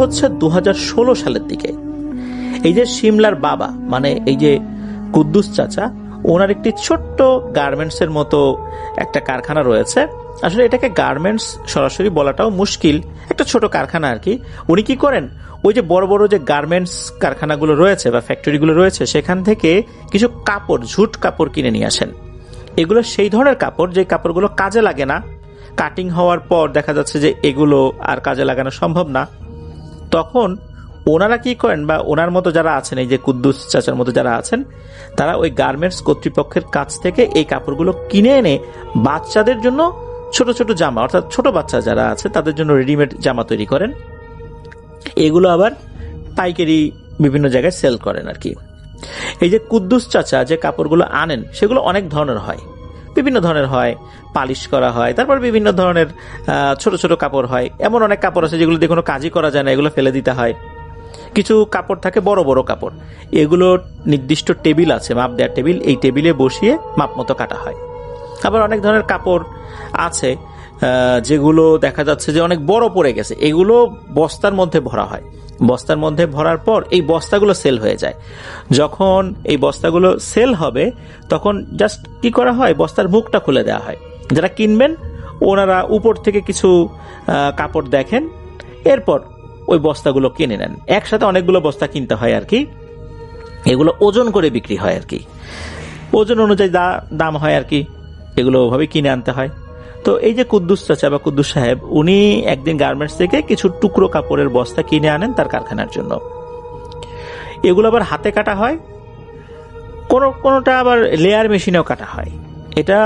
হচ্ছে 2016 সালের দিকে। এই যে শিমলার বাবা মানে এই যে কুদ্দুস চাচা, ওনার একটি ছোট্ট গার্মেন্টস এর মতো একটা কারখানা রয়েছে। আসলে এটাকে গার্মেন্টস সরাসরি বলাটাও মুশকিল, একটা ছোট কারখানা আর কি। উনি কি করেন, ওই যে বড় বড় যে গার্মেন্টস কারখানাগুলো রয়েছে বা ফ্যাক্টরিগুলো রয়েছে সেখান থেকে কিছু কাপড়, ঝুট কাপড় কিনে নিয়ে আসেন। এগুলো সেই ধরনের কাপড় যে কাপড়গুলো কাজে লাগে না, কাটিং হওয়ার পর দেখা যাচ্ছে যে এগুলো আর কাজে লাগানো সম্ভব না। তখন ওনারা কি করেন, বা ওনার মতো যারা আছেন, এই যে কুদ্দুস চাচার মতো যারা আছেন, তারা ওই গার্মেন্টস কর্তৃপক্ষের কাছ থেকে এই কাপড়গুলো কিনে এনে বাচ্চাদের জন্য ছোট ছোট জামা, অর্থাৎ ছোট বাচ্চা যারা আছে তাদের জন্য রেডিমেড জামা তৈরি করেন। এগুলো আবার পাইকারি বিভিন্ন জায়গায় সেল করেন আর কি। এই যে কুদ্দুস চাচা যে কাপড়গুলো আনেন সেগুলো অনেক ধরনের হয়, বিভিন্ন ধরনের হয়, পালিশ করা হয়, তারপর বিভিন্ন ধরনের ছোট ছোট কাপড় হয়। এমন অনেক কাপড় আছে যেগুলো দিয়ে কোনো কাজই করা যায় না, এগুলো ফেলে দিতে হয়। কিছু কাপড় থাকে বড় বড় কাপড়, এগুলো নির্দিষ্ট টেবিল আছে, মাপ দেওয়ার টেবিল, এই টেবিলে বসিয়ে মাপ মতো কাটা হয়। আবার অনেক ধরনের কাপড় আছে যেগুলো দেখা যাচ্ছে যে অনেক বড় পড়ে গেছে, এগুলো বস্তার মধ্যে ভরা হয়। বস্তার মধ্যে ভরার পর এই বস্তাগুলো সেল হয়ে যায়। যখন এই বস্তাগুলো সেল হবে তখন জাস্ট কি করা হয়, বস্তার মুখটা খুলে দেওয়া হয়। যারা কিনবেন ওনারা উপর থেকে কিছু কাপড় দেখেন, এরপর ওই বস্তাগুলো কিনে নেন। একসাথে অনেকগুলো বস্তা কিনতে হয় আর কি। এগুলো ওজন করে বিক্রি হয় আর কি, ওজন অনুযায়ী দাম হয় আর কি, এগুলো ওভাবে কিনে আনতে হয়। তো এই যে কুদ্দুস চাচা বা কুদ্দুস সাহেব, উনি একদিন গার্মেন্টস থেকে কিছু টুকরো কাপড়ের বস্তা কিনে আনেন তার কারখানার জন্য। এগুলো আবার হাতে কাটা হয়, কোনোটা আবার লেয়ার মেশিনেও কাটা হয়। এটা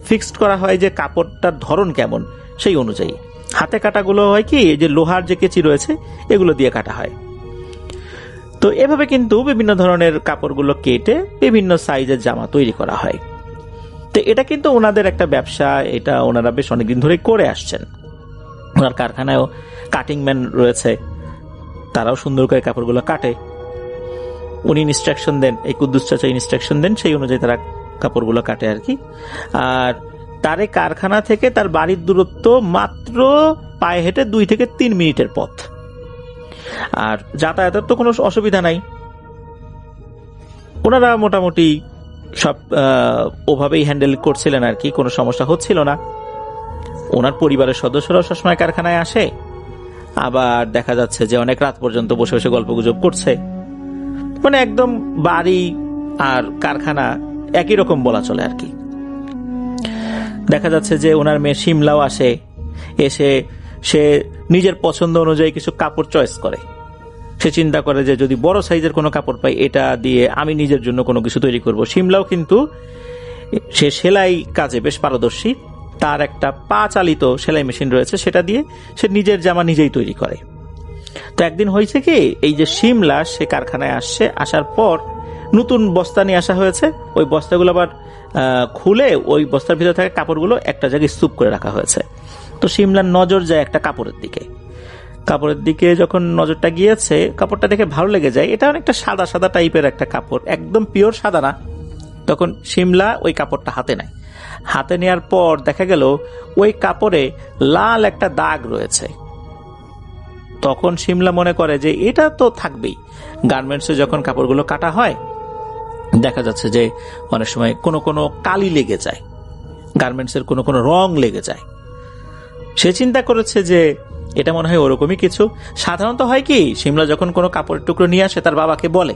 ফিক্সড করা হয় যে কাপড়টার ধরন কেমন সেই অনুযায়ী। হাতে কাটাগুলো হয় কি, যে লোহার যে কেচি রয়েছে এগুলো দিয়ে কাটা হয়। তো এভাবে কিন্তু বিভিন্ন ধরনের কাপড়গুলো কেটে বিভিন্ন সাইজের জামা তৈরি করা হয়। তো এটা কিন্তু ওনাদের একটা ব্যবসা, এটা ওনারা বেশ অনেকদিন ধরে করে আসছেন। ওনার কারখানায়ও কাটিং ম্যান রয়েছে, তারাও সুন্দর করে কাপড়গুলো কাটে। উনি ইনস্ট্রাকশন দেন, এই কুদ্দুস চাচা ইনস্ট্রাকশন দেন, সেই অনুযায়ী তারা কাপড়গুলো কাটে আর কি। আর তার এই কারখানা থেকে তার বাড়ির দূরত্ব মাত্র পায়ে হেঁটে 2 থেকে 3 মিনিটের পথ। আর যাতায়াতের তো কোনো অসুবিধা নাই, ওনারা মোটামুটি সব ওভাবেই হ্যান্ডেল করছিলেন আর কি, কোনো সমস্যা হচ্ছিল না। ওনার পরিবারের সদস্যরাও সবসময় কারখানায় আসে, আবার দেখা যাচ্ছে যে অনেক রাত পর্যন্ত বসে বসে গল্পগুজব করছে। মানে একদম বাড়ি আর কারখানা একই রকম বলা চলে আর কি। দেখা যাচ্ছে যে ওনার মেয়ে শিমলাও আসে, এসে সে নিজের পছন্দ অনুযায়ী কিছু কাপড় চয়েস করে। সে চিন্তা করে যে যদি বড় সাইজের কোনো কাপড় পাই এটা দিয়ে আমি নিজের জন্য কোনো কিছু তৈরি করব। শিমলাও কিন্তু সে সেলাই কাজে বেশ পারদর্শী, তার একটা পা চালিত সেলাই মেশিন রয়েছে, সেটা দিয়ে সে নিজের জামা নিজেই তৈরি করে। তো একদিন হয়েছে কি, এই যে শিমলা সে কারখানায় আসছে, আসার পর নতুন বস্তা নিয়ে আসা হয়েছে। ওই বস্তাগুলো আবার খুলে ওই বস্তার ভিতরে থাকা কাপড়গুলো একটা জায়গায় স্তূপ করে রাখা হয়েছে। তো শিমলার নজর যায় একটা কাপড়ের দিকে। যখন নজরটা গিয়েছে, কাপড়টা দেখে ভালো লেগে যায়, এটা অনেকটা সাদা সাদা টাইপের একটা কাপড়, একদম পিওর সাদা না। তখন শিমলা ওই কাপড়টা হাতে নেয়। হাতে নেওয়ার পর দেখা গেল ওই কাপড়ে লাল একটা দাগ রয়েছে। তখন শিমলা মনে করে যে এটা তো থাকবেই, গার্মেন্টসে যখন কাপড়গুলো কাটা হয় দেখা যাচ্ছে যে অনেক সময় কোনো কালি লেগে যায়, গার্মেন্টসের কোনো রং লেগে যায়। সে চিন্তা করেছে যে এটা মনে হয় ওরকমই কিছু। সাধারণত হয় কি, শিমলা যখন কোনো কাপড়ের টুকরো নিয়ে আসে তার বাবাকে বলে।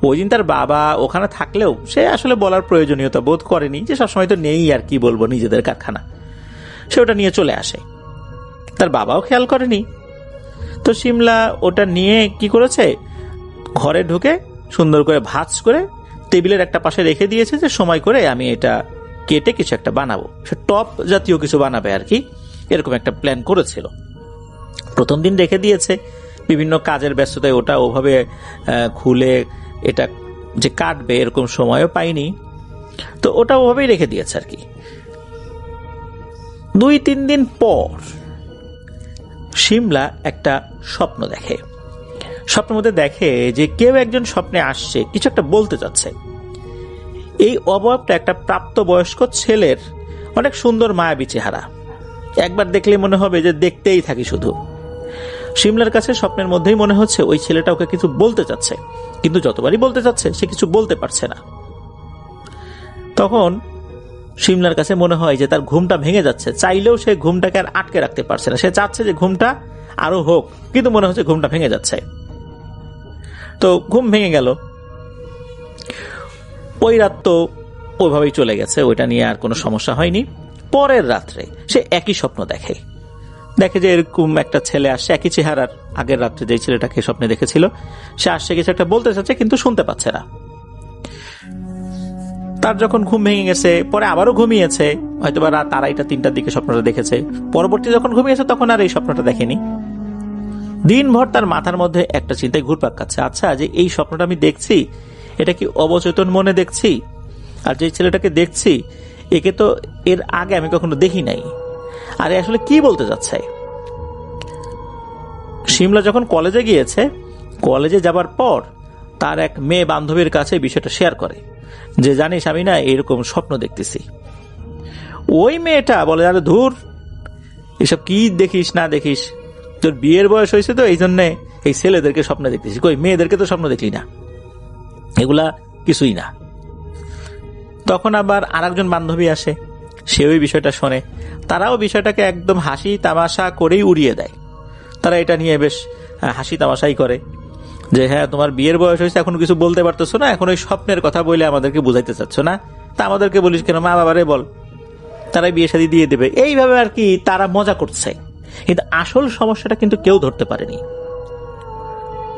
ওই দিন তার বাবা ওখানে থাকলেও সে আসলে বলার প্রয়োজনীয়তা বোধ করেনি, যে সবসময় তো নেই আর কি বলবো, নিজেদের কারখানা। সে ওটা নিয়ে চলে আসে, তার বাবাও খেয়াল করেনি। তো শিমলা ওটা নিয়ে কি করেছে, ঘরে ঢুকে সুন্দর করে ভাঁজ করে টেবিলের একটা পাশে রেখে দিয়েছে, যে সময় করে আমি এটা কেটে কিছু একটা বানাবো। সে টপ জাতীয় কিছু বানাবে আর কি, এরকম একটা প্ল্যান করেছিল। প্রথম দিন রেখে দিয়েছে, বিভিন্ন কাজের ব্যস্ততায় ওটা ওভাবে খুলে এটা যে কাটবে এরকম সময়ও পাইনি, তো ওটা ওভাবেই রেখে দিয়েছে আর কি। 2-3 দিন পর শিমলা একটা স্বপ্ন দেখে। স্বপ্নের মধ্যে দেখে যে কেউ একজন স্বপ্নে আসছে, কিছু একটা বলতে চাচ্ছে। এই অবয়বটা একটা প্রাপ্তবয়স্ক ছেলের, অনেক সুন্দর মায়াবী চেহারা, একবার দেখলে মনে হবে যে দেখতেই থাকি শুধু। শিমলার কাছে স্বপ্নের মধ্যেই মনে হচ্ছে ওই ছেলেটা ওকে কিছু বলতে চাচ্ছে, কিন্তু যতবারই বলতে চাচ্ছে সে কিছু বলতে পারছে না। তখন শিমলার কাছে মনে হয় যে তার ঘুমটা ভেঙে যাচ্ছে, চাইলেও সে ঘুমটাকে আর আটকে রাখতে পারছে না। সে চাচ্ছে যে ঘুমটা আরো হোক, কিন্তু মনে হচ্ছে ঘুমটা ভেঙে যাচ্ছে। তো ঘুম ভেঙে গেল। ওই রাত তো ওইভাবেই চলে গেছে, ওইটা নিয়ে আর কোনো সমস্যা হয়নি। পরের রাত্রে সে একই স্বপ্ন দেখে যে এরকম একটা ছেলে আসছে, একই চেহারার, আগের রাত্রে যে ছেলেটাকে স্বপ্নে দেখেছিল সে আসছে, কিছু একটা বলতে চাচ্ছে কিন্তু শুনতে পাচ্ছে না। তার যখন ঘুম ভেঙে গেছে, পরে আবারও ঘুমিয়েছে, হয়তো বা রাত 2:30 3টার দিকে স্বপ্নটা দেখেছে। পরবর্তী যখন ঘুমিয়েছে তখন আর এই স্বপ্নটা দেখেনি। দিনভর তার মাথার মধ্যে একটা চিন্তায় ঘুরপাক খাচ্ছে, আচ্ছা যে এই স্বপ্নটা আমি দেখছি এটা কি অবচেতন মনে দেখছি? আর যে ছেলেটাকে দেখছি একে তো এর আগে আমি কখনো দেখি নাই, আর আসলে কি বলতে যাচ্ছে? শিমলা যখন কলেজে গিয়েছে, কলেজে যাবার পর তার এক মেয়ে বান্ধবীর কাছে বিষয়টা শেয়ার করে যে জানিস আমি না এরকম স্বপ্ন দেখতেছি। ওই মেয়েটা বলে, আরে ধুর, এসব কি দেখিস না দেখিস, তোর বিয়ের বয়স হয়েছে তো এই জন্যে এই ছেলেদেরকে স্বপ্ন দেখতেছি, কই মেয়েদেরকে তো স্বপ্ন দেখলি না, এগুলা কিছুই না। তখন আবার আরেকজন বান্ধবী আসে, সে ওই বিষয়টা শোনে, তারাও বিষয়টাকে একদম হাসি তামাশা করেই উড়িয়ে দেয়। তারা এটা নিয়ে বেশ হাসি তামাশাই করে যে হ্যাঁ তোমার বিয়ের বয়স হয়েছে, এখন কিছু বলতে পারতেছো না, এখন ওই স্বপ্নের কথা বলে আমাদেরকে বুঝাইতে চাচ্ছ না, তা আমাদেরকে বলিস কেন, মা বাবারে বল, তারাই বিয়ে শাদী দিয়ে দেবে। এইভাবে আর কি তারা মজা করছে, কিন্তু আসল সমস্যাটা কিন্তু কেউ ধরতে পারেনি।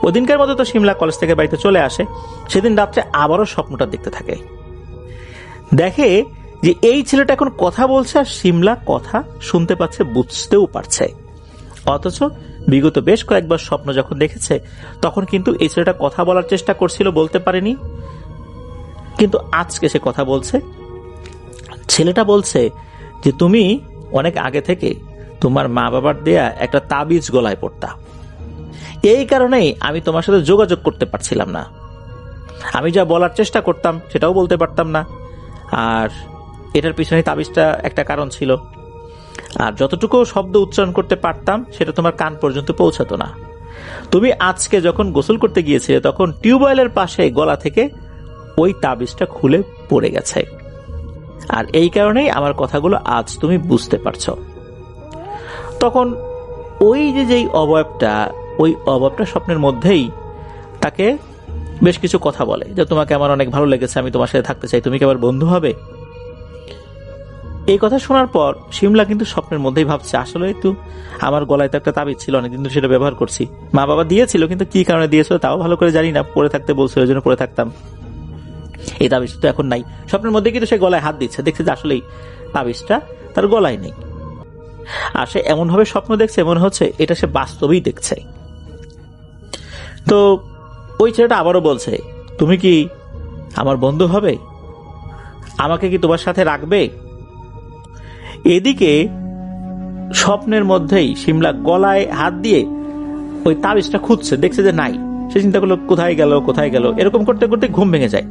ওদিনকার মতো তো শিমলা কলেজ থেকে বাড়িতে চলে আসে। সেদিন রাত্রে আবারও স্বপ্নটা দেখতে থাকে, দেখে যে এই ছেলেটা এখন কথা বলছে আর শিমলা কথা শুনতে পাচ্ছে, বুঝতেও পারছে। অথচ বিগত বেশ কয়েকবার স্বপ্ন যখন দেখেছে তখন কিন্তু এই ছেলেটা কথা বলার চেষ্টা করছিল, বলতে পারেনি, কিন্তু আজকে সে কথা বলছে। ছেলেটা বলছে যে তুমি অনেক আগে থেকে তোমার মা বাবার দেয়া একটা তাবিজ গলায় পড়তা, এই কারণেই আমি তোমার সাথে যোগাযোগ করতে পারছিলাম না, আমি যা বলার চেষ্টা করতাম সেটাও বলতে পারতাম না, আর এটার পিছনে তাবিজটা একটা কারণ ছিল। আর যতটুকু শব্দ উচ্চারণ করতে পারতাম সেটা তোমার কান পর্যন্ত পৌঁছাতো না। তুমি আজকে যখন গোসল করতে গিয়েছিলে তখন টিউবওয়েলের পাশে গলা থেকে ওই তাবিজটা খুলে পড়ে গেছে, আর এই কারণেই আমার কথাগুলো আজ তুমি বুঝতে পারছো। তখন ওই যেই অবয়বটা, ওই অবয়বটা স্বপ্নের মধ্যেই তাকে বেশ কিছু কথা বলে যে তোমাকে আমার অনেক ভালো লেগেছে, আমি তোমার সাথে থাকতে চাই, তুমি কি আবার বন্ধু হবে? এই কথা শোনার পর শিমলা কিন্তু স্বপ্নের মধ্যেই ভাবছে আসলে তো আমার গলায় তো একটা তাবিজ ছিল, অনেকদিন ধরে সেটা ব্যবহার করছি, মা বাবা দিয়েছিল, কিন্তু কি কারণে দিয়েছিল তাও ভালো করে জানি না, পরে থাকতে বলছিল ওই জন্য পরে থাকতাম, এই তাবিজটা তো এখন নাই। স্বপ্নের মধ্যে কিন্তু সে গলায় হাত দিচ্ছে, দেখছে যে আসলেই তাবিজটা তার গলায় নেই। আর সে এমন ভাবে স্বপ্ন দেখছে মনে হচ্ছে এটা সে বাস্তবেই দেখছে। তো ওই ছেলেটা আবারও বলছে তুমি কি আমার বন্ধু হবে, আমাকে কি তোমার সাথে রাখবে? এদিকে স্বপ্নের মধ্যেই শিমলা গলায় হাত দিয়ে ওই তাবিজটা খুঁজছে, দেখছে যে নাই। সে চিন্তা করলো কোথায় গেল, এরকম করতে করতে ঘুম ভেঙে যায়।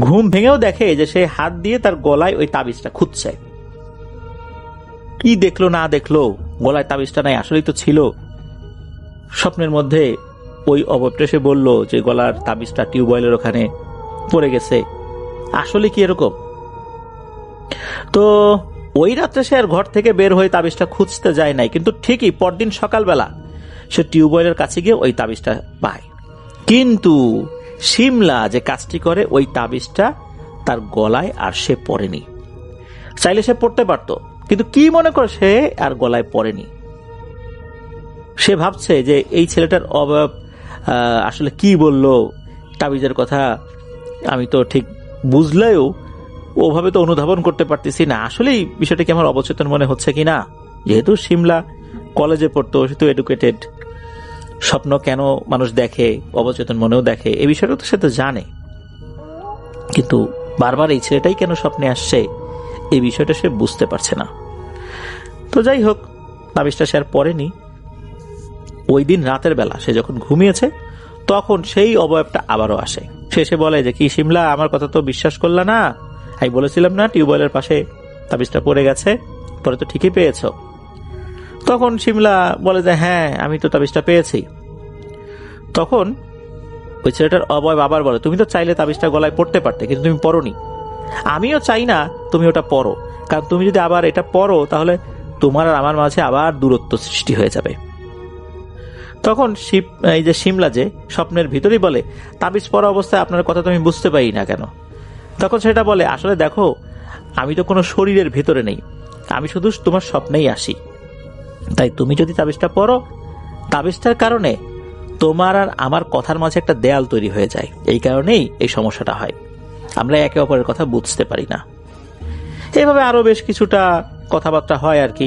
ঘুম ভেঙেও দেখে যে সে হাত দিয়ে তার গলায় ওই তাবিজটা খুঁজছে। কি দেখলো না দেখলো, গলায় তাবিজটা নাই, আসলেই তো ছিল। স্বপ্নের মধ্যে ওই অবয়বটা সে বলল যে গলার তাবিজটা টিউবওয়েলের ওখানে পড়ে গেছে, আসলে কি এরকম? তো ওই রাত্রে সে আর ঘর থেকে বের হয়ে তাবিজটা খুঁজতে যায় নাই, কিন্তু ঠিকই পরদিন সকালবেলা সে টিউবওয়েলের কাছে গিয়ে ওই তাবিজটা পায়। কিন্তু শিমলা যে কাজটি করে, ওই তাবিজটা তার গলায় আর সে পরেনি। চাইলে সে পড়তে পারত, কিন্তু কি মনে করে সে আর গলায় পরেনি। সে ভাবছে যে এই ছেলেটার অবয়ব আসলে কি বলল, তাবিজের কথা আমি তো ঠিক বুঝলেও ওভাবে তো অনুধাবন করতে পারতেছি না, আসলেই বিষয়টা কি আমার অবচেতন মনে হচ্ছে কিনা। যেহেতু শিমলা কলেজে পড়তো, সেহেতু এডুকেটেড, স্বপ্ন কেন মানুষ দেখে, অবচেতন মনেও দেখে, এই বিষয়টা তো সে তো জানে, কিন্তু বারবার এই ছেলেটাই কেন স্বপ্নে আসছে এই বিষয়টা সে বুঝতে পারছে না। তো যাই হোক, তাবিজটা সে আর পড়েনি। ওই দিন রাতের বেলা সে যখন ঘুমিয়েছে তখন সেই অবয়বটা আবারও আসে। সে এসে বলে যে কি শিমলা, আমার কথা তো বিশ্বাস করলা না, আমি বলেছিলাম না টিউবওয়েলের পাশে তাবিজটা পড়ে গেছে, পরে তো ঠিকই পেয়েছ। তখন শিমলা বলে যে হ্যাঁ, আমি তো তাবিজটা পেয়েছি। তখন ওই ছেলেটার অবয় আবার বলে, তুমি তো চাইলে তাবিজটা গলায় পড়তে পারতে, কিন্তু তুমি পরোনি। আমিও চাই না তুমি ওটা পরো, কারণ তুমি যদি আবার এটা পরো তাহলে তোমার আর আমার মাঝে আবার দূরত্ব সৃষ্টি হয়ে যাবে। তখন এই যে শিমলা যে স্বপ্নের ভিতরেই বলে, তাবিজ পরা অবস্থায় আপনার কথা তো আমি বুঝতে পারি না কেন? তখন সেটা বলে, আসলে দেখো, আমি তো কোনো শরীরের ভিতরে নেই, আমি শুধু তোমার স্বপ্নেই আসি। তাই তুমি যদি তাবিজটা পরো, তাবিজটার কারণে তোমার আর আমার কথার মাঝে একটা দেয়াল তৈরি হয়ে যায়, এই কারণেই এই সমস্যাটা হয়, আমরা একে অপরের কথা বুঝতে পারি না। এভাবে আরো বেশ কিছুটা কথাবার্তা হয় আর কি।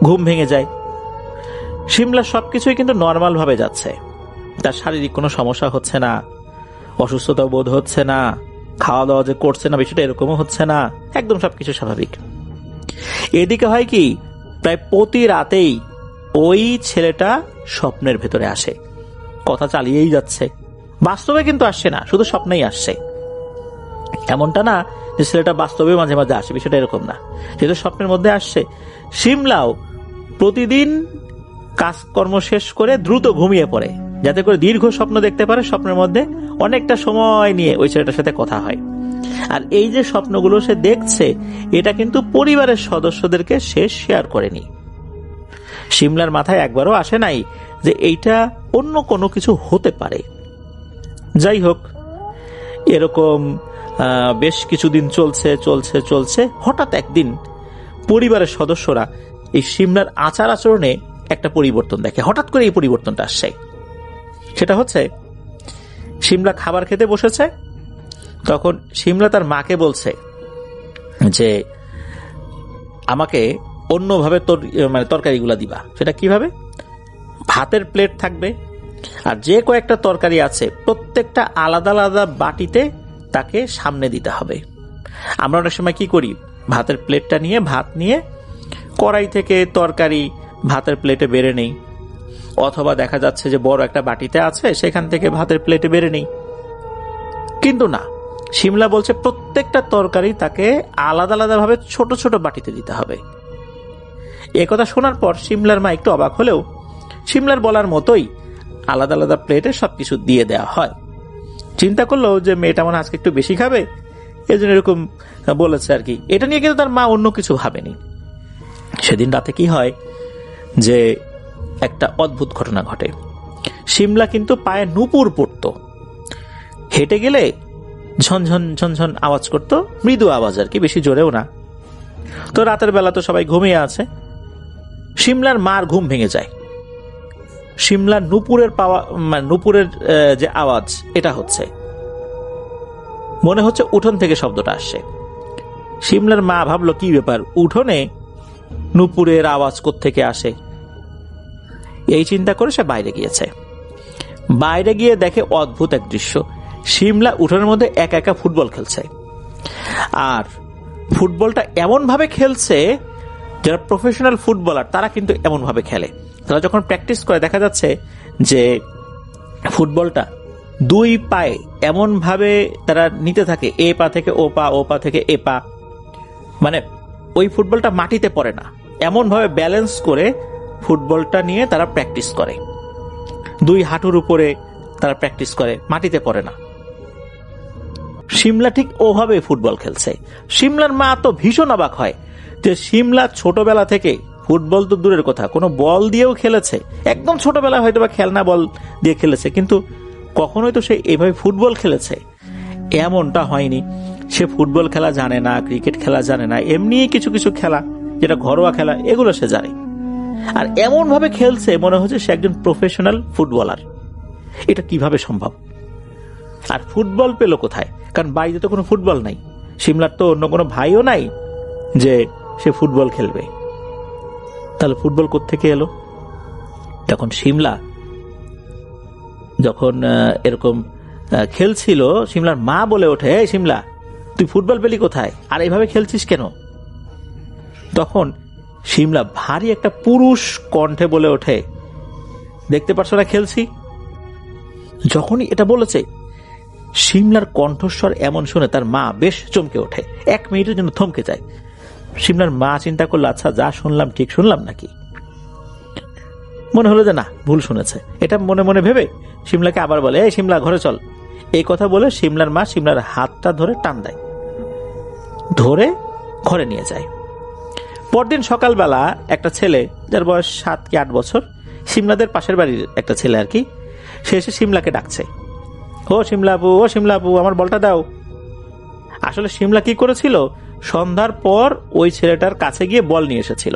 ঘুম ভেঙে যায়। শিমলা সবকিছুই কিন্তু নর্মাল ভাবে যাচ্ছে, তার শারীরিক কোনো সমস্যা হচ্ছে না, অসুস্থতা বোধ হচ্ছে না, খাওয়া দাওয়া যে করছে না বিষয়টা এরকমও হচ্ছে না, একদম সবকিছু স্বাভাবিক। এদিকে হয় কি, প্রায় প্রতি রাতেই ওই ছেলেটা স্বপ্নের ভেতরে আসে, কথা চালিয়েই যাচ্ছে, বাস্তবে কিন্তু আসছে না, শুধু স্বপ্নেই আসছে। এমনটা না যে ছেলেটা বাস্তবে মাঝে মাঝে আসে, বিষয়টা এরকম না, যেহেতু স্বপ্নের মধ্যে আসছে। শিমলাও প্রতিদিন কাজকর্ম শেষ করে দ্রুত ঘুমিয়ে পড়ে, যাতে করে দীর্ঘ স্বপ্ন দেখতে পারে, স্বপ্নের মধ্যে অনেকটা সময় নিয়ে ওই ছেলেটার সাথে কথা হয়। আর এই যে স্বপ্নগুলো সে দেখছে, এটা কিন্তু পরিবারের সদস্যদেরকে সে শেয়ার করেনি। শিমলার মাথায় একবারও আসে নাই যে এইটা অন্য কোনো কিছু হতে পারে। যাই হোক, এরকম বেশ কিছুদিন চলছে চলছে চলছে। হঠাৎ একদিন পরিবারের সদস্যরা এই শিমলার আচার আচরণে একটা পরিবর্তন দেখে। হঠাৎ করে এই পরিবর্তনটা আসছে। সেটা হচ্ছে, শিমলা খাবার খেতে বসেছে, তখন শিমলা তার মাকে বলছে যে আমাকে অন্যভাবে তরকারিগুলা দিবা। সেটা কিভাবে? ভাতের প্লেট থাকবে, আর যে কয়েকটা তরকারি আছে প্রত্যেকটা আলাদা আলাদা বাটিতে তাকে সামনে দিতে হবে। আমরা অনেক সময় কি করি, ভাতের প্লেটটা নিয়ে ভাত নিয়ে কড়াই থেকে তরকারি ভাতের প্লেটে বেড়ে নেই, অথবা দেখা যাচ্ছে যে বড় একটা বাটিতে আছে সেখান থেকে ভাতের প্লেটে বেড়ে নেই। কিন্তু না, শিমলা বলছে প্রত্যেকটা তরকারি তাকে আলাদা আলাদা ভাবে ছোট ছোট বাটিতে দিতে হবে। একথা শোনার পর শিমলার মা একটু অবাক হলেও শিমলার বলার মতোই আলাদা আলাদা প্লেটে সবকিছু দিয়ে দেওয়া হয়। চিন্তা করলো যে মেয়েটা মনে আজকে একটু বেশি খাবে, এই জন্য এরকম বলেছে আর কি। এটা নিয়ে কিন্তু তার মা অন্য কিছু ভাবেনি। সেদিন রাতে কি হয় যে একটা অদ্ভুত ঘটনা ঘটে। শিমলা কিন্তু পায়ে নুপুর পড়তো, হেঁটে গেলে ঝনঝন ঝনঝন আওয়াজ করতো, মৃদু আওয়াজ আর কি, বেশি জোরেও না। তো রাতের বেলা তো সবাই ঘুমিয়ে আছে, শিমলার মার ঘুম ভেঙে যায়। শিমলার নুপুরের যে আওয়াজ এটা হচ্ছে, মনে হচ্ছে উঠোন থেকে শব্দটা আসছে। শিমলার মা ভাবলো কি ব্যাপার, উঠোনে নুপুরের আওয়াজ কোত্থেকে আসে? এই চিন্তা করে সে বাইরে গিয়েছে। বাইরে গিয়ে দেখে অদ্ভুত এক দৃশ্য। শিমলা উঠোনের মধ্যে একা একা ফুটবল খেলছে, আর ফুটবলটা এমন ভাবে খেলছে, যারা প্রফেশনাল ফুটবলার তারা কিন্তু এমন ভাবে খেলে। তারা যখন প্র্যাকটিস করে দেখা যাচ্ছে যে ফুটবলটা দুই পায়ে এমন ভাবে তারা নিতে থাকে, এ পা থেকে ও পা, ও পা থেকে এ পা, মানে ওই ফুটবলটা মাটিতে পড়ে না, এমন ভাবে ব্যালেন্স করে ফুটবলটা নিয়ে তারা প্র্যাকটিস করে। দুই হাঁটুর উপরে তারা প্র্যাকটিস করে, মাটিতে পড়ে না। শিমলা ঠিক ওভাবে ফুটবল খেলছে। শিমলার মা তো ভীষণ অবাক হয় যে শিমলা ছোটবেলা থেকে ফুটবল তো দূরের কথা, কোনো বল দিয়েও খেলেছে, একদম ছোটবেলায় হয়তো বা খেলনা বল দিয়ে খেলেছে, কিন্তু কখনোই তো সে এভাবে ফুটবল খেলেছে এমনটা হয়নি। সে ফুটবল খেলা জানে না, ক্রিকেট খেলা জানে না, এমনি কিছু কিছু খেলা যেটা ঘরোয়া খেলা এগুলো সে জানে। আর এমন ভাবে খেলছে মনে হচ্ছে সে একজন প্রফেশনাল ফুটবলার। এটা কিভাবে সম্ভব? আর ফুটবল পেল কোথায়? কারণ বাড়িতে তো কোনো ফুটবল নাই, শিমলার তো অন্য কোনো ভাইও নাই যে সে ফুটবল খেলবে। তাহলে ফুটবল কোত্থেকে এলো? তখন শিমলা যখন এরকম খেলছিল, শিমলার মা বলে ওঠে, এই শিমলা, তুই ফুটবল পেলি কোথায়, আর এইভাবে খেলছিস কেন? তখন শিমলা ভারী একটা পুরুষ কণ্ঠে বলে ওঠে, দেখতে পারছো না খেলছি। যখনই এটা বলেছে, শিমলার কণ্ঠস্বর এমন শুনে তার মা বেশ চমকে ওঠে, 1 মিনিটের জন্য থমকে যায়। শিমলার মা চিন্তা করলো, আচ্ছা যা শুনলাম ঠিক শুনলাম নাকি। মনে হলো যে না, ভুল শুনেছে। এটা মনে মনে ভেবে শিমলাকে আবার বলে, এই শিমলা ঘরে চল। এই কথা বলে শিমলার মা শিমলার হাতটা ধরে টান দেয়, ধরে ঘরে নিয়ে যায়। পরদিন সকালবেলা একটা ছেলে, যার বয়স 7 কি 8 বছর, শিমলাদের পাশের বাড়ির একটা ছেলে আর কি, সে এসে শিমলাকে ডাকছে, ও শিমলা আপু, ও শিমলা আপু, আমার বলটা দাও। আসলে শিমলা কি করেছিল, সন্ধ্যার পর ওই ছেলেটার কাছে গিয়ে বল নিয়ে এসেছিল।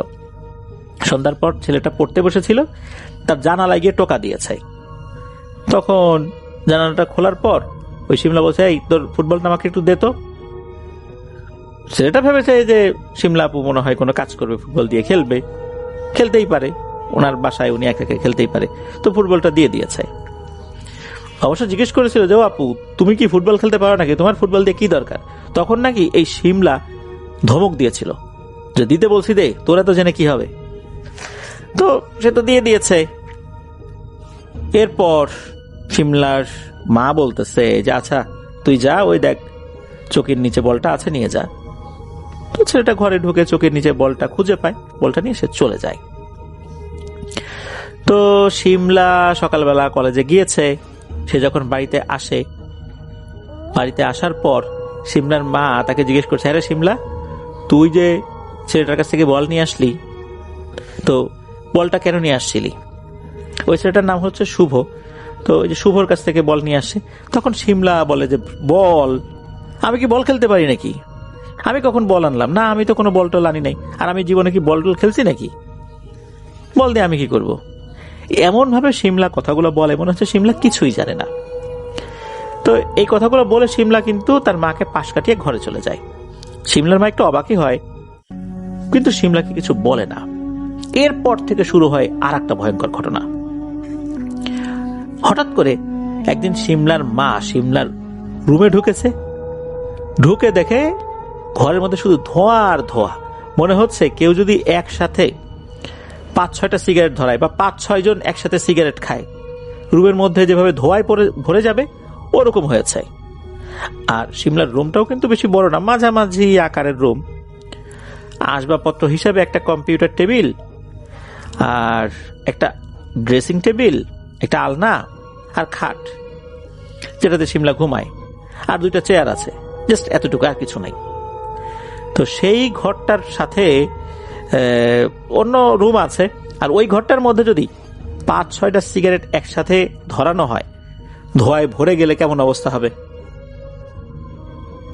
সন্ধ্যার পর ছেলেটা পড়তে বসেছিল, তার জানালায় গিয়ে টোকা দিয়েছে। তখন জানালাটা খোলার পর ওই শিমলা বলছে, এই তোর ফুটবলটা আমাকে একটু দে তো। ছেলেটা ভেবেছে যে শিমলা আপু মনে হয় কোনো কাজ করবে, ফুটবল দিয়ে খেলবে, খেলতেই পারে, ওনার বাসায় উনি একা একা খেলতেই পারে, তো ফুটবলটা দিয়ে দিয়েছে। অবশ্য জিজ্ঞেস করেছিল যে, ও আপু তুমি কি ফুটবল খেলতে পারো নাকি, তোমার ফুটবল দিয়ে কি দরকার? তখন নাকি এই শিমলা ধমক দিয়েছিল যে, দিতে বলছি দে, তোরা তো জেনে কি হবে। তো সে তো দিয়ে দিয়েছে। এরপর শিমলার মা বলতেছে যে, আচ্ছা তুই যা, ওই দেখ চোখের নিচে বলটা আছে, নিয়ে যা। তো ছেলেটা ঘরে ঢুকে চোখের নিচে বলটা খুঁজে পায়, বলটা নিয়ে সে চলে যায়। তো শিমলা সকালবেলা কলেজে গিয়েছে। সে যখন বাড়িতে আসে, বাড়িতে আসার পর শিমলার মা তাকে জিজ্ঞেস করছে, আরে শিমলা, তুই যে ছেলেটার কাছ থেকে বল নিয়ে আসলি, তো বলটা কেন নিয়ে আসছিলি? ওই ছেলেটার নাম হচ্ছে শুভ। তো ওই যে শুভর কাছ থেকে বল নিয়ে আসছে। তখন শিমলা বলে যে, বল? আমি কি বল খেলতে পারি নাকি? আমি কখন বল আনলাম? না, আমি তো কোনো বল টল আনি নাই। আর আমি জীবনে কি বল টল খেলছি নাকি? বল দিয়ে আমি কি করব? এমন ভাবে শিমলা কথাগুলো বলে, মনে হচ্ছে শিমলা কিছুই জানে না। তো এই কথাগুলো বলে শিমলা কিন্তু তার মাকে পাশ কাটিয়ে ঘরে চলে যায়। শিমলার মা একটু অবাকই হয়, কিন্তু শিমলাকে কিছু বলে না। এরপর থেকে শুরু হয় আর একটা ভয়ঙ্কর ঘটনা। হঠাৎ করে একদিন শিমলার মা শিমলার রুমে ঢুকেছে। ঢুকে দেখে ঘরের মধ্যে শুধু ধোঁয়া আর ধোঁয়া। মনে হচ্ছে কেউ যদি একসাথে 5-6টা সিগারেট ধরায় বা 5-6 জন একসাথে সিগারেট খায়, রুমের মধ্যে যেভাবে ধোঁয়ায় ভরে যাবে ওরকম হয়েছে। আর শিমলার রুমটাও কিন্তু বেশি বড় না, মাঝামাঝি আকারের রুম। আসবাবপত্র হিসাবে একটা কম্পিউটার টেবিল, আর একটা ড্রেসিং টেবিল, একটা আলনা, আর খাট যেটাতে শিমলা ঘুমায়, আর 2টা চেয়ার আছে, জাস্ট এতটুকু, আর কিছু নাই। তো সেই ঘরটার সাথে অন্য রুম আছে, আর ওই ঘরটার মধ্যে যদি 5-6টা সিগারেট একসাথে ধরানো হয়, ধোঁয়ায় ভরে গেলে কেমন অবস্থা হবে?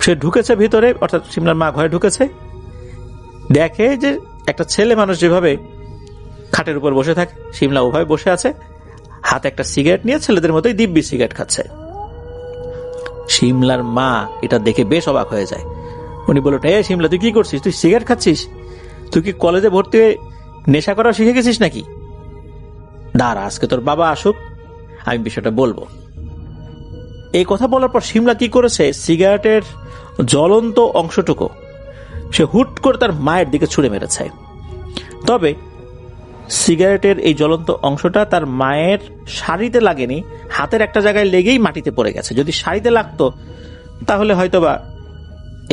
সে ঢুকেছে ভিতরে, অর্থাৎ শিমলার মা ঘরে ঢুকেছে, দেখে যে একটা ছেলে মানুষ যেভাবে খাটের উপর বসে থাকে, শিমলা ওভাবে বসে আছে, হাতে একটা সিগারেট নিয়ে ছেলেদের মতোই দিব্যি সিগারেট খাচ্ছে। শিমলার মা এটা দেখে বেশ অবাক হয়ে যায়। উনি বলল, এ শিমলা, তুই কি করছিস? তুই সিগারেট খাচ্ছিস? তুই কি কলেজে ভর্তি হয়ে নেশা করা শিখে গেছিস নাকি? দাঁড়া, আজকে তোর বাবা আসুক, আমি বিষয়টা বলবো। এই কথা বলার পর শিমলা কি করেছে, সিগারেটের জ্বলন্ত অংশটুকু সে হুট করে তার মায়ের দিকে ছুঁড়ে মেরেছে। তবে সিগারেটের এই জ্বলন্ত অংশটা তার মায়ের শাড়িতে লাগেনি, হাতের একটা জায়গায় লেগেই মাটিতে পড়ে গেছে। যদি শাড়িতে লাগতো তাহলে হয়তোবা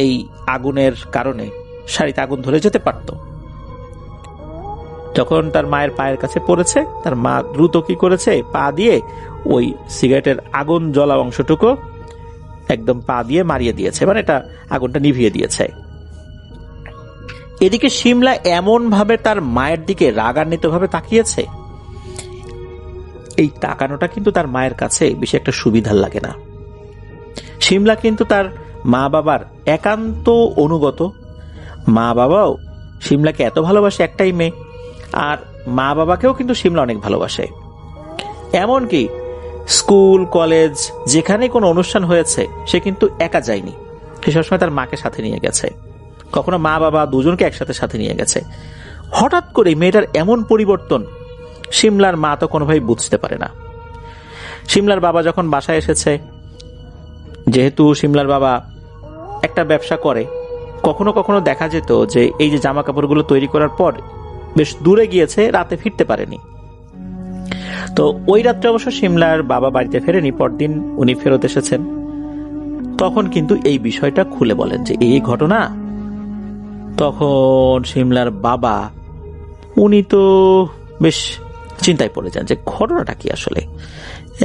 এই আগুনের কারণে শাড়িতে আগুন ধরে যেতে পারত। যখন তার মায়ের পায়ের কাছে পড়েছে, তার মা দ্রুত কি করেছে, পা দিয়ে ওই সিগারেটের আগুন জ্বলা অংশটুকু একদম পা দিয়ে মারিয়ে দিয়েছে, মানে এটা আগুনটা নিভিয়ে দিয়েছে। এদিকে শিমলা এমন ভাবে তার মায়ের দিকে রাগান্বিত ভাবে তাকিয়েছে, এই তাকানোটা কিন্তু তার মায়ের কাছে বেশি একটা সুবিধার লাগে না। শিমলা কিন্তু তার মা বাবার একান্ত অনুগত। মা বাবাও শিমলাকে এত ভালোবাসে, একটাই মেয়ে, আর মা বাবাকেও কিন্তু শিমলা অনেক ভালোবাসে। এমনকি স্কুল কলেজ যেখানে কোনো অনুষ্ঠান হয়েছে সে কিন্তু একা যায়নি, সে সবসময় তার মাকে সাথে নিয়ে গেছে, কখনো মা বাবা দুজনকে একসাথে সাথে নিয়ে গেছে। হঠাৎ করে মেয়েটার এমন পরিবর্তন শিমলার মা তো কোনোভাবেই বুঝতে পারে না। শিমলার বাবা যখন বাসায় এসেছে, যেহেতু শিমলার বাবা একটা ব্যবসা করে, কখনো কখনো দেখা যেত যে এই যে জামা কাপড়গুলো তৈরি করার পর বেশ দূরে গিয়েছে, রাতে ফিরতে পারেনি। তো ওই রাত্রে অবশ্য শিমলার বাবা বাড়িতে ফেরেনি, পরদিন উনি ফেরত এসেছেন। তখন কিন্তু এই বিষয়টা খুলে বলেন যে এই ঘটনা। তখন শিমলার বাবা, উনি তো বেশ চিন্তায় পড়ে যান যে ঘটনাটা কি আসলে।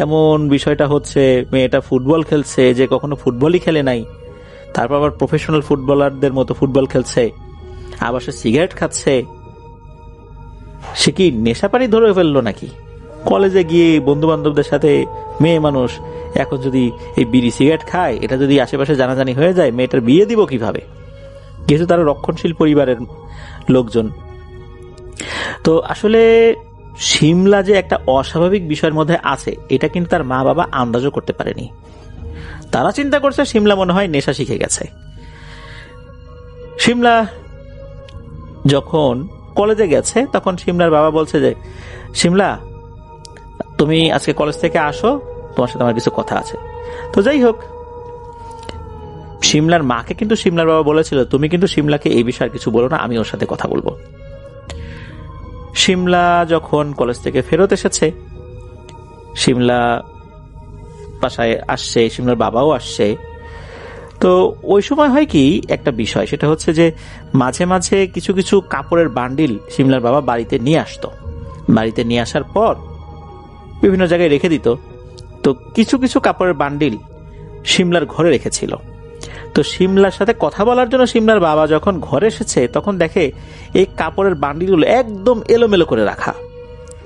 এমন বিষয়টা হচ্ছে, মেয়েটা ফুটবল খেলছে, যে কখনো ফুটবলই খেলে নাই, তারপর আবার প্রফেশনাল ফুটবলারদের মতো ফুটবল খেলছে, আবার সে সিগারেট খাচ্ছে। সে কি নেশা পানি ধরে ফেললো নাকি? কলেজে গিয়ে বন্ধু বান্ধবদের সাথে মেয়ে মানুষ এখন যদি এই বিড়ি সিগারেট খায়, এটা যদি আশেপাশে জানাজানি হয়ে যায়, মেয়েটার বিয়ে দিব কিভাবে? যেহেতু তারা রক্ষণশীল পরিবারের লোকজন। তো আসলে শিমলা যে একটা অস্বাভাবিক বিষয়ের মধ্যে আছে, এটা কিন্তু তার মা বাবা আন্দাজও করতে পারেনি। তারা চিন্তা করছে শিমলা মনে হয় নেশা শিখে গেছে। শিমলা যখন কলেজে গেছে, তখন শিমলার বাবা বলছে যে, শিমলা তুমি আজকে কলেজ থেকে আসো, তোমার সাথে আমার কিছু কথা আছে। তো যাই হোক, শিমলার মাকে কিন্তু শিমলার বাবা বলেছিল, তুমি কিন্তু শিমলাকে এই বিষয়ে কিছু বলো না, আমি ওর সাথে কথা বলবো। শিমলা যখন কলেজ থেকে ফেরত এসেছে, শিমলা বাসায় আসছে, শিমলার বাবাও আসছে। তো ওই সময় হয় কি একটা বিষয়, সেটা হচ্ছে যে মাঝে মাঝে কিছু কিছু কাপড়ের বান্ডিল শিমলার বাবা বাড়িতে নিয়ে আসতো। বাড়িতে নিয়ে আসার পর বিভিন্ন জায়গায় রেখে দিত। তো কিছু কিছু কাপড়ের বান্ডিল শিমলার ঘরে রেখেছিল। তো শিমলার সাথে কথা বলার জন্য শিমলার বাবা যখন ঘরে এসেছে, তখন দেখে এই কাপড়ের বান্ডিলগুলো একদম এলোমেলো করে রাখা,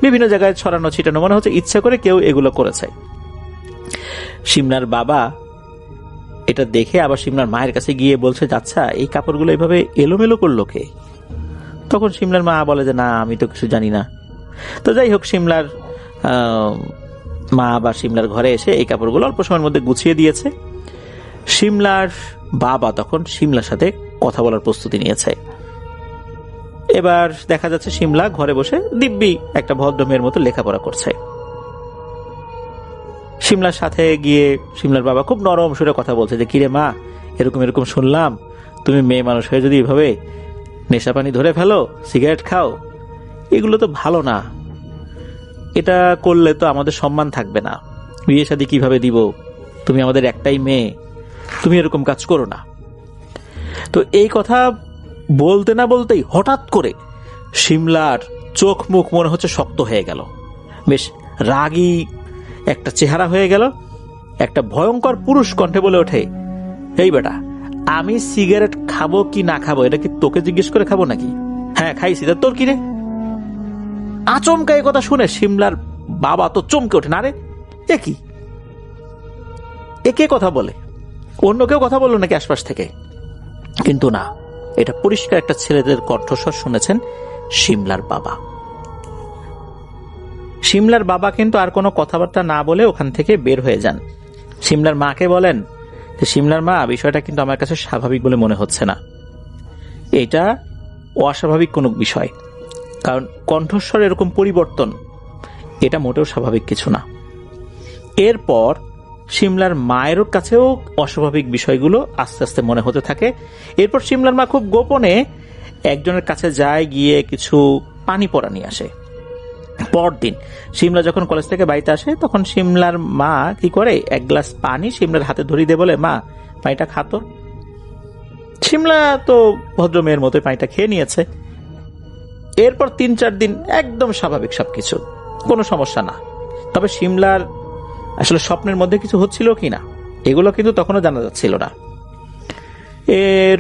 বিভিন্ন জায়গায় ছড়ানো ছিটানো, মনে হচ্ছে ইচ্ছা করে কেউ এগুলো করেছে। শিমলার বাবা এটা দেখে আবার শিমলার মায়ের কাছে গিয়ে বলছে, আচ্ছা এই কাপড়গুলো এভাবে এলোমেলো করলো কে? তখন শিমলার মা বলে যে, না আমি তো কিছু জানি না। তো যাই হোক, শিমলার মা আবার শিমলার ঘরে এসে এই কাপড়গুলো অল্প সময়ের মধ্যে গুছিয়ে দিয়েছে। শিমলার বাবা তখন শিমলার সাথে কথা বলার প্রস্তুতি নিয়েছে। এবার দেখা যাচ্ছে শিমলা ঘরে বসে দিব্যি একটা ভদ্র মেয়ের মতো লেখাপড়া করছে। শিমলার সাথে গিয়ে শিমলার বাবা খুব নরম সুরে কথা বলছে যে, কিরে মা, এরকম এরকম শুনলাম, তুমি মেয়ে মানুষ হয়ে যদি এভাবে নেশা পানি ধরে ফেলো, সিগারেট খাও, এগুলো তো ভালো না। এটা করলে তো আমাদের সম্মান থাকবে না, বিয়ে শাদী কিভাবে দিব? তুমি আমাদের একটাই মেয়ে, তুমি এরকম কাজ করো না। তো এই কথা বলতে না বলতেই হঠাৎ করে শিমলার চোখ মুখ মনে হচ্ছে শক্ত হয়ে গেল, বেশ রাগী একটা চেহারা হয়ে গেল। একটা ভয়ঙ্কর পুরুষ কণ্ঠে বলে ওঠে, এই বেটা, আমি সিগারেট খাবো কি না খাবো এটা কি তোকে জিজ্ঞেস করে খাবো নাকি? হ্যাঁ খাইছি, তোর কি রে? আচমকা এই কথা শুনে শিমলার বাবা তো চমকে ওঠে, না রে এ কি, এ কে কথা বলে? অন্য কেউ কথা বললো নাকি আশপাশ থেকে? কিন্তু না, এটা পরিষ্কার একটা ছেলেদের কণ্ঠস্বর শুনেছেন শিমলার বাবা। শিমলার বাবা কিন্তু আর কোনো কথাবার্তা না বলে ওখান থেকে বের হয়ে যান। শিমলার মাকে বলেন যে, শিমলার মা, বিষয়টা কিন্তু আমার কাছে স্বাভাবিক বলে মনে হচ্ছে না, এটা অস্বাভাবিক কোনো বিষয়, কারণ কণ্ঠস্বর এরকম পরিবর্তন, এটা মোটেও স্বাভাবিক কিছু না। এরপর শিমলার মায়ের কাছেও অস্বাভাবিক বিষয়গুলো আস্তে আস্তে মনে হতে থাকে। এরপর শিমলার মা খুব গোপনে একজনের কাছে যায়, গিয়ে কিছু পানি পড়া নিয়ে আসে। পরদিন শিমলা যখন কলেজ থেকে বাড়িতে আসে, তখন শিমলার মা কি করে, এক গ্লাস পানি শিমলার হাতে ধরিয়ে দিয়ে বলে, মা পানিটা খাতো। শিমলা তো ভদ্র মেয়ের মতো পানিটা খেয়ে নিয়েছে। এরপর 3-4 দিন একদম স্বাভাবিক সবকিছু, কোনো সমস্যা না। তবে শিমলার আসলে স্বপ্নের মধ্যে কিছু হচ্ছিল কিনা এগুলো কিন্তু তখনও জানা যাচ্ছিল না। এর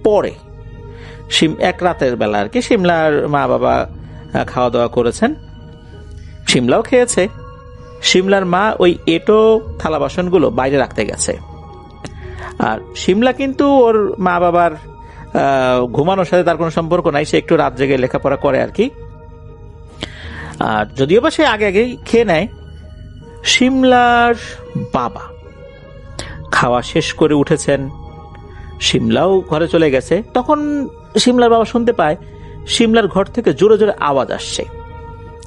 পরে এক রাতের বেলা আর কি, শিমলার মা বাবা খাওয়া দাওয়া করেছেন, শিমলাও খেয়েছে। শিমলার মা ওই এঁটো থালা বাসনগুলো বাইরে রাখতে গেছে। আর শিমলা কিন্তু ওর মা বাবার ঘুমানোর সাথে তার কোনো সম্পর্ক নাই, সে একটু রাত জেগে লেখাপড়া করে আর কি। আর যদিও বা সে আগে আগেই খেয়ে নেয়। শিমলার বাবা খাওয়া শেষ করে উঠেছেন, শিমলাও ঘরে চলে গেছে। তখন শিমলার বাবা শুনতে পায় শিমলার ঘর থেকে জোরে জোরে আওয়াজ আসছে,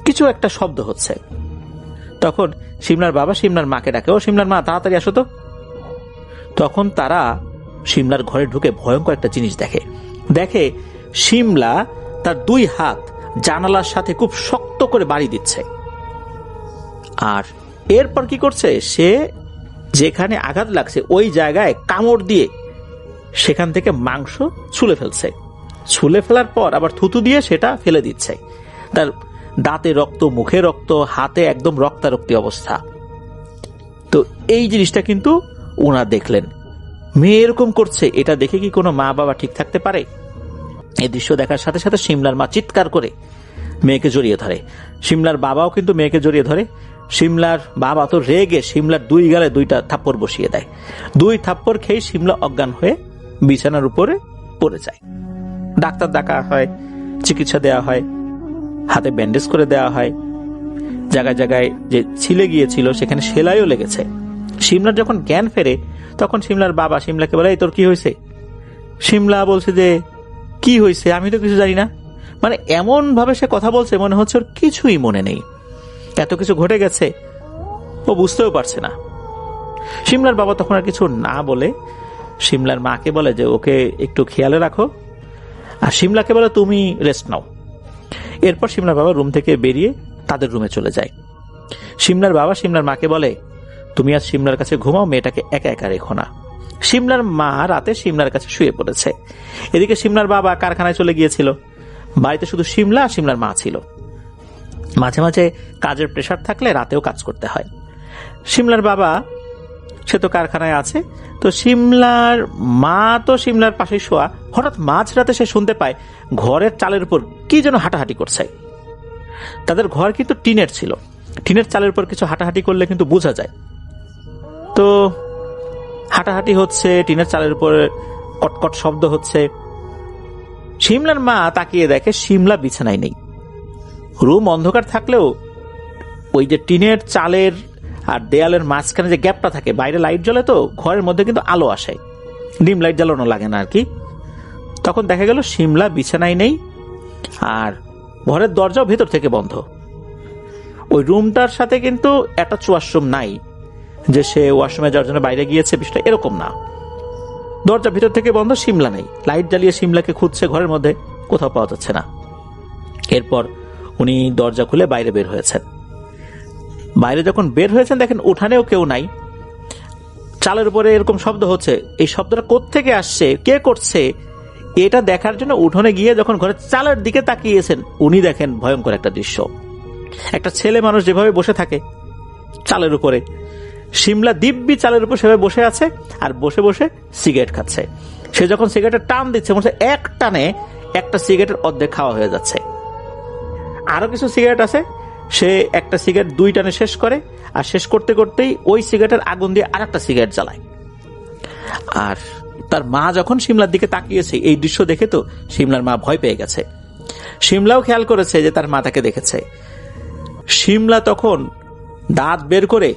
কিছু একটা শব্দ হচ্ছে। তখন শিমলার বাবা শিমলার মাকে ডাকে, ও শিমলার মা, তাড়াতাড়ি আসো তো। তখন তারা শিমলার ঘরে ঢুকে ভয়ঙ্কর একটা জিনিস দেখে শিমলা তার 2 হাত জানালার সাথে খুব শক্ত করে বাড়ি দিচ্ছে। আর এরপর কি করছে, সে যেখানে আঘাত লাগছে ওই জায়গায় কামড় দিয়ে সেখান থেকে মাংস ছুলে ফেলছে। ছুলে ফেলার পর আবার থুতু দিয়ে সেটা ফেলে দিচ্ছে। তার দাঁতে রক্ত, মুখে রক্ত, হাতে একদম রক্তারক্তি অবস্থা। তো এই জিনিসটা কিন্তু ওনারা দেখলেন। মেয়ে এরকম করছে, এটা দেখে কি কোনো মা বাবা ঠিক থাকতে পারে? এই দৃশ্য দেখার সাথে সাথে শিমলার মা চিৎকার করে মেয়েকে জড়িয়ে ধরে। শিমলার বাবাও কিন্তু মেয়েকে জড়িয়ে ধরে। শিমলার বাবা তো রেগে শিমলার 2 গালে 2টা থাপ্পড় বসিয়ে দেয়। 2 থাপ্পড় খেয়ে শিমলা অজ্ঞান হয়ে বিছানার উপরে পড়ে যায়। ডাক্তার ডাকা হয়, চিকিৎসা দেওয়া হয়, হাতে ব্যান্ডেজ করে দেওয়া হয়, জায়গায় জায়গায় যে ছিলে গিয়েছিল সেখানে সেলাইও লেগেছে। শিমলার যখন জ্ঞান ফেরে তখন শিমলার বাবা শিমলাকে বলে, এই তোর কি হয়েছে? শিমলা বলছে যে কি হয়েছে, আমি তো কিছু জানি না। মানে এমন ভাবে সে কথা বলছে মনে হচ্ছে ওর কিছুই মনে নেই, এত কিছু ঘটে গেছে ও বুঝতেও পারছে না। শিমলার বাবা তখন আর কিছু না বলে শিমলার মাকে বলে যে ওকে একটু খেয়ালে রাখো, আর শিমলাকে বলে তুমি রেস্ট নাও। এরপর শিমলার বাবা রুম থেকে বেরিয়ে তাদের রুমে চলে যায়। শিমলার বাবা শিমলার মাকে বলে, তুমি আজ শিমলার কাছে ঘুমাও, মেয়েটাকে একা একা রেখো না। শিমলার মা রাতে শিমলার কাছে শুয়ে পড়েছে। এদিকে শিমলার বাবা কারখানায় চলে গিয়েছিল। বাড়িতে শুধু শিমলা আর শিমলার মা ছিল। মাঝে মাঝে কাজের প্রেসার থাকলে রাতেও কাজ করতে হয়। শিমলার বাবা সে তো কারখানায় আছে, তো শিমলার মা তো শিমলার পাশে শোয়া। হঠাৎ মাঝরাতে সে শুনতে পায় ঘরের চালের উপর কি যেন হাঁটাহাঁটি করছে। তাদের ঘর কিন্তু টিনের ছিল, টিনের চালের উপর কিছু হাঁটাহাঁটি করলে কিন্তু বোঝা যায়। তো হাঁটাহাঁটি হচ্ছে, টিনের চালের উপর কটকট শব্দ হচ্ছে। শিমলার মা তাকিয়ে দেখে শিমলা বিছানায় নেই। রুম অন্ধকার থাকলেও ওই যে টিনের চালের আর দেয়ালের মাঝখানে যে গ্যাপটা থাকে, বাইরে লাইট জ্বলে তো ঘরের মধ্যে কিন্তু আলো আসে, ডিম লাইট জ্বালানো লাগে না আর কি। তখন দেখা গেল শিমলা বিছানায় নেই, আর ঘরের দরজাও ভেতর থেকে বন্ধ। ওই রুমটার সাথে কিন্তু অ্যাটাচ ওয়াশরুম নাই যে সে ওয়াশরুমে যাওয়ার জন্য বাইরে গিয়েছে, বিষয়টা এরকম না। দরজা ভিতর থেকে বন্ধ, শিমলা নেই। লাইট জ্বালিয়ে শিমলাকে খুঁজছে ঘরের মধ্যে, কোথাও পাওয়া যাচ্ছে না। এরপর উনি দরজা খুলে বাইরে বের হয়েছেন। বাইরে যখন বের হয়েছেন দেখেন উঠানেও কেউ নাই। চালের উপরে এরকম শব্দ হচ্ছে, এই শব্দটা কোত্থেকে আসছে, কে করছে, এটা দেখার জন্য উঠোনে গিয়ে যখন ঘরের চালের দিকে তাকিয়েছেন উনি দেখেন ভয়ঙ্কর একটা দৃশ্য। একটা ছেলে মানুষ যেভাবে বসে থাকে চালের উপরে, শিমলা দিব্যি চালের উপর সেভাবে বসে আছে আর বসে বসে সিগারেট খাচ্ছে। সে যখন সিগারেটের টান দিচ্ছে মনে হচ্ছে এক টানে একটা সিগারেটের অর্ধেক খাওয়া হয়ে যাচ্ছে। আরো কিছু সিগারেট আছে, সে একটা সিগারেট 2 টানে শেষ করে, আর শেষ করতে করতেই ওই সিগারেটের আগুন দিয়ে আরেকটা সিগারেট জ্বালায়। আর তার মা যখন শিমলার দিকে তাকিয়েছে এই দৃশ্য দেখে তো শিমলার মা ভয় পেয়ে গেছে। শিমলাও খেয়াল করেছে যে তার মা তাকে দেখেছে। শিমলা তখন দাঁত বের করে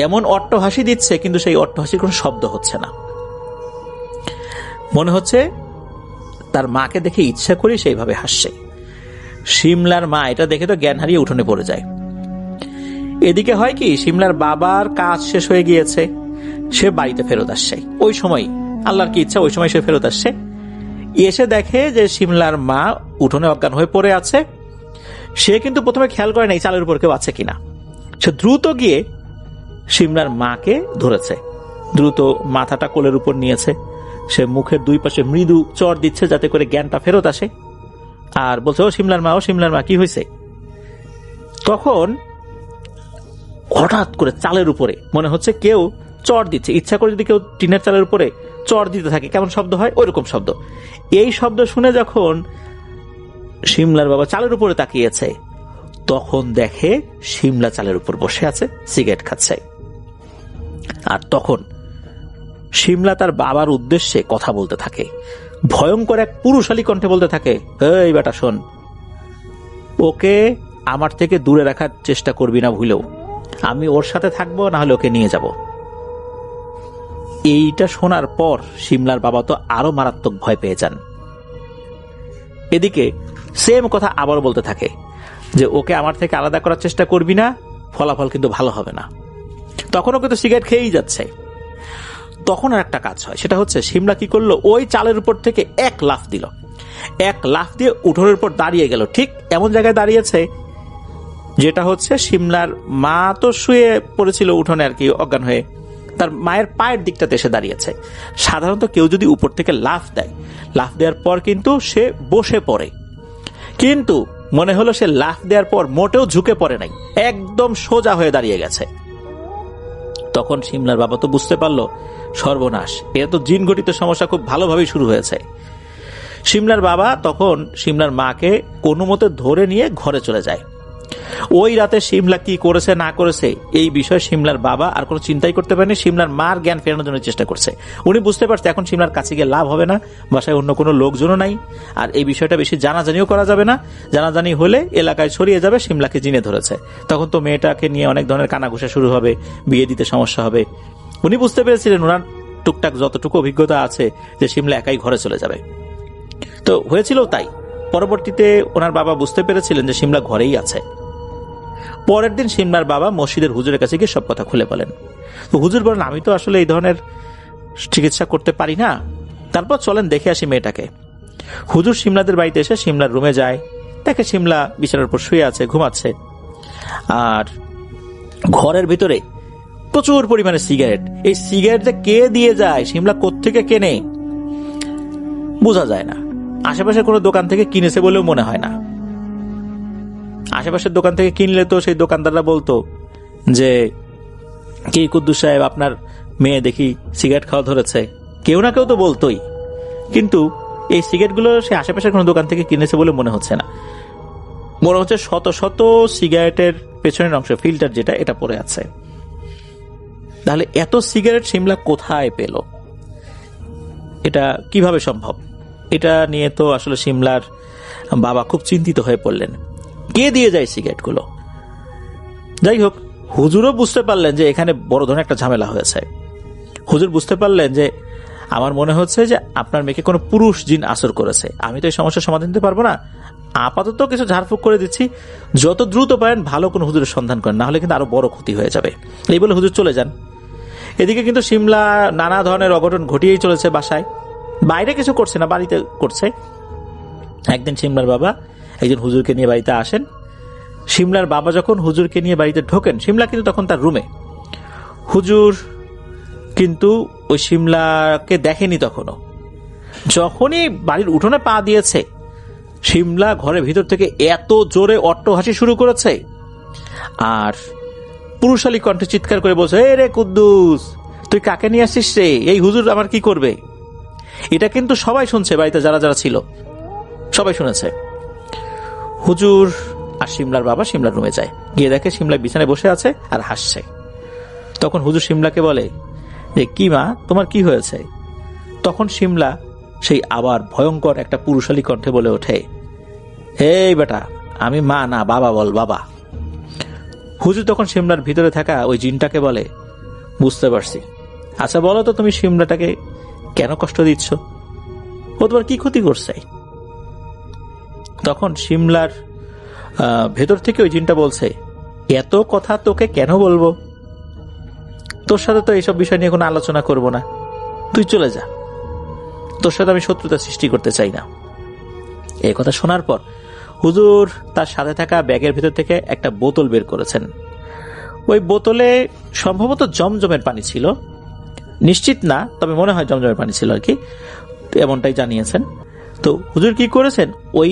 এমন অট্টহাসি দিচ্ছে, কিন্তু সেই অট্টহাসির কোনো শব্দ হচ্ছে না। মনে হচ্ছে তার মাকে দেখে ইচ্ছা করে সেইভাবে হাসছে। শিমলার মা এটা দেখে তো জ্ঞান হারিয়ে উঠোনে পড়ে যায়। এদিকে হয় কি, শিমলার বাবার কাজ শেষ হয়ে গিয়েছে, সে বাড়িতে ফেরত আসছে। ওই সময় আল্লাহর কি ইচ্ছা ওই সময় সে ফেরত আসছে। এসে দেখে যে শিমলার মা উঠোনে অজ্ঞান হয়ে পড়ে আছে। সে কিন্তু প্রথমে খেয়াল করে নাই চালের উপর কেউ আছে কিনা। সে দ্রুত গিয়ে শিমলার মাকে ধরেছে, দ্রুত মাথাটা কোলের উপর নিয়েছে। সে মুখের 2 পাশে মৃদু চড় দিচ্ছে যাতে করে জ্ঞানটা ফেরত আসে, আর বলছে, ও শিমলার মা, ও শিমলার মা, কি হয়েছে? তখন হঠাৎ করে চালের উপরে মনে হচ্ছে কেউ চড় দিচ্ছে। ইচ্ছা করে যদি কেউ টিনের চালের উপরে চড় দিতে থাকে কেমন শব্দ হয়, ওইরকম শব্দ। এই শব্দ শুনে যখন শিমলার বাবা চালের উপরে তাকিয়েছে তখন দেখে শিমলা চালের উপর বসে আছে, সিগারেট খাচ্ছে। আর তখন শিমলা তার বাবার উদ্দেশ্যে কথা বলতে থাকে, ভয়ঙ্কর এক পুরুষালী কণ্ঠে বলতে থাকে, এই বেটা শোন, ওকে আমার থেকে দূরে রাখার চেষ্টা করবি না ভুলেও, আমি ওর সাথে থাকবো, না হলে ওকে নিয়ে যাব। এইটা শোনার পর শিমলার বাবা তো আরো মারাত্মক ভয় পেয়ে যান। এদিকে সেম কথা আবার বলতে থাকে যে ওকে আমার থেকে আলাদা করার চেষ্টা করবি না, ফলাফল কিন্তু ভালো হবে না। তখনও কিন্তু সিগারেট খেয়েই যাচ্ছে। তখন আর একটা কাজ হয়, সেটা হচ্ছে শিমলা কি করলো, ওই চালের উপর থেকে এক লাফ দিল। এক লাফ দিয়ে উঠোনের উপর দাঁড়িয়ে গেল। ঠিক এমন জায়গায় দাঁড়িয়েছে যেটা হচ্ছে শিমলার মা তো শুয়ে পড়েছিল উঠোনে আর কি অজ্ঞান হয়ে, তার মায়ের পায়ের দিকটাতে এসে দাঁড়িয়েছে। সাধারণত কেউ যদি উপর থেকে লাফ দেয়, লাফ দেওয়ার পর কিন্তু সে বসে পড়ে, কিন্তু মনে হলো সে লাফ দেওয়ার পর মোটেও ঝুঁকে পড়ে নাই, একদম সোজা হয়ে দাঁড়িয়ে গেছে। তখন শিমলার বাবা তো বুঝতে পারলো সর্বনাশ, এ তো জিন ঘটিত সমস্যা খুব ভালোভাবেই শুরু হয়েছে। শিমলার বাবা তখন শিমলার মাকে কোনো মতে ধরে নিয়ে ঘরে চলে যায়। ওই রাতে শিমলা কি করেছে না করেছে এই বিষয়ে শিমলার বাবা আর কোনো চিন্তাই করতে পারেনি। শিমলার মার জ্ঞান ফেরানোর জন্য চেষ্টা করছে। উনি বুঝতে পারছে এখন শিমলার কাছে গিয়ে লাভ হবে না, বাসায় অন্য কোনো লোকজনও নাই, আর এই বিষয়টা বেশি জানাজানিও করা যাবে না, জানাজানি হলে এলাকায় ছড়িয়ে যাবে শিমলাকে জিনে ধরেছে। তখন তো মেয়েটাকে নিয়ে অনেক ধরনের কানাঘুষা শুরু হবে, বিয়ে দিতে সমস্যা হবে। উনি বুঝতে পেরেছিলেন ওনার টুকটাক যতটুকু অভিজ্ঞতা আছে যে শিমলা একাই ঘরে চলে যাবে। তো হয়েছিল তাই। পরবর্তীতে ওনার বাবা বুঝতে পেরেছিলেন যে শিমলা ঘরেই আছে। পরের দিন শিমলার বাবা মসজিদের হুজুরের কাছে গিয়ে সব কথা খুলে বলেন। তো হুজুর বলেন, আমি তো আসলে এই ধরনের চিকিৎসা করতে পারি না, তারপর চলেন দেখে আসি মেয়েটাকে। হুজুর শিমলাদের বাড়িতে এসে শিমলার রুমে যায়, দেখে শিমলা বিছানার উপর শুয়ে আছে, ঘুমাচ্ছে। আর ঘরের ভিতরে প্রচুর পরিমাণে সিগারেট। এই সিগারেট যে কে দিয়ে যায়, শিমলা কোত্থেকে কেনে বোঝা যায় না। আশেপাশে কোনো দোকান থেকে কিনেছে বলেও মনে হয় না। আশেপাশের দোকান থেকে কিনলে তো সেই দোকানদাররা বলতো যে কি কুদ্দুস সাহেব, আপনার মেয়ে দেখি সিগারেট খাওয়া ধরেছে, কেউ না কেউ তো বলতোই। কিন্তু এই সিগারেটগুলো সে আশেপাশের কোনো দোকান থেকে কিনেছে বলে মনে হচ্ছে না। মনে হচ্ছে শত শত সিগারেটের পেছনের অংশ, ফিল্টার যেটা, এটা পড়ে আছে। তাহলে এত সিগারেট শিমলা কোথায় পেল? এটা কিভাবে সম্ভব? এটা নিয়ে তো আসলে শিমলার বাবা খুব চিন্তিত হয়ে পড়লেন। কে দিয়ে যায় সিগারেটগুলো? যাই হোক, হুজুরও বুঝতে পারলেন যে এখানে বড় ধরনের একটা ঝামেলা হয়েছে। হুজুর বুঝতে পারলেন যে আমার মনে হচ্ছে যে আপনার মেয়েকে কোনো পুরুষ জিন আসর করেছে। আমি তো এই সমস্যার সমাধান দিতে পারবো না, আপাতত কিছু ঝাড়ফুঁক করে দিচ্ছি, যত দ্রুত পারেন ভালো কোনো হুজুরের সন্ধান করেন, না হলে কিন্তু আরো বড় ক্ষতি হয়ে যাবে। এই বলে হুজুর চলে যান। এদিকে কিন্তু শিমলা নানা ধরনের অঘটন ঘটিয়েই চলেছে বাসায়। বাইরে কিছু করছে না, বাড়িতে করছে। একদিন শিমলার বাবা একজন হুজুরকে নিয়ে বাড়িতে আসেন। শিমলার বাবা যখন হুজুরকে নিয়ে বাড়িতে ঢোকেন, শিমলা কিন্তু তখন তার রুমে। হুজুর কিন্তু ওই শিমলাকে দেখেনি তখনও। যখনই বাড়ির উঠোনে পা দিয়েছে, শিমলা ঘরের ভিতর থেকে এত জোরে অট্টহাসি শুরু করেছে আর পুরুষালী কণ্ঠে চিৎকার করে বলছে, এ রে কুদ্দুস, তুই কাকে নিয়ে আসছিস রে? এই হুজুর আমার কি করবে? এটা কিন্তু সবাই শুনছে, বাড়িতে যারা যারা ছিল সবাই শুনেছে। হুজুর আর শিমলার বাবা শিমলার রুমে যায়, গিয়ে দেখে শিমলা বিছানায় বসে আছে আর হাসছে। তখন হুজুর শিমলাকে বলে যে, কি মা, তোমার কি হয়েছে? তখন শিমলা সেই আবার ভয়ঙ্কর একটা পুরুষালী কণ্ঠে বলে ওঠে, এই বেটা, আমি মা না, বাবা বল, বাবা। হুজুর তখন শিমলার ভিতরে থাকা ওই জিনটাকে বলে, বুঝতে পারছি, আচ্ছা বলো তো তুমি শিমলাটাকে কেন কষ্ট দিচ্ছ? ও তোমার কি ক্ষতি করছে? তখন শিমলার ভেতর থেকে ওই জিনটা বলছে, এত কথা তোকে কেন বলবো? তোর সাথে তো এইসব বিষয় নিয়ে কোনো আলোচনা করব না, তুই চলে যা, তোর সাথে আমি শত্রুতা সৃষ্টি করতে চাই না। এই কথা শোনার পর হুজুর তার সাথে থাকা ব্যাগের ভেতর থেকে একটা বোতল বের করেছেন। ওই বোতলে সম্ভবত জমজমের পানি ছিল, নিশ্চিত না, তবে মনে হয় জমজমের পানি ছিল আর কি, এমনটাই জানিয়েছেন। তো হুজুর কি করেছেন, ওই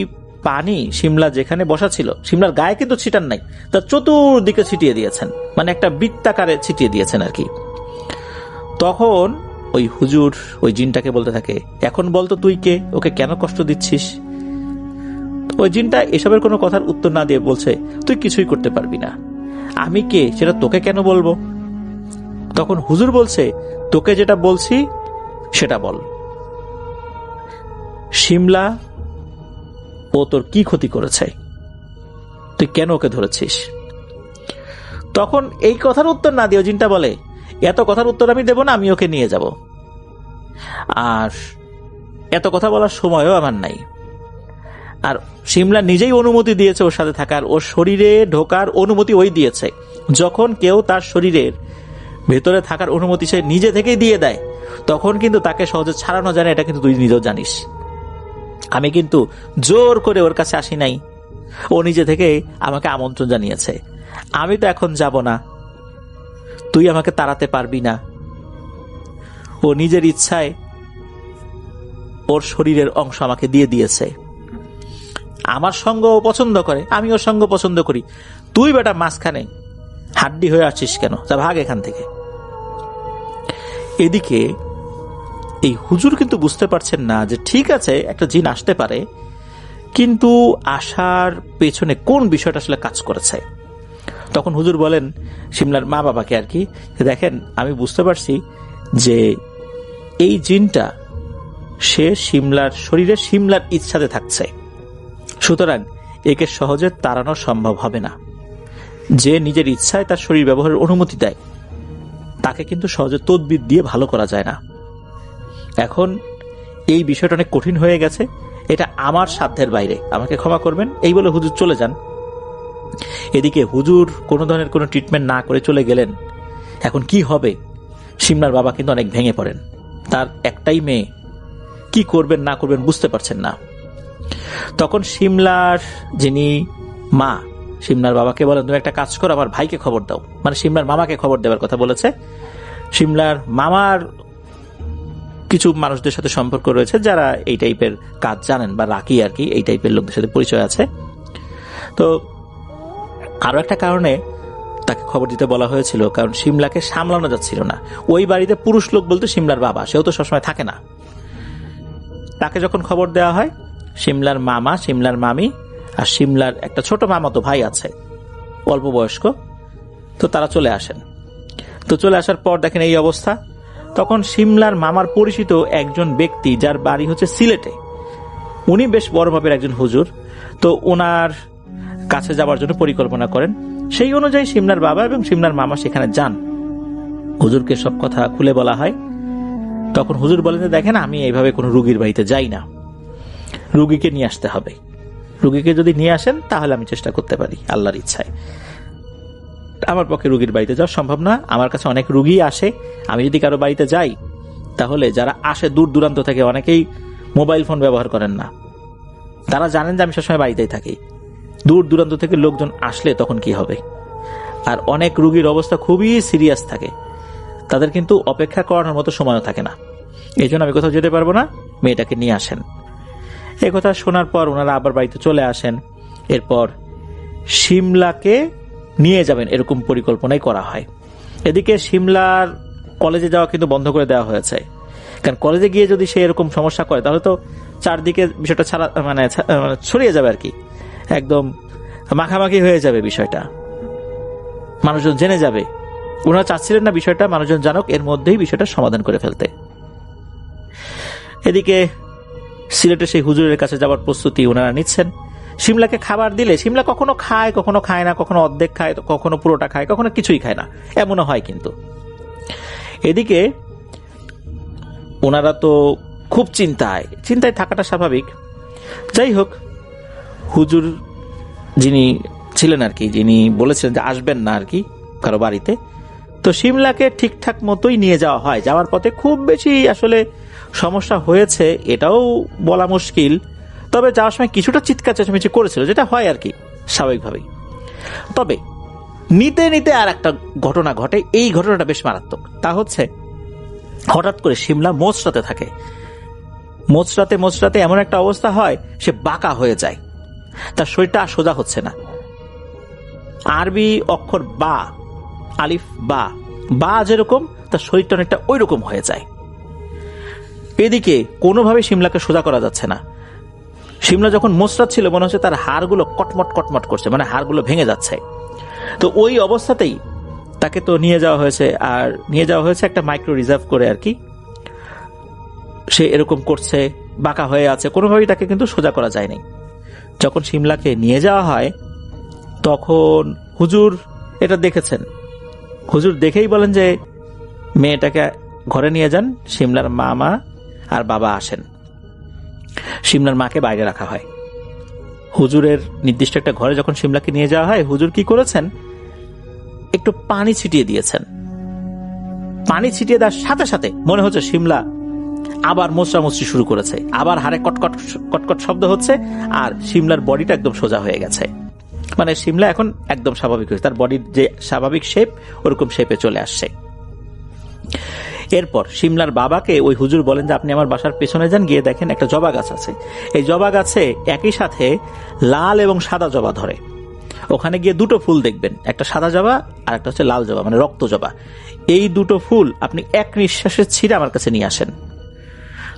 পানি শিমলা যেখানে বসা ছিল, শিমলার গায়ে কিন্তু ছিটান নাই, তার চতুর্দিকে ছিটিয়ে দিয়েছেন, মানে একটা বৃত্তাকারে ছিটিয়ে দিয়েছেন আর কি। তখন ওই হুজুর ওই জিনটাকে বলতে থাকে, এখন বলতো তুই কে, ওকে কেন কষ্ট দিচ্ছিস? ওই জিনটা এসবের কোনো কথার উত্তর না দিয়ে বলছে, তুই কিছুই করতে পারবি না, আমি কে সেটা তোকে কেন বলবো? তখন হুজুর বলছে, তোকে যেটা বলছি সেটা বল, শিমলা ও তোর কি ক্ষতি করেছে, তুই কেন ওকে ধরেছিস? তখন এই কথার উত্তর না দিয়ে জিনটা বলে, এত কথার উত্তর আমি দেব না, আমি ওকে নিয়ে যাব, আর এত কথা বলার সময়ও আমার নাই। আর শিমলা নিজেই অনুমতি দিয়েছে ওর সাথে থাকার, ওর শরীরে ঢোকার অনুমতি ওই দিয়েছে। যখন কেউ তার শরীরের ভেতরে থাকার অনুমতি সে নিজে থেকেই দিয়ে দেয়, তখন কিন্তু তাকে সহজে ছাড়ানো যায় না, এটা কিন্তু তুই নিজেও জানিস। আমি কিন্তু জোর করে ওর কাছে আসি নাই, ও নিজে থেকে আমাকে আমন্ত্রণ জানিয়েছে। আমি তো এখন যাব না, তুই আমাকে তাড়াতে পারবি না। ও নিজের ইচ্ছায় ওর শরীরের অংশ আমাকে দিয়ে দিয়েছে, আমার সঙ্গ পছন্দ করে, আমি ওর সঙ্গ পছন্দ করি, তুই বেটা মাঝখানে হাড্ডি হয়ে আসছিস কেন, যা ভাগ এখান থেকে। এদিকে এই হুজুর কিন্তু বুঝতে পারছেন না যে ঠিক আছে একটা জিন আসতে পারে, কিন্তু আসার পেছনে কোন বিষয়টা আসলে কাজ করেছে। তখন হুজুর বলেন শিমলার মা বাবাকে আর কি, দেখেন আমি বুঝতে পারছি যে এই জিনটা সে শিমলার শরীরে শিমলার ইচ্ছাতে থাকছে, সুতরাং একে সহজে তাড়ানো সম্ভব হবে না। যে নিজের ইচ্ছায় তার শরীর ব্যবহারের অনুমতি দেয় তাকে কিন্তু সহজে তদবির দিয়ে ভালো করা যায় না। এখন এই বিষয়টা অনেক কঠিন হয়ে গেছে, এটা আমার সাধ্যের বাইরে, আমাকে ক্ষমা করবেন, এই বলে হুজুর চলে যান। এদিকে হুজুর কোনো ধরনের কোনো ট্রিটমেন্ট না করে চলে গেলেন। এখন কি হবে, শিমলার বাবা কিন্তু অনেক ভেঙে পড়েন। তার একটাই মেয়ে, কি করবেন না করবেন বুঝতে পারছেন না। তখন শিমলার যিনি মা শিমলার বাবাকে বলেন, তুমি একটা কাজ করো, আমার ভাইকে খবর দাও। মানে শিমলার মামাকে খবর দেওয়ার কথা বলেছে। শিমলার মামার কিছু মানুষদের সাথে সম্পর্ক রয়েছে যারা এই টাইপের কাজ জানেন বা রাখি আর কি, এই টাইপের লোকদের সাথে পরিচয় আছে। তো আরো একটা কারণে তাকে খবর দিতে বলা হয়েছিল, কারণ শিমলাকে সামলানো যাচ্ছিল না। ওই বাড়িতে পুরুষ লোক বলতে শিমলার বাবা, সেও তো সবসময় থাকে না। তাকে যখন খবর দেওয়া হয়, শিমলার মামা, শিমলার মামি আর শিমলার একটা ছোট মামাতো ভাই আছে অল্প বয়স্ক, তো তারা চলে আসেন। তো চলে আসার পর দেখেন এই অবস্থা। তখন শিমলার মামার পরিচিত একজন ব্যক্তি যার বাড়ি হচ্ছে সিলেটে, উনি বেশ বড় মাপের একজন হুজুর, তো ওনার কাছে যাওয়ার জন্য পরিকল্পনা করেন। সেই অনুযায়ী শিমলার বাবা এবং শিমলার মামা সেখানে যান। হুজুরকে সব কথা খুলে বলা হয়। তখন হুজুর বলেন যে দেখেন আমি এইভাবে কোনো রুগীর বাড়িতে যাই না, রুগীকে নিয়ে আসতে হবে। রুগীকে যদি নিয়ে আসেন তাহলে আমি চেষ্টা করতে পারি আল্লাহর ইচ্ছায়। আমার পক্ষে রুগীর বাড়িতে যাওয়া সম্ভব না, আমার কাছে অনেক রুগী আসে। আমি যদি কারো বাড়িতে যাই তাহলে যারা আসে দূর দূরান্ত থেকে, অনেকেই মোবাইল ফোন ব্যবহার করেন না, তারা জানেন যে আমি সবসময় বাড়িতেই থাকি। দূর দূরান্ত থেকে লোকজন আসলে তখন কি হবে। আর অনেক রুগীর অবস্থা খুবই সিরিয়াস থাকে, তাদের কিন্তু অপেক্ষা করানোর মতো সময়ও থাকে না। এই জন্য আমি কোথাও যেতে পারবো না, মেয়েটাকে নিয়ে আসেন। এই কথা শোনার পর ওনারা আবার বাড়িতে চলে আসেন। এরপর শিমলাকে নিয়ে যাবেন এরকম পরিকল্পনাই করা হয়। এদিকে শিমলার কলেজে যাওয়া কিন্তু বন্ধ করে দেওয়া হয়েছে, কারণ কলেজে গিয়ে যদি সে এরকম সমস্যা করে তাহলে তো চারদিকে বিষয়টা ছড়িয়ে যাবে আর কি, একদম মাখামাখি হয়ে যাবে বিষয়টা, মানুষজন জেনে যাবে। ওনারা চাচ্ছিলেন না বিষয়টা মানুষজন জানুক, এর মধ্যেই বিষয়টা সমাধান করে ফেলতে। এদিকে সিলেটে সেই হুজুরের কাছে যাওয়ার প্রস্তুতি ওনারা নিচ্ছেন। শিমলাকে খাবার দিলে শিমলা কখনো খায়, কখনো খায় না, কখনো অর্ধেক খায়, কখনো পুরোটা খায়, কখনো কিছুই খায় না, এমনও হয়। কিন্তু এদিকে ওনারা তো খুব চিন্তায় থাকাটা স্বাভাবিক। যাই হোক, হুজুর যিনি ছিলেন আর কি, যিনি বলেছিলেন যে আসবেন না আর কি কারো বাড়িতে, তো শিমলাকে ঠিকঠাক মতোই নিয়ে যাওয়া হয়। যাওয়ার পথে খুব বেশি আসলে সমস্যা হয়েছে এটাও বলা মুশকিল, তবে যাওয়ার সময় কিছুটা চিৎকার চেঁচামেচি করেছিল, যেটা হয় আর কি স্বাভাবিকভাবেই। তবে নিতে নিতে আর একটা ঘটনা ঘটে, এই ঘটনাটা বেশ মারাত্মক। তা হচ্ছে হঠাৎ করে শিমলা মোচড়াতে থাকে। মোচড়াতে এমন একটা অবস্থা হয় সে বাঁকা হয়ে যায়, তার শরীরটা আর সোজা হচ্ছে না। আরবি অক্ষর বা, আলিফ বা যেরকম, তার শরীরটা অনেকটা ওই রকম হয়ে যায়। এদিকে কোনোভাবে শিমলাকে সোজা করা যাচ্ছে না। শিমলা যখন মোচড়াচ্ছিল মনে হচ্ছে তার হাড়গুলো কটমট করছে, মানে হাড়গুলো ভেঙে যাচ্ছে। তো ওই অবস্থাতেই তাকে তো নিয়ে যাওয়া হয়েছে, আর নিয়ে যাওয়া হয়েছে একটা মাইক্রো রিজার্ভ করে আর কি। সে এরকম করছে, বাঁকা হয়ে আছে, কোনোভাবেই তাকে কিন্তু সোজা করা যায়নি। যখন শিমলাকে নিয়ে যাওয়া হয় তখন হুজুর এটা দেখেছেন। হুজুর দেখেই বলেন যে মেয়েটাকে ঘরে নিয়ে যান। শিমলার মামা আর বাবা আসেন, শিমলার মাকে বাইরে রাখা হয়। হুজুরের নির্দিষ্ট একটা ঘরে যখন শিমলাকে নিয়ে যাওয়া হয়, হুজুর কি করেছেন, একটু পানি ছিটিয়ে দিয়েছেন। পানি ছিটিয়ে দেওয়ার সাথে সাথে মনে হচ্ছে শিমলা আবার মোচড়ামুচড়ি শুরু করেছে, আবার হাড়ে কটকট কটকট শব্দ হচ্ছে, আর শিমলার বডিটা একদম সোজা হয়ে গেছে। মানে শিমলা এখন একদম স্বাভাবিক হয়েছে, তার বডির যে স্বাভাবিক শেপ ওরকম শেপে চলে আসছে। এরপর শিমলার বাবাকে ওই হুজুর বলেন যে আপনি আমার বাসার পেছনে যান, গিয়ে দেখেন একটা জবা গাছ আছে। এই জবা গাছে একই সাথে লাল এবং সাদা জবা ধরে। ওখানে গিয়ে দুটো ফুল দেখবেন, একটা সাদা জবা আর একটা হচ্ছে লাল জবা, মানে রক্ত জবা। এই দুটো ফুল আপনি এক নিঃশ্বাসে ছিঁড়ে আমার কাছে নিয়ে আসেন।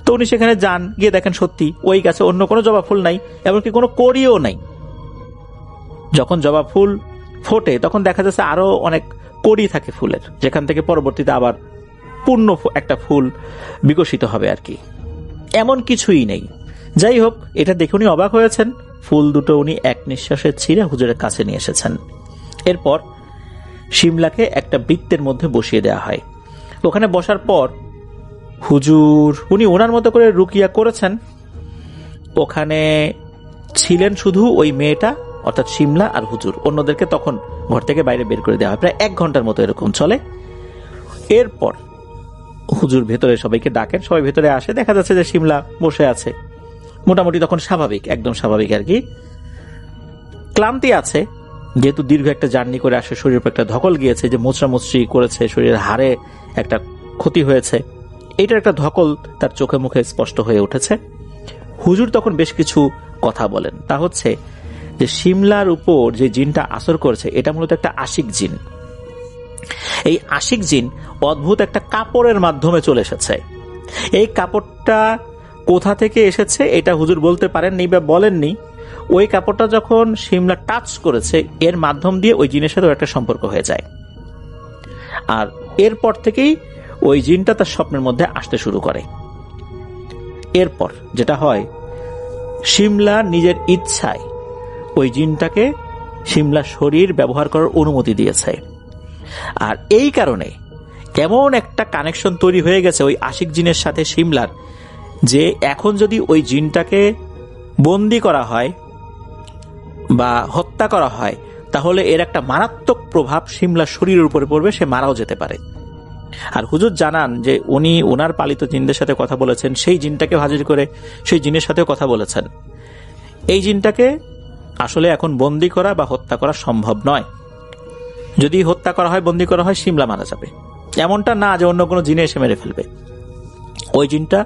তো উনি সেখানে যান, গিয়ে দেখেন সত্যি ওই গাছে অন্য কোনো জবা ফুল নাই, এমনকি কোনো কড়িও নাই। যখন জবা ফুল ফোটে তখন দেখা যাচ্ছে আরো অনেক কড়ি থাকে ফুলের, যেখান থেকে পরবর্তীতে আবার পূর্ণ একটা ফুল বিকশিত হবে আর কি। এমন কিছুই নেই। যাই হোক, এটা দেখে উনি অবাক হয়েছেন। ফুল দুটো উনি এক নিঃশ্বাসে ছিঁড়ে হুজুরের কাছে নিয়ে এসেছেন। এরপর শিমলাকে একটা বৃত্তের মধ্যে বসিয়ে দেওয়া হয়। ওখানে বসার পর হুজুর উনি ওনার মতো করে রুকিয়া করেছেন। ওখানে ছিলেন শুধু ওই মেয়েটা, অর্থাৎ শিমলা আর হুজুর। অন্যদেরকে তখন ঘর থেকে বাইরে বের করে দেওয়া হয়। প্রায় 1 ঘন্টার মতো এরকম চলে। এরপর হুজুর ভেতরে সবাইকে ডাকেন, সবাই ভেতরে আসে। দেখা যাচ্ছে যে শিমলা বসে আছে, মোটামুটি তখন স্বাভাবিক, একদম স্বাভাবিক আর কি। ক্লান্তি আছে, যেহেতু দীর্ঘ একটা জার্নি করে আসে, শরীরের একটা ধকল গিয়েছে, যে মোচড়ামুচড়ি করেছে, শরীরের হাড়ে একটা ক্ষতি হয়েছে, এইটার একটা ধকল তার চোখে মুখে স্পষ্ট হয়ে উঠেছে। হুজুর তখন বেশ কিছু কথা বলেন। তা হচ্ছে যে শিমলার উপর যে জিনটা আসর করেছে এটা মূলত একটা আশিক জিন। এই আশিক জিন অদ্ভুত একটা কাপড়ের মাধ্যমে চলে এসেছে। এই কাপড়টা কোথা থেকে এসেছে এটা হুজুর বলতে পারেননি বা বলেননি। ওই কাপড়টা যখন শিমলা টাচ করেছে এর মাধ্যম দিয়ে ওই জিনের সাথে একটা সম্পর্ক হয়ে যায়। আর এরপর থেকেই ওই জিনটা তার স্বপ্নের মধ্যে আসতে শুরু করে। এরপর যেটা হয়, শিমলা নিজের ইচ্ছায় ওই জিনটাকে শিমলা শরীর ব্যবহার করার অনুমতি দিয়েছে। আর এই কারণে এমন একটা কানেকশন তৈরি হয়ে গেছে ওই আশিক জিনের সাথে শিমলার, যে এখন যদি ওই জিনটাকে বন্দি করা হয় বা হত্যা করা হয় তাহলে এর একটা মারাত্মক প্রভাব শিমলার শরীরের উপরে পড়বে, সে মারাও যেতে পারে। আর হুজুর জানান যে উনি ওনার পালিত জিনদের সাথে কথা বলেছেন, সেই জিনটাকে হাজির করে সেই জিনের সাথেও কথা বলেছেন। এই জিনটাকে আসলে এখন বন্দি করা বা হত্যা করা সম্ভব নয়। যদি হত্যা করা হয়, বন্দি করা হয়, শিমলা মারা যাবে। এমনটা না যে অন্য কোনো জিনে এসে মেরে ফেলবে। ওই জিনটা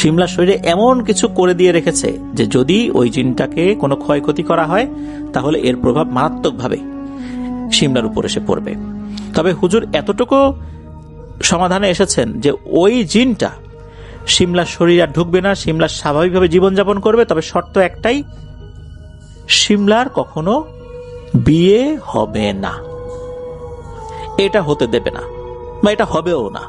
শিমলার শরীরে এমন কিছু করে দিয়ে রেখেছে যে যদি ওই জিনটাকে কোনো ক্ষয়ক্ষতি করা হয় তাহলে এর প্রভাব মারাত্মকভাবে শিমলার উপর এসে পড়বে। তবে হুজুর এতটুকু সমাধানে এসেছেন যে ওই জিনটা শিমলার শরীর আর ঢুকবে না, শিমলার স্বাভাবিকভাবে জীবনযাপন করবে। তবে শর্ত একটাই, শিমলার কখনো বিয়ে হবে না, এটা হতে দেবে না বা এটা হবেও না।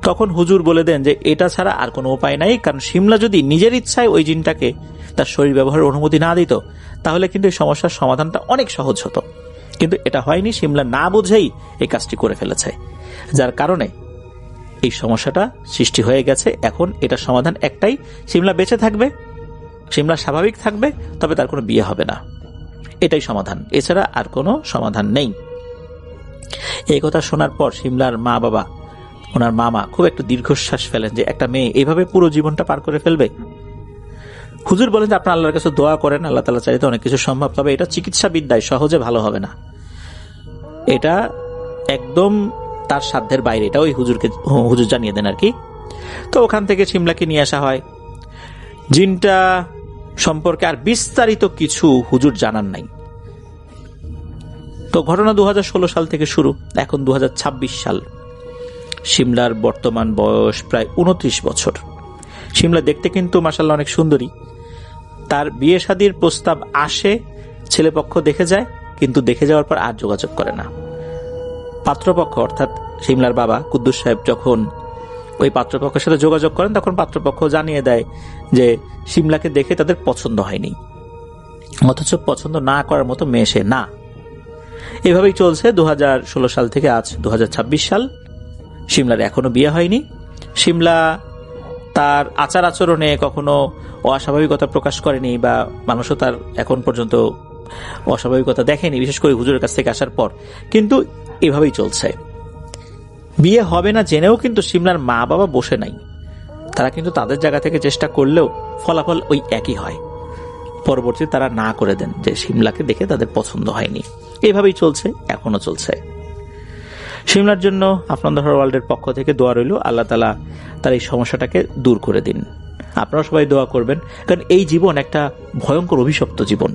তখন হুজুর বলে দেন যে এটা ছাড়া আর কোনো উপায় নাই, কারণ শিমলা যদি নিজের ইচ্ছায় ওই জিনটাকে তার শরীর ব্যবহারের অনুমতি না দিত তাহলে কিন্তু এই সমস্যার সমাধানটা অনেক সহজ হতো। কিন্তু এটা হয়নি, শিমলা না বুঝেই এই কাজটি করে ফেলেছে, যার কারণে এই সমস্যাটা সৃষ্টি হয়ে গেছে। এখন এটা সমাধান একটাই, শিমলা বেঁচে থাকবে, শিমলা স্বাভাবিক থাকবে, তবে তার কোনো বিয়ে হবে না। এটাই সমাধান, এছাড়া আর কোনো সমাধান নেই। এই কথা শোনার পর শিমলার মা বাবা, ওনার মামা খুব একটু দীর্ঘশ্বাস ফেলেন যে একটা মেয়ে এইভাবে পুরো জীবনটা পার করে ফেলবে। হুজুর বলেন যে আপনার আল্লাহর কাছে দোয়া করেন, আল্লাহ তাআলা চাইলে অনেক কিছু সম্ভব, তবে এটা চিকিৎসা বিদ্যায় সহজে ভালো হবে না, এটা একদম তার সাধ্যের বাইরে। এটা ওই হুজুর জানিয়ে দেন আর কি। তো ওখান থেকে শিমলাকে নিয়ে আসা হয়। জিনটা সম্পর্কে আর বিস্তারিত কিছু হুজুর জানান নাই। তো ঘটনা 2016 সাল থেকে শুরু, এখন 2026 সাল। শিমলার বর্তমান বয়স প্রায় 29 বছর। শিমলা দেখতে কিন্তু মাশাআল্লাহ অনেক সুন্দরী। তার বিয়ে শাদীর প্রস্তাব আসে, ছেলেপক্ষ দেখে যায়, কিন্তু দেখে যাওয়ার পর আর যোগাযোগ করে না। পাত্রপক্ষ অর্থাৎ শিমলার বাবা কুদ্দুস সাহেব যখন ওই পাত্রপক্ষের সাথে যোগাযোগ করেন তখন পাত্রপক্ষ জানিয়ে দেয় যে শিমলাকে দেখে তাদের পছন্দ হয়নি, অথচ পছন্দ না করার মতো মেয়ে সে না। এভাবেই চলছে 2016 সাল থেকে আজ 2026 সাল। শিমলার এখনো বিয়ে হয়নি। শিমলা তার আচার আচরণে কখনো অস্বাভাবিকতা প্রকাশ করেনি বা মানুষও তার এখন পর্যন্ত অস্বাভাবিকতা দেখেনি, বিশেষ করে হুজুরের কাছ থেকে আসার পর। কিন্তু এভাবেই চলছে। বিয়ে হবে না জেনেও কিন্তু শিমলার মা বাবা বসে নাই। তারা কিন্তু তাদের জায়গা থেকে চেষ্টা করলেও ফলাফল ওই একই হয়। পরবর্তীতে তারা না করে দেন যে শিমলাকে দেখে তাদের পছন্দ হয়নি। এভাবেই চলছে, এখনো চলছে। সিমলার জন্য আপনাদের ওয়ার্ল্ডের পক্ষ থেকে দোয়া রইল, আল্লাহ তাআলা তার এই সমস্যাটাকে দূর করে দিন। আপনারা সবাই দোয়া করবেন, কারণ এই জীবন একটা ভয়ঙ্কর অভিশপ্ত জীবন।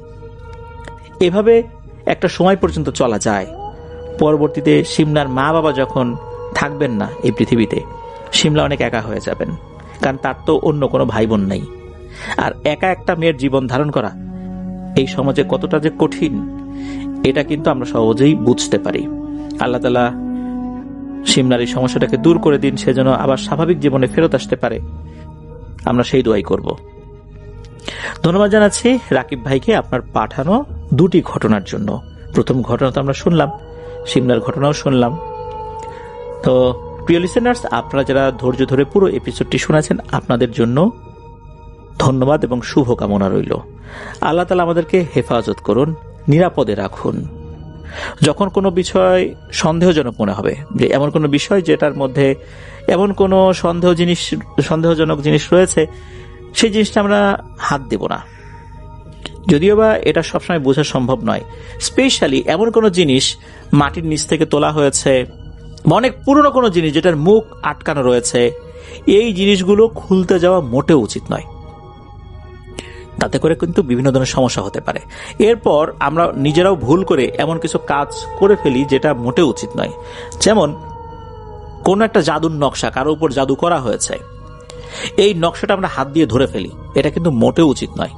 এভাবে একটা সময় পর্যন্ত চলা যায়, পরবর্তীতে সিমলার মা বাবা যখন থাকবেন না এই পৃথিবীতে, সিমলা অনেক একা হয়ে যাবেন, কারণ তার তো অন্য কোনো ভাই বোন নেই। আর একা একটা মেয়ের জীবন ধারণ করা এই সমাজে কতটা যে কঠিন, এটা কিন্তু আমরা সহজেই বুঝতে পারি। আল্লাহ তাআলা সিমলার এই সমস্যাটাকে দূর করে দিন, সেজন্য আবার স্বাভাবিক জীবনে ফেরত আসতে পারে, আমরা সেই দোয়াই করব। ধন্যবাদ জানাচ্ছি রাকিব ভাইকে আপনার পাঠানো দুটি ঘটনার জন্য। প্রথম ঘটনা তো আমরা শুনলাম, সিমলার ঘটনাও শুনলাম। তো প্রিয় লিসেনার্স, আপনারা যারা ধৈর্য ধরে পুরো এপিসোডটি শুনেছেন, আপনাদের জন্য ধন্যবাদ এবং শুভকামনা রইল। আল্লাহ তাআলা আমাদেরকে হেফাজত করুন, নিরাপদে রাখুন। যখন কোনো বিষয় সন্দেহজনক মনে হবে, যে এমন কোনো বিষয় যেটার মধ্যে এমন কোনো সন্দেহজনক জিনিস রয়েছে, সেই জিনিসটা আমরা হাত দেব না। যদিও বা এটা সবসময় বোঝা সম্ভব নয়, স্পেশালি এমন কোনো জিনিস মাটির নিচ থেকে তোলা হয়েছে বা অনেক পুরনো কোনো জিনিস যেটার মুখ আটকানো রয়েছে, এই জিনিসগুলো খুলতে যাওয়া মোটেও উচিত নয়। তাতে করে কিন্তু বিভিন্ন ধরনের সমস্যা হতে পারে। এরপর আমরা নিজেরাও ভুল করে এমন কিছু কাজ করে ফেলি যেটা মোটেও উচিত নয়। যেমন কোনো একটা জাদুর নকশা কারো উপর জাদু করা হয়েছে, এই নকশাটা আমরা হাত দিয়ে ধরে ফেলি, এটা কিন্তু মোটেও উচিত নয়।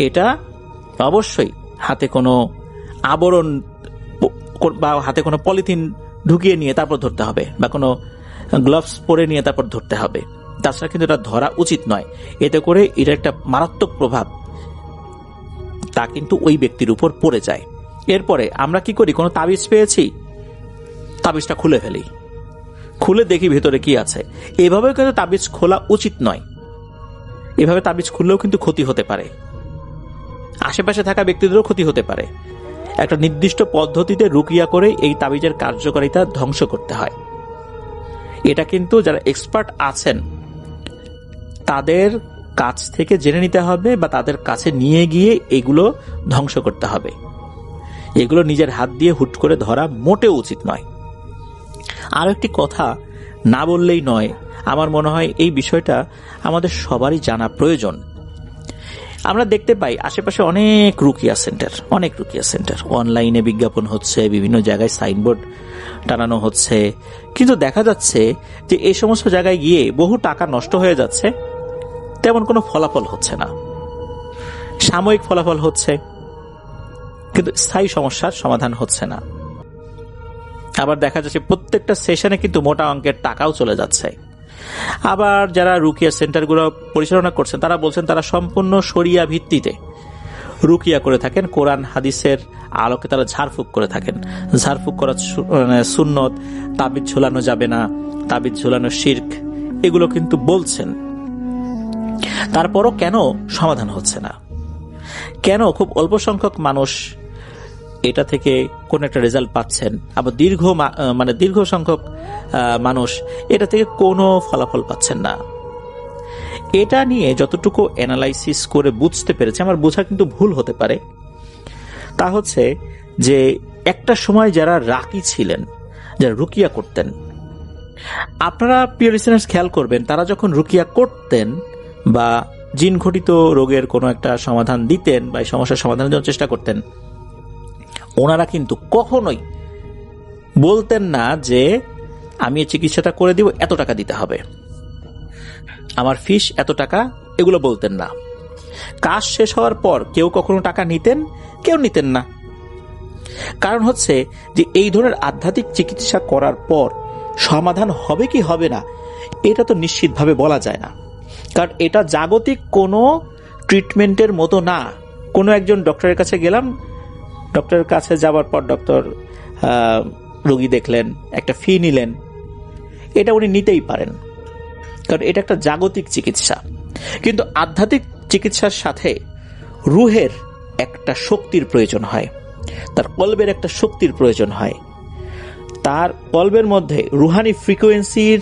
এটা অবশ্যই হাতে কোনো আবরণ বা হাতে কোনো পলিথিন ঢুকিয়ে নিয়ে তারপর ধরতে হবে, বা কোনো গ্লাভস পরে নিয়ে তারপর ধরতে হবে। তাছাড়া কিন্তু এটা ধরা উচিত নয়। এতে করে এটা একটা মারাত্মক প্রভাব তা কিন্তু ওই ব্যক্তির উপর পড়ে যায়। এরপরে আমরা কি করি, কোনো তাবিজ পেয়েছি, তাবিজটা খুলে ফেলি, খুলে দেখি ভেতরে কি আছে। এভাবে কিন্তু তাবিজ খোলা উচিত নয়। এভাবে তাবিজ খুললেও কিন্তু ক্ষতি হতে পারে, আশেপাশে থাকা ব্যক্তিদেরও ক্ষতি হতে পারে। একটা নির্দিষ্ট পদ্ধতিতে রুকিয়া করে এই তাবিজের কার্যকারিতা ধ্বংস করতে হয়। এটা কিন্তু যারা এক্সপার্ট আছেন তাদের কাছ থেকে জেনে নিতে হবে, বা তাদের কাছে নিয়ে গিয়ে এগুলো ধ্বংস করতে হবে। এগুলো নিজের হাত দিয়ে হুট করে ধরা মোটেও উচিত নয়। আর একটি কথা না বললেই নয়, আমার মনে হয় এই বিষয়টা আমাদের সবারই জানা প্রয়োজন। আমরা দেখতে পাই আশেপাশে অনেক রুকিয়া সেন্টার, অনলাইনে বিজ্ঞাপন হচ্ছে, বিভিন্ন জায়গায় সাইনবোর্ড টানানো হচ্ছে, কিন্তু দেখা যাচ্ছে যে এই সমস্ত জায়গায় গিয়ে বহু টাকা নষ্ট হয়ে যাচ্ছে, তেমন কোনো ফলাফল হচ্ছে না। সাময়িক ফলাফল হচ্ছে, কিন্তু স্থায়ী সমস্যার সমাধান হচ্ছে না। আবার দেখা যাচ্ছে প্রত্যেকটা সেশনে কিন্তু মোটা অঙ্কের টাকাও চলে যাচ্ছে। আবার যারা রুকিয়া সেন্টারগুলো পরিচালনা করছেন তারা বলছেন তারা সম্পূর্ণ শরিয়া ভিত্তিতে রুকিয়া করে থাকেন, কোরআন হাদিসের আলোকে তারা ঝাড়ফুঁক করে থাকেন। ঝাড়ফুঁক করা সুন্নত, তাবিজ ঝোলানো যাবে না, তাবিজ ঝোলানো শিরক, এগুলো কিন্তু বলছেন। তারপরও কেন সমাধান হচ্ছে না? কেন খুব অল্প সংখ্যক মানুষ এটা থেকে কোন একটা রেজাল্ট পাচ্ছেন, আবার দীর্ঘ সংখ্যক মানুষ এটা থেকে কোনো ফলাফল পাচ্ছেন না? এটা নিয়ে যতটুকু অ্যানালাইসিস করে বুঝতে পেরেছে, আমার বোঝা কিন্তু ভুল হতে পারে, তা হচ্ছে যে একটা সময় যারা রাকি ছিলেন, যারা রুকিয়া করতেন, আপনারা প্রিয় লিসেনার্স খেয়াল করবেন, তারা যখন রুকিয়া করতেন বা জিন ঘটিত রোগের কোনো একটা সমাধান দিতেন বা এই সমস্যার সমাধানের জন্য চেষ্টা করতেন, ওনারা কিন্তু কখনোই বলতেন না যে আমি এই চিকিৎসাটা করে দিব, এত টাকা দিতে হবে, আমার ফিস এত টাকা, এগুলো বলতেন না। কাজ শেষ হওয়ার পর কেউ কখনো টাকা নিতেন, কেউ নিতেন না। কারণ হচ্ছে যে এই ধরনের আধ্যাত্মিক চিকিৎসা করার পর সমাধান হবে কি হবে না এটা তো নিশ্চিতভাবে বলা যায় না। কারণ এটা জাগতিক কোনো ট্রিটমেন্টের মতো না। কোনো একজন ডক্টরের কাছে গেলাম, ডক্টরের কাছে যাওয়ার পর ডক্টর রোগী দেখলেন, একটা ফি নিলেন, এটা উনি নিতেই পারেন, কারণ এটা একটা জাগতিক চিকিৎসা। কিন্তু আধ্যাত্মিক চিকিৎসার সাথে রুহের একটা শক্তির প্রয়োজন হয়, তার কলবের একটা শক্তির প্রয়োজন হয়, তার কলবের মধ্যে রুহানি ফ্রিকোয়েন্সির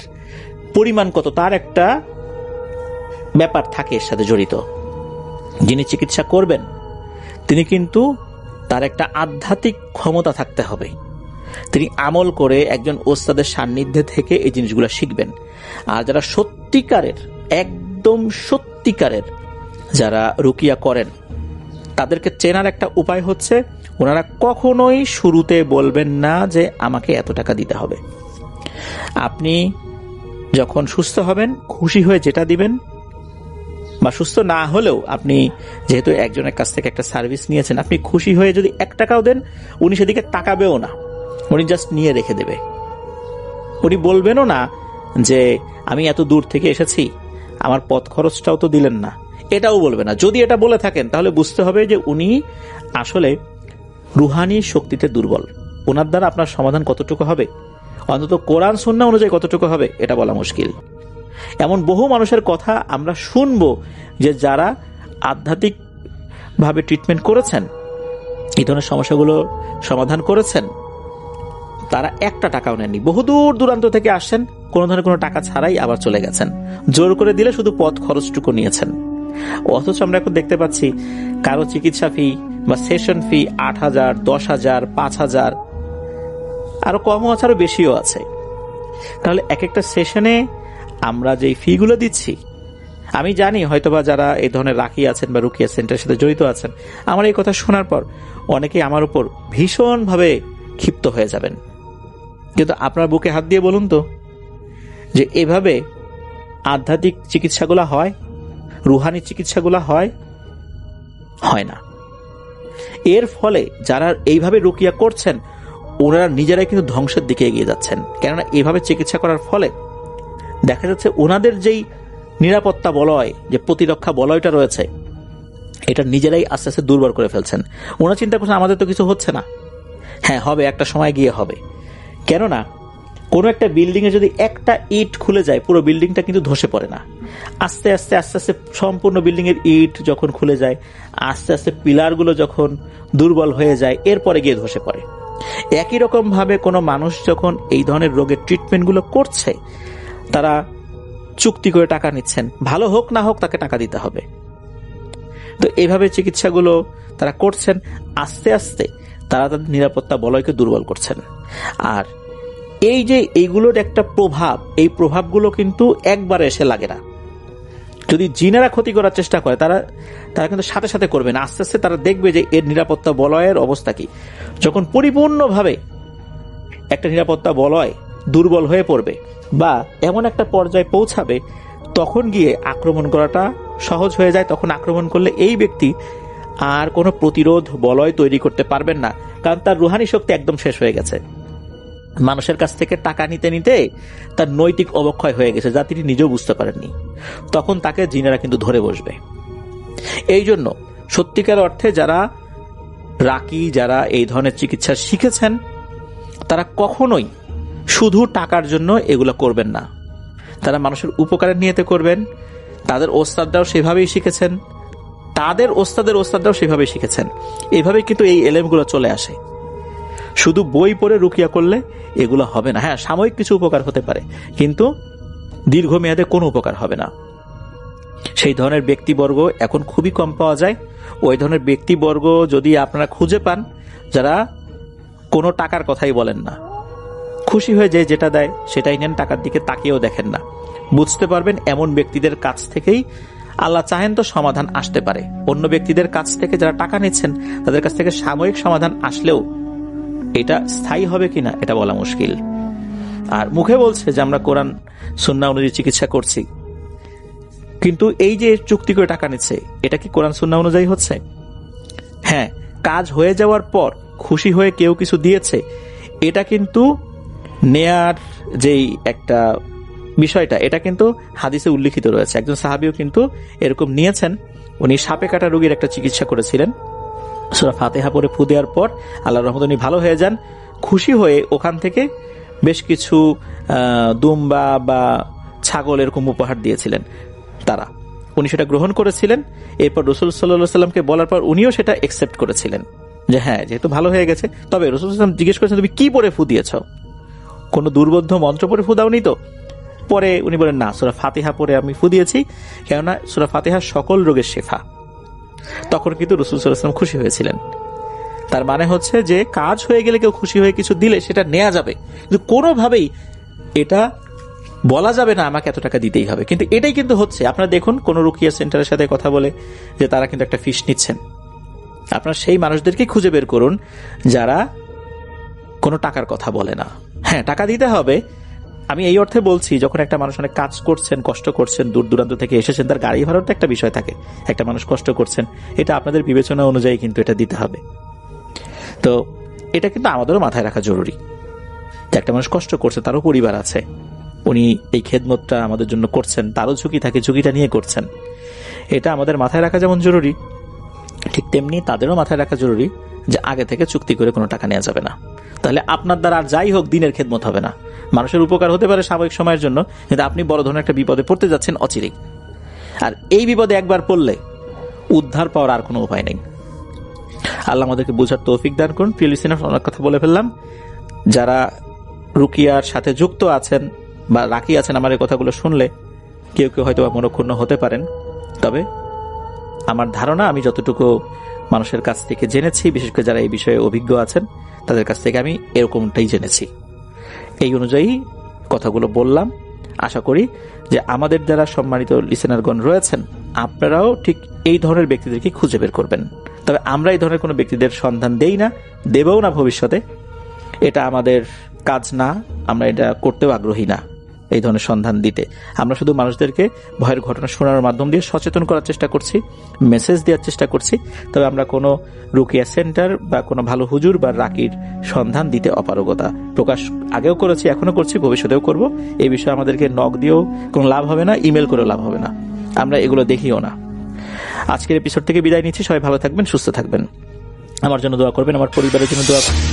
পরিমাণ কত তার একটা ব্যাপার থাকে এর সাথে জড়িত। যিনি চিকিৎসা করবেন তিনি কিন্তু তার একটা আধ্যাত্মিক ক্ষমতা থাকতে হবে, তিনি আমল করে একজন ওস্তাদের সান্নিধ্যে থেকে এই জিনিসগুলো শিখবেন। আর যারা সত্যিকারের, একদম সত্যিকারের যারা রুকিয়া করেন, তাদেরকে চেনার একটা উপায় হচ্ছে ওনারা কখনোই শুরুতে বলবেন না যে আমাকে এত টাকা দিতে হবে। আপনি যখন সুস্থ হবেন খুশি হয়ে যেটা দিবেন, বা সুস্থ না হলেও আপনি যেহেতু একজনের কাছ থেকে একটা সার্ভিস নিয়েছেন, আপনি খুশি হয়ে যদি 1 টাকাও দেন, উনি সেদিকে তাকাবেও না, উনি জাস্ট নিয়ে রেখে দেবে। উনি বলবেনও না যে আমি এত দূর থেকে এসেছি, আমার পথ খরচটাও তো দিলেন না, এটাও বলবে না। যদি এটা বলে থাকেন তাহলে বুঝতে হবে যে উনি আসলে রুহানি শক্তিতে দুর্বল। ওনার দ্বারা আপনার সমাধান কতটুকু হবে, অন্তত কোরআন সুন্নাহ অনুযায়ী কতটুকু হবে, এটা বলা মুশকিল। এমন বহু মানুষের কথা আমরা শুনবো যে যারা আধ্যাত্মিক ভাবে ট্রিটমেন্ট করেছেন, এই ধরনের সমস্যাগুলো সমাধান করেছেন, তারা 1টা টাকাও নেননি। বহু দূর দূরান্ত থেকে আসছেন, কোনো ধরনের কোনো টাকা ছাড়াই আবার চলে গেছেন। জোর করে দিলে শুধু পথ খরচটুকু নিয়েছেন। অথচ আমরা এখন দেখতে পাচ্ছি কারো চিকিৎসা ফি বা সেশন ফি 8,000, 10,000, 5,000, আরো কমও আছে, আরো বেশিও আছে। তাহলে এক একটা সেশনে আমরা যেই ফি গুলো দিচ্ছি, আমি জানি হয়তোবা যারা এই ধরনের রাকি আছেন বা রুকিয়া সেন্টারের সাথে জড়িত আছেন, আমার এই কথা শোনার পর অনেকেই আমার উপর ভীষণভাবে ক্ষিপ্ত হয়ে যাবেন। কিন্তু আপনার বুকে হাত দিয়ে বলুন তো যে এভাবে আধ্যাত্মিক চিকিৎসাগুলো হয়, রুহানি চিকিৎসাগুলো হয়? হয় না। এর ফলে যারা এইভাবে রুকিয়া করছেন ওনারা নিজেরাই কিন্তু ধ্বংসের দিকে এগিয়ে যাচ্ছেন। কেননা এইভাবে চিকিৎসা করার ফলে দেখা যাচ্ছে ওনাদের যেই নিরাপত্তা বলয়, যে প্রতিরক্ষা বলয়টা রয়েছে, এটা নিজেরাই আস্তে আস্তে দুর্বল করে ফেলছেন। ওনারা চিন্তা করছেন আমাদের তো কিছু হচ্ছে না। হ্যাঁ, হবে, একটা সময় গিয়ে হবে। কেননা কোনো একটা বিল্ডিং এ যদি একটা ইট খুলে যায়, পুরো বিল্ডিংটা কিন্তু ধসে পড়ে না। আস্তে আস্তে আস্তে আস্তে সম্পূর্ণ বিল্ডিং এর ইট যখন খুলে যায়, আস্তে আস্তে পিলারগুলো যখন দুর্বল হয়ে যায়, এরপরে গিয়ে ধসে পড়ে। একই রকম ভাবে কোনো মানুষ যখন এই ধরনের রোগের ট্রিটমেন্টগুলো করছে, তারা চুক্তি করে টাকা নিচ্ছেন, ভালো হোক না হোক তাকে টাকা দিতে হবে। তো এইভাবে চিকিৎসাগুলো তারা করছেন, আস্তে আস্তে তারা তাদের নিরাপত্তা বলয়কে দুর্বল করছেন। আর এই যে এইগুলোর একটা প্রভাব, এই প্রভাবগুলো কিন্তু একবারে এসে লাগে না। যদি জিনেরা ক্ষতি করার চেষ্টা করে তারা কিন্তু সাথে সাথে করবে না, আস্তে আস্তে তারা দেখবে যে এর নিরাপত্তা বলয়ের অবস্থা কি। যখন পরিপূর্ণভাবে একটা নিরাপত্তা বলয় দুর্বল হয়ে পড়বে বা এমন একটা পর্যায়ে পৌঁছাবে, তখন গিয়ে আক্রমণ করাটা সহজ হয়ে যায়। তখন আক্রমণ করলে এই ব্যক্তি আর কোনো প্রতিরোধ বলয় তৈরি করতে পারবেন না, কারণ তার রুহানি শক্তি একদম শেষ হয়ে গেছে। মানুষের কাছ থেকে টাকা নিতে নিতে তার নৈতিক অবক্ষয় হয়ে গেছে, যা তিনি নিজেও বুঝতে পারেননি। তখন তাকে জিনেরা কিন্তু ধরে বসবে। এই জন্য সত্যিকার অর্থে যারা রাকি, যারা এই ধরনের চিকিৎসা শিখেছেন, তারা কখনোই শুধু টাকার জন্য এগুলো করবেন না। তারা মানুষের উপকারের নিয়তে করবেন। তাদের ওস্তাদরাও সেভাবেই শিখেছেন, তাদের ওস্তাদরাও সেভাবেই শিখেছেন। এইভাবেই কিন্তু এই এলেমগুলো চলে আসে। শুধু বই পড়ে রুকিয়া করলে এগুলো হবে না। হ্যাঁ, সাময়িক কিছু উপকার হতে পারে, কিন্তু দীর্ঘমেয়াদে কোনো উপকার হবে না। সেই ধরনের ব্যক্তিবর্গ এখন খুবই কম পাওয়া যায়। ওই ধরনের ব্যক্তিবর্গ যদি আপনারা খুঁজে পান, যারা কোনো টাকার কথাই বলেন না, খুশি হয়ে যে যেটা দেয় সেটাই নেন, টাকার দিকে তাকিয়েও দেখেন না, বুঝতে পারবেন এমন ব্যক্তিদের কাছ থেকেই আল্লাহ চাহেন তো সমাধান আসতে পারে। অন্য ব্যক্তিদের কাছ থেকে যারা টাকা নিচ্ছেন, তাদের কাছ থেকে সাময়িক সমাধান আসলেও এটা স্থায়ী হবে কিনা এটা বলা মুশকিল। আর মুখে বলছে যে আমরা কোরআন সুন্নাহ অনুযায়ী চিকিৎসা করছি, কিন্তু এই যে চুক্তি করে টাকা নিচ্ছে, এটা কি কোরআন সুন্নাহ অনুযায়ী হচ্ছে? হ্যাঁ, কাজ হয়ে যাওয়ার পর খুশি হয়ে কেউ কিছু দিয়েছে, এটা কিন্তু নেয়ার যেই একটা বিষয়টা, এটা কিন্তু হাদিসে উল্লিখিত রয়েছে। একজন সাহাবীও কিন্তু এরকম নিয়েছেন। উনি সাপে কাটা রোগীর একটা চিকিৎসা করেছিলেন। সূরা ফাতিহা পড়ে ফু দেওয়ার পর আল্লাহর রহমতে উনি ভালো হয়ে যান। খুশি হয়ে ওখান থেকে বেশ কিছু দুম্বা বা ছাগল এরকম উপহার দিয়েছিলেন তারা। উনি সেটা গ্রহণ করেছিলেন। এরপর রাসূল সাল্লাল্লাহু আলাইহি ওয়াসাল্লামকে বলার পর উনিও সেটা অ্যাকসেপ্ট করেছিলেন যে হ্যাঁ, যেহেতু ভালো হয়ে গেছে। তবে রাসূল সাল্লাল্লাহু আলাইহি ওয়াসাল্লাম জিজ্ঞেস করেছেন, তুমি কি পড়ে ফু দিয়েছ? কোনো দুর্বোধ্য মন্ত্র পড়ে ফু দাওনি তো? পরে উনি বলেন, না, সূরা ফাতিহা পড়ে আমি ফু দিয়েছি, কেননা সূরা ফাতিহা সকল রোগের শেফা। তখন কিন্তু রাসূল সাল্লাল্লাহু আলাইহি ওয়াসাল্লাম খুশি হয়েছিলেন। তার মানে হচ্ছে যে কাজ হয়ে গেলে কেউ খুশি হয়ে কিছু দিলে সেটা নেওয়া যাবে, কিন্তু কোনোভাবেই এটা বলা যাবে না আমাকে এত টাকা দিতেই হবে। কিন্তু এটাই কিন্তু হচ্ছে। আপনারা দেখুন কোন রুকিয়া সেন্টারের সাথে কথা বলে যে তারা কিন্তু একটা ফিস নিচ্ছেন, আপনারা সেই মানুষদেরকে খুঁজে বের করুন যারা কোনো টাকার কথা বলে না। হ্যাঁ, টাকা দিতে হবে, আমি এই অর্থে বলছি যখন একটা মানুষ অনেক কাজ করছেন, কষ্ট করছেন, দূর দূরান্ত থেকে এসেছেন, তার গাড়ি ভাড়ার তো একটা বিষয় থাকে। একটা মানুষ কষ্ট করছেন, এটা আপনাদের বিবেচনা অনুযায়ী কিন্তু এটা দিতে হবে। তো এটা কিন্তু আমাদেরও মাথায় রাখা জরুরি যে একটা মানুষ কষ্ট করছে, তারও পরিবার আছে, উনি এই খেদমতটা আমাদের জন্য করছেন, তারও ঝুঁকি থাকে, ঝুঁকিটা নিয়ে করছেন। এটা আমাদের মাথায় রাখা যেমন জরুরি, ঠিক তেমনি তাদেরও মাথায় রাখা জরুরি যে আগে থেকে চুক্তি করে কোনো টাকা নেওয়া যাবে না। তাহলে আপনার দ্বারা আর যাই হোক দিনের খেদমত হবে না। মানুষের উপকার হতে পারে স্বাভাবিক সময়ের জন্য, কিন্তু আপনি বড় ধরনের একটা বিপদে পড়তে যাচ্ছেন অচিরেই, আর এই বিপদে একবার পড়লে উদ্ধার পাওয়ার আর কোনো উপায় নেই। আল্লাহ আমাদেরকে বোঝার তৌফিক দান করুন। প্রিয় লিসেনার, অনেক কথা বলে ফেললাম। যারা রুকিয়ার সাথে যুক্ত আছেন বা রাখি আছেন, আমার এই কথাগুলো শুনলে কেউ কেউ হয়তো মনক্ষুণ্ণ হতে পারেন, তবে আমার ধারণা আমি যতটুকু মানুষের কাছ থেকে জেনেছি, বিশেষ করে যারা এই বিষয়ে অভিজ্ঞ আছেন তাদের কাছ থেকে আমি এরকমটাই জেনেছি। এই অনুযায়ী কথাগুলো বললাম। আশা করি যে আমাদের যারা সম্মানিত লিসেনারগণ রয়েছেন, আপনারাও ঠিক এই ধরনের ব্যক্তিদেরকে খুঁজে বের করবেন। তবে আমরা এই ধরনের কোনো ব্যক্তিদের সন্ধান দেই না, দেবও না ভবিষ্যতে। এটা আমাদের কাজ না, আমরা এটা করতেও আগ্রহী না এই ধরনের সন্ধান দিতে। আমরা শুধু মানুষদেরকে ভয়ের ঘটনা শোনানোর মাধ্যম দিয়ে সচেতন করার চেষ্টা করছি, মেসেজ দেওয়ার চেষ্টা করছি। তবে আমরা কোনো রুকিয়া সেন্টার বা কোনো ভালো হুজুর বা রাকির সন্ধান দিতে অপারগতা প্রকাশ আগেও করেছি, এখনো করছি, ভবিষ্যতেও করব। এই বিষয়ে আমাদেরকে নক দিয়েও কোনো লাভ হবে না, ইমেল করেও লাভ হবে না, আমরা এগুলো দেখিও না। আজকের এপিসোড থেকে বিদায় নিচ্ছি। সবাই ভালো থাকবেন, সুস্থ থাকবেন, আমার জন্য দোয়া করবেন, আমার পরিবারের জন্য দোয়া করবেন।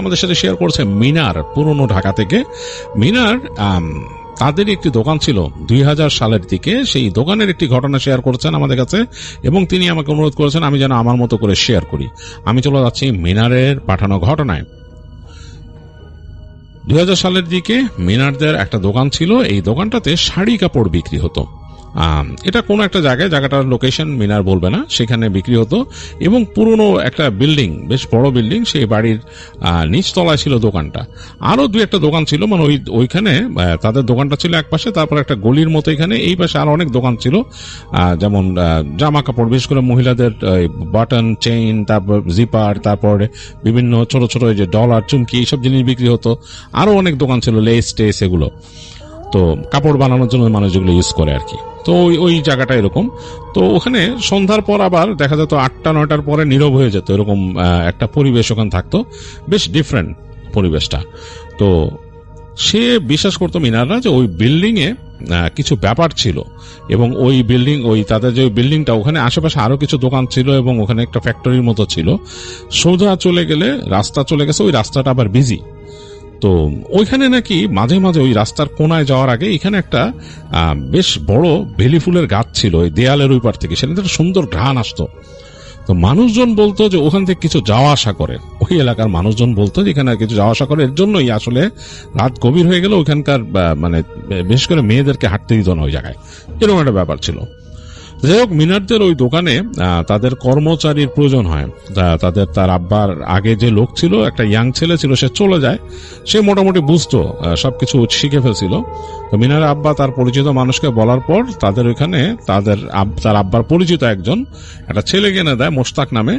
আমাদের সাথে শেয়ার করছে মিনার, পুরনো ঢাকা থেকে। মিনার তাদের একটি দোকান ছিল 2000 সালের দিকে, সেই দোকানের একটি ঘটনা শেয়ার করছেন আমাদের কাছে, এবং তিনি আমাকে অনুরোধ করেছেন আমি যেন আমার মতো করে শেয়ার করি। আমি চলে যাচ্ছি মিনারের পাঠানো ঘটনায়। 2000 সালের দিকে মিনারদের একটা দোকান ছিল, এই দোকানটাতে শাড়ি কাপড় বিক্রি হতো। এটা কোনো একটা জায়গায়, জায়গাটার লোকেশন মিনার বলবে না, সেখানে বিক্রি হতো। এবং পুরনো একটা বিল্ডিং, বেশ বড় বিল্ডিং, সেই বাড়ির নিচতলায় ছিল দোকানটা। আরো দুই একটা দোকান ছিল, মানে ওইখানে তাদের দোকানটা ছিল এক পাশে, তারপর একটা গলির মতো এখানে, এই পাশে আরো অনেক দোকান ছিল, যেমন জামা কাপড়, বিশেষ করে মহিলাদের বাটন, চেইন, তারপর জিপার, তারপরে বিভিন্ন ছোট ছোট যে ডলার, চুমকি, এইসব জিনিস বিক্রি হতো। আরো অনেক দোকান ছিল, লেস টেস, এগুলো তো কাপড় বানানোর জন্য মানুষ যেগুলো ইউজ করে আর কি। তো ওই জায়গাটা এরকম। তো ওখানে সন্ধ্যার পর আবার দেখা যেত 8টা-9টার পরে নীরব হয়ে যেত, এরকম একটা পরিবেশ ওখানে থাকতো, বেশ ডিফারেন্ট পরিবেশটা। তো সে বিশ্বাস করতো মিনাররা যে ওই বিল্ডিং এ কিছু ব্যাপার ছিল, এবং ওই বিল্ডিং, ওই তাদের যে বিল্ডিংটা, ওখানে আশেপাশে আরো কিছু দোকান ছিল, এবং ওখানে একটা ফ্যাক্টরির মতো ছিল। সোজা চলে গেলে রাস্তা চলে গেছে, ওই রাস্তাটা আবার বিজি। তো ওইখানে নাকি মাঝে মাঝে ওই রাস্তার কোনায় যাওয়ার আগে এখানে একটা বেশ বড় বেলি ফুলের গাছ ছিল ওই দেয়ালের ওই পার থেকে, সেখানে একটা সুন্দর ঘ্রাণ আসতো। তো মানুষজন বলতো যে ওখান থেকে কিছু যাওয়া আসা করে, ওই এলাকার মানুষজন বলতো যে এখানে কিছু যাওয়া আসা করে, এর জন্যই আসলে রাত গভীর হয়ে গেল ওইখানকার মানে বিশেষ করে মেয়েদেরকে হাঁটতে দিত না ওই জায়গায়, এরকম একটা ব্যাপার ছিল। যাই হোক, মিনারদের ওই দোকানে তাদের কর্মচারীর প্রয়োজন হয়। তার আব্বার আগে যে লোক ছিল, একটা ইয়াং ছেলে ছিল, সে চলে যায়। সে মোটামুটি বুঝতো, সবকিছু শিখে ফেলছিল। তো মিনার আব্বা তার পরিচিত মানুষকে বলার পর তাদের ওইখানে তার আব্বার পরিচিত একজন একটা ছেলে কিনে দেয়, মোশতাক নামে।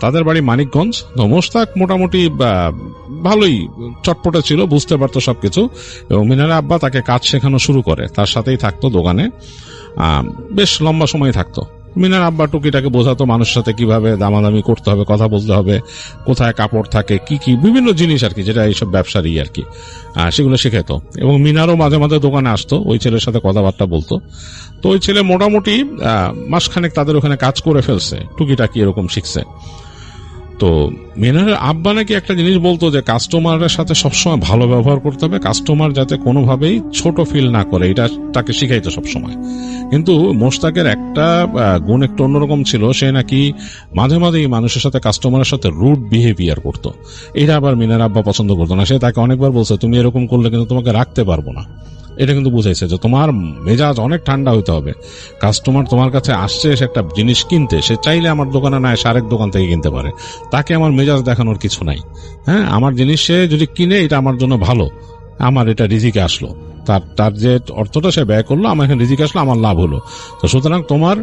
তাদের বাড়ি মানিকগঞ্জ। তো মোশতাক মোটামুটি ভালোই চটপটে ছিল, বুঝতে পারতো সবকিছু, এবং মিনার আব্বা তাকে কাজ শেখানো শুরু করে, তার সাথেই থাকতো দোকানে, বেশ লম্বা সময় থাকতো। মিনার আব্বা টুকিটাকে বোঝাতো মানুষের সাথে কিভাবে দামাদামি করতে হবে, কথা বলতে হবে, কোথায় কাপড় থাকে, কি কি বিভিন্ন জিনিস আর কি, যেটা এইসব ব্যবসারই আর কি, সেগুলো শেখাতো। এবং মিনারও মাঝে মাঝে দোকানে আসতো, ওই ছেলের সাথে কথাবার্তা বলতো। তো ওই ছেলে মোটামুটি মাসখানেক তাদের ওখানে কাজ করে ফেলছে, টুকিটাকি এরকম শিখছে। তো মিনারের আব্বা নাকি একটা জিনিস বলতো যে কাস্টমারের সাথে সবসময় ভালো ব্যবহার করতে হবে, কাস্টমার যাতে কোনোভাবেই ছোট ফিল না করে, এটা তাকে শিখাইতো সবসময়। কিন্তু মোশতাকের একটা গুণ একটু অন্যরকম ছিল, সে নাকি মাঝে মাঝেই মানুষের সাথে, কাস্টমারের সাথে রুড বিহেভিয়ার করতো। এটা আবার মিনার আব্বা পছন্দ করতো না। সে তাকে অনেকবার বলছে তুমি এরকম করলে কিন্তু তোমাকে রাখতে পারবো না, এটা কিন্তু বুঝাইছে যে তোমার মেজাজ অনেক ঠান্ডা হইতে হবে। কাস্টমার তোমার কাছে আসছে সে একটা জিনিস কিনতে, সে চাইলে আমার দোকানে না এসে আরেক দোকান থেকে কিনতে পারে, তাকে আমার মেজাজ দেখানোর কিছু নাই। হ্যাঁ, আমার জিনিস সে যদি কিনে এটা আমার জন্য ভালো, আমার এটা রিজিকে আসলো, তার যে অর্থটা সে ব্যয় করলো আমার এখানে রিজিকে আসলো, আমার লাভ হলো। তো সুতরাং তোমার